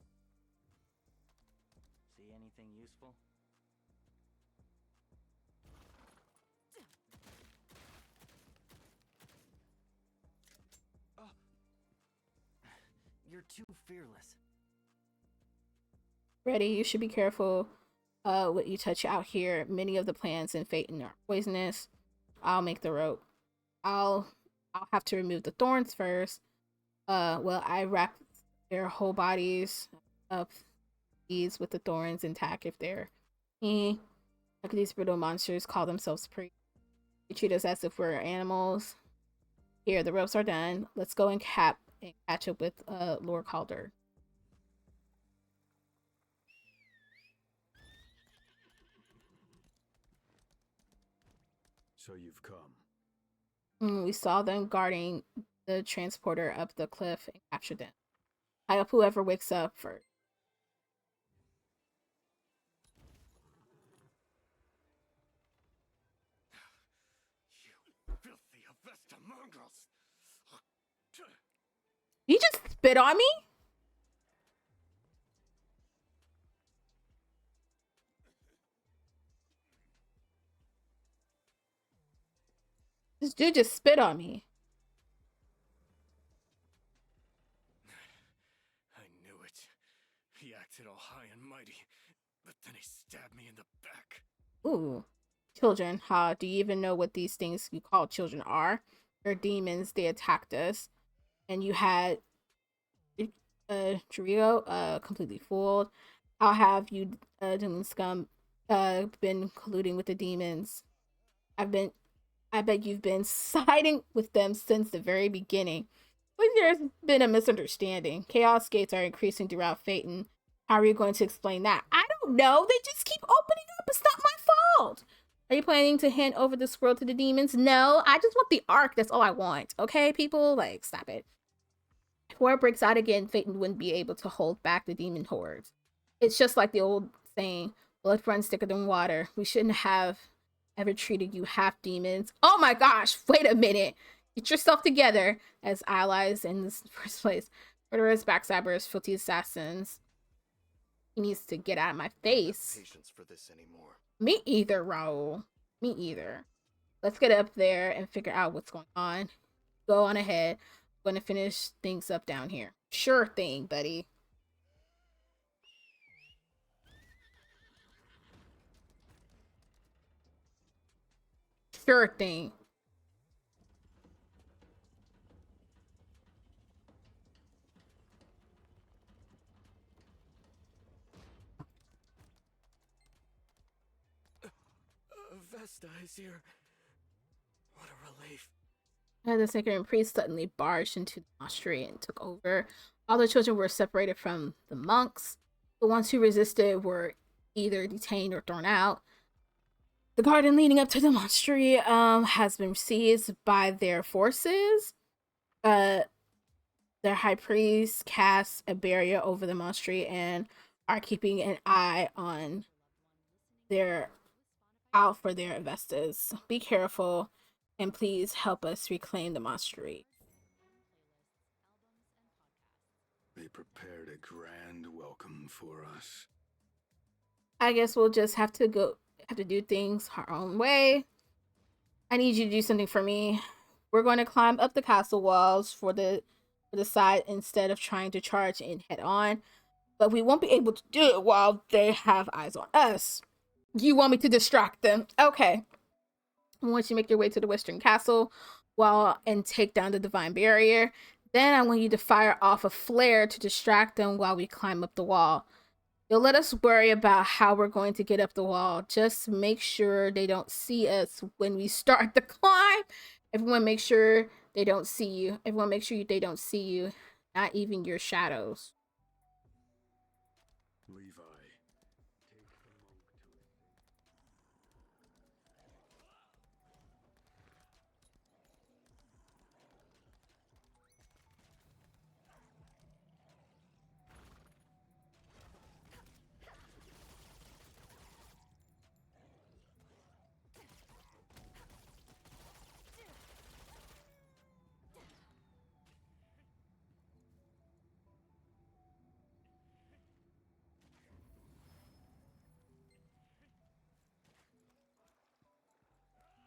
See anything useful? You're too fearless. Ready, you should be careful what you touch out here. Many of the plants in Phaeton are poisonous. I'll make the rope. I'll have to remove the thorns first. Well, I wrap their whole bodies up these with the thorns intact if they're look at these brutal monsters call themselves priests. They treat us as if we're animals. Here, the ropes are done. Let's go and catch up with Lord Calder. So you've come. We saw them guarding the transporter up the cliff and captured them. I hope whoever wakes up first. You filthy Avesta mongrels! You just spit on me? This dude just spit on me. I knew it. He acted all high and mighty, but then he stabbed me in the back. Ooh. Children, huh? Do you even know what these things you call children are? They're demons. They attacked us. and you had Drigo completely fooled? How have you, Demon Scum, been colluding with the demons? I've been I bet you've been siding with them since the very beginning. But there's been a misunderstanding. Chaos gates are increasing throughout Phaeton. How are you going to explain that? I don't know. They just keep opening up. It's not my fault. Are you planning to hand over this world to the demons? No, I just want the ark. That's all I want. Okay, people? Like, stop it. If war breaks out again, Phaeton wouldn't be able to hold back the demon hordes. It's just like the old saying, blood runs thicker than water. We shouldn't have ever treated you half demons. Oh my gosh, wait a minute. Get yourself together as allies in this first place. Murderers, backstabbers, filthy assassins. He needs to get out of my face. Patience for this anymore. Me either, Raul. Me either. Let's get up there and figure out what's going on. Go on ahead. I'm going to finish things up down here. Sure thing, buddy. Sure thing. Vesta is here. What a relief. The sacred priest suddenly barged into the monastery and took over. All the children were separated from the monks. The ones who resisted were either detained or thrown out. The garden leading up to the monastery has been seized by their forces. Their high priest cast a barrier over the monastery and are keeping an eye on out for their investors. Be careful and please help us reclaim the monastery. They prepared a grand welcome for us. I guess we'll just have to do things our own way. I need you to do something for me. We're going to climb up the castle walls for the side instead of trying to charge in head on. But we won't be able to do it while they have eyes on us. You want me to distract them? Okay. Once you make your way to the Western Castle and take down the Divine Barrier, then I want you to fire off a flare to distract them while we climb up the wall. You'll let us worry about how we're going to get up the wall. Just make sure they don't see us when we start the climb. Everyone make sure they don't see you. Everyone make sure they don't see you. Not even your shadows. Levi.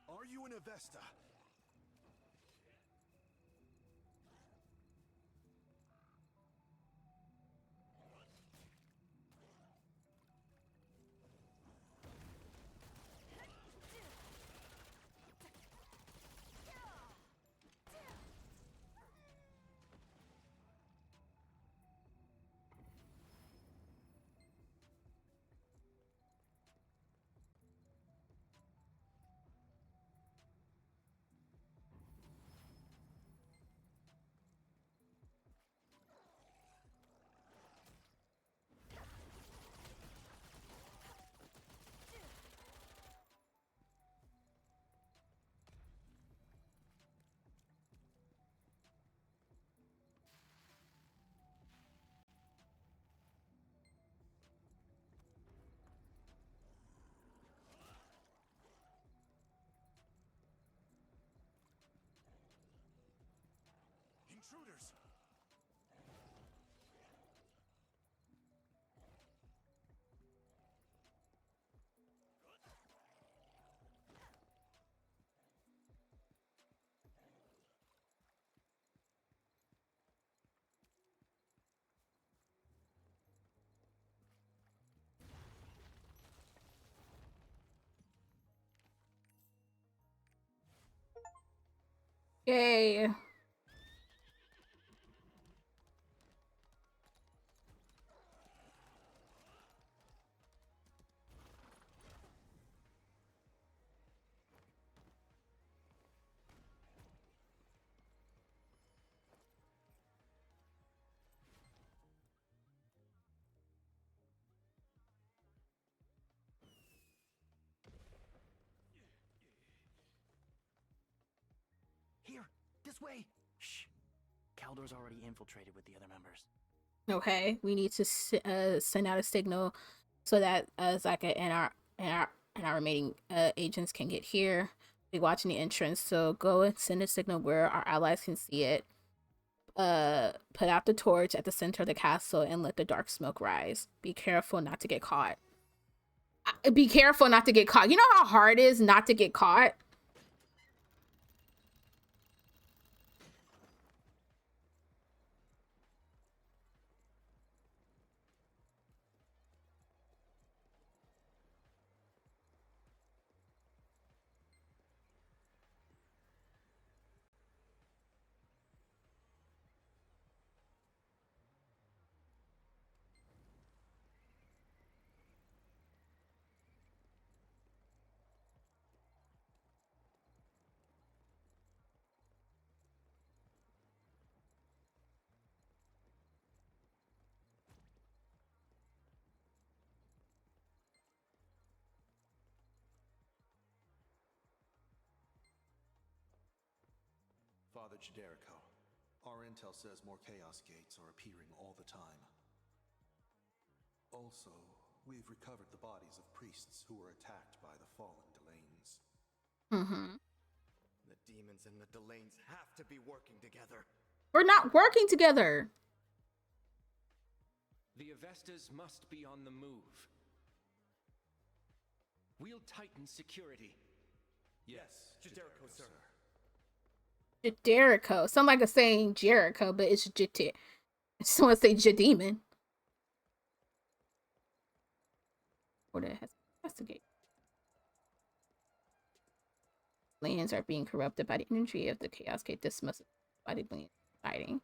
Are you in Avesta? Intruders! Yay. this way. Shh. Kaldor's already infiltrated with the other members. Okay, we need to send out a signal so that Zaka and our remaining agents can get here. Be watching the entrance, so go and send a signal where our allies can see it. Put out the torch at the center of the castle and let the dark smoke rise. Be careful not to get caught. Be careful not to get caught. You know how hard it is not to get caught? Father Jericho, our intel says more Chaos Gates are appearing all the time. Also, we've recovered the bodies of priests who were attacked by the fallen Delanes. The demons and the Delanes have to be working together. We're not working together. The Avestas must be on the move. We'll tighten security. Yes, Jericho, sir. Jericho. Sound like a saying Jericho, but it's Jit. Someone say Jademon. Or that has to investigate. Lands are being corrupted by the energy of the Chaos Gate. This must by the land fighting.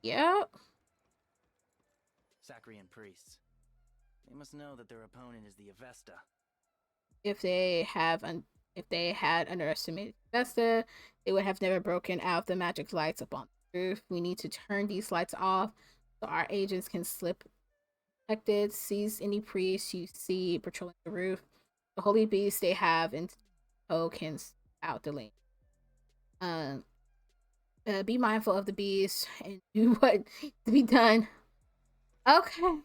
Yep. Sacrian priests. They must know that their opponent is the Avesta. If they had underestimated Vesta, they would have never broken out the magic lights up on the roof. We need to turn these lights off so our agents can slip protected, seize any priest you see patrolling the roof. The holy beast they have in tow can out the lane. Be mindful of the beast and do what to be done. Okay.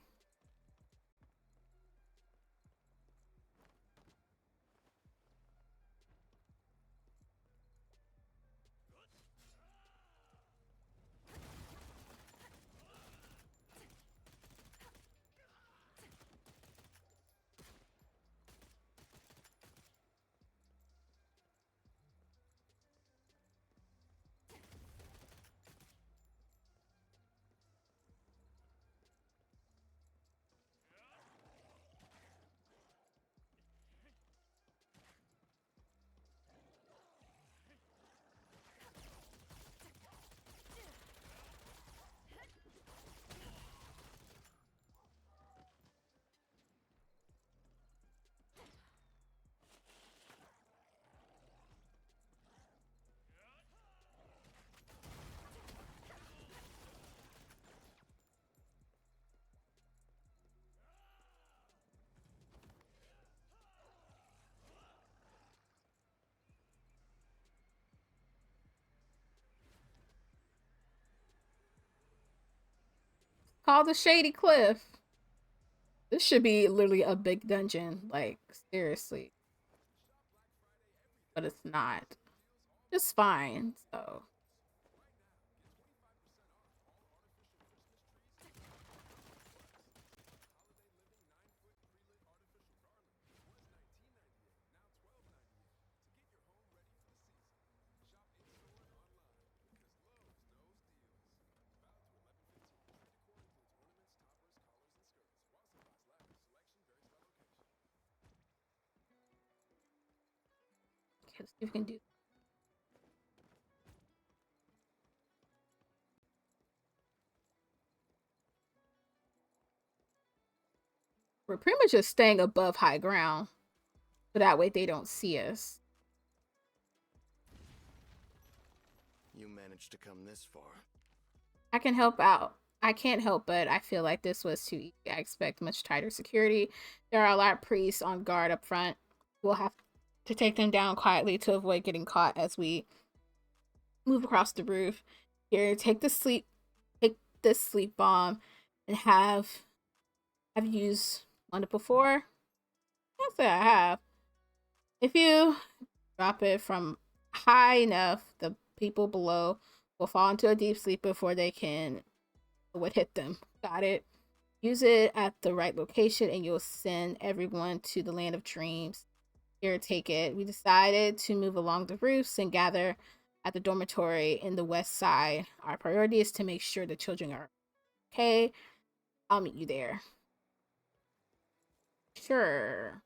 Called the Shady Cliff. This should be literally a big dungeon, like seriously. But it's not. It's fine, so. Okay, let's see if we can do. We're pretty much just staying above high ground. So that way they don't see us. You managed to come this far. I can help out. I can't help but I feel like this was too easy. I expect much tighter security. There are a lot of priests on guard up front. We'll have to take them down quietly to avoid getting caught as we move across the roof. Here, take this sleep bomb and have you used one before? I'll say I have. If you drop it from high enough, the people below will fall into a deep sleep before they can would hit them. Got it? Use it at the right location and you'll send everyone to the land of dreams. Here, take it. We decided to move along the roofs and gather at the dormitory in the west side. Our priority is to make sure the children are okay. I'll meet you there. Sure.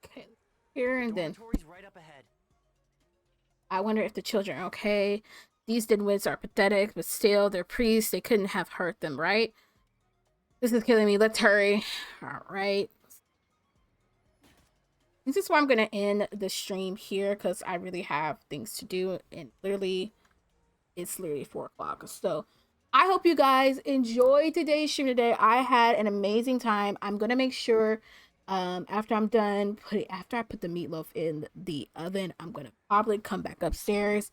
Okay. Here and then. Right up ahead. I wonder if the children are okay. These Dinwids are pathetic, but still, they're priests. They couldn't have hurt them, right? This is killing me. Let's hurry. All right. This is where I'm going to end the stream here because I really have things to do. And it's literally 4 o'clock. So I hope you guys enjoyed today's stream today. I had an amazing time. I'm going to make sure after I'm done, after I put the meatloaf in the oven, I'm going to probably come back upstairs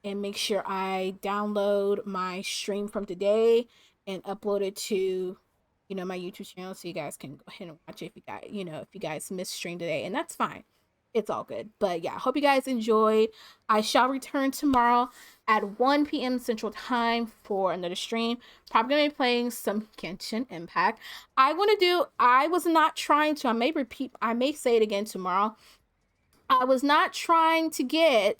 and make sure I download my stream from today and upload it to my YouTube channel so you guys can go ahead and watch it if you guys missed stream today, and that's fine. It's all good. But yeah, hope you guys enjoyed. I shall return tomorrow at 1 p.m. Central Time for another stream. Probably gonna be playing some Genshin Impact. I was not trying to, I may say it again tomorrow. I was not trying to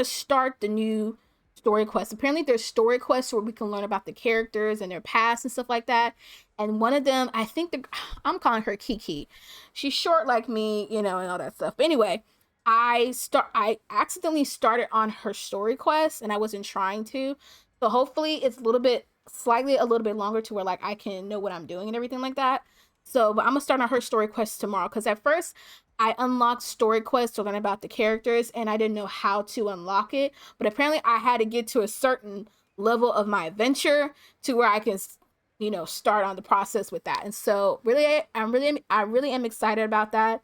start the new story quests. Apparently there's story quests where we can learn about the characters and their past and stuff like that. And one of them, I'm calling her Kiki. She's short like me, and all that stuff. But anyway, I accidentally started on her story quest and I wasn't trying to. So hopefully it's a little bit longer to where I can know what I'm doing and everything like that. So, but I'm gonna start on her story quest tomorrow because at first I unlocked story quests to learn about the characters and I didn't know how to unlock it. But apparently I had to get to a certain level of my adventure to where I can, start on the process with that. And so I really am excited about that.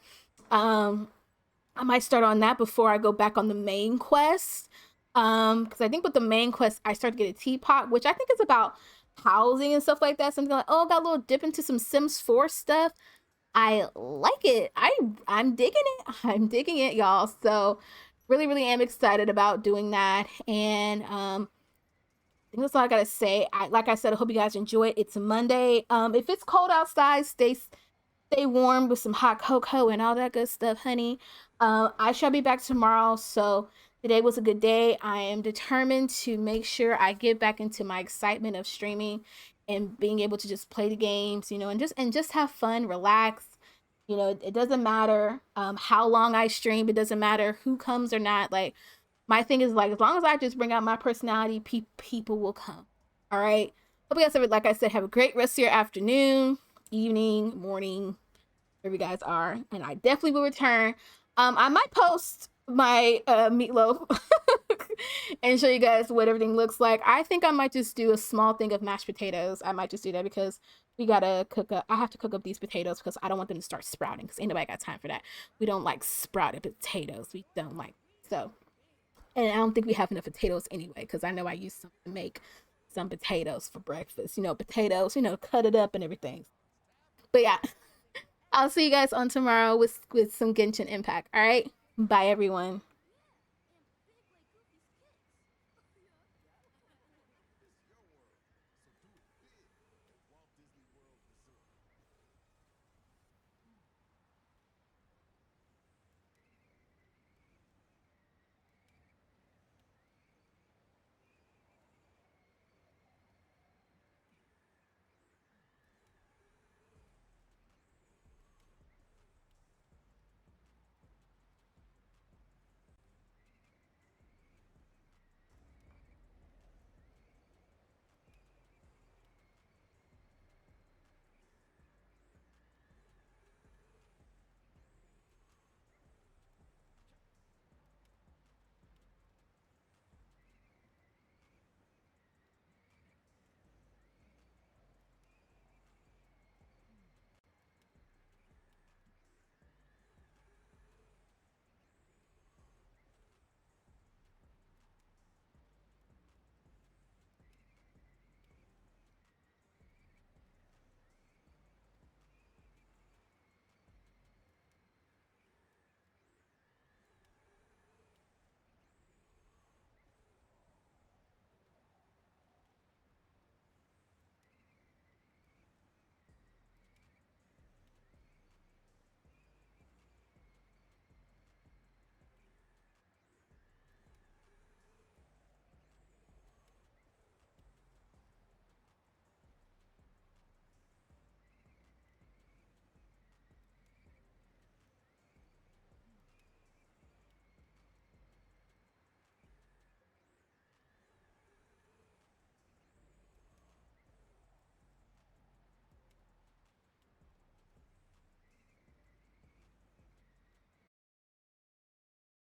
I might start on that before I go back on the main quest. Because I think with the main quest, I start to get a teapot, which I think is about housing and stuff like that. Something like, oh, got a little dip into some Sims 4 stuff. I like it. I'm digging it. I'm digging it, y'all. So really, really am excited about doing that. And I think that's all I gotta say. Like I said, I hope you guys enjoy it. It's a Monday. If it's cold outside, stay warm with some hot cocoa and all that good stuff, honey. I shall be back tomorrow. So today was a good day. I am determined to make sure I get back into my excitement of streaming and being able to just play the games, and just have fun, relax. It doesn't matter how long I stream. It doesn't matter who comes or not. Like, my thing is, like, as long as I just bring out my personality, people will come. All right. Hope you guys have, like I said, have a great rest of your afternoon, evening, morning, wherever you guys are. And I definitely will return. I might post my meatloaf and show you guys what everything looks like. I think I might just do a small thing of mashed potatoes. I might just do that because we gotta cook up. I have to cook up these potatoes because I don't want them to start sprouting, because ain't nobody got time for that. We don't like sprouted potatoes. We don't like so. And I don't think we have enough potatoes anyway, because I know I used to make some potatoes for breakfast. Potatoes, cut it up and everything. But yeah, I'll see you guys on tomorrow with some Genshin Impact. All right, bye everyone.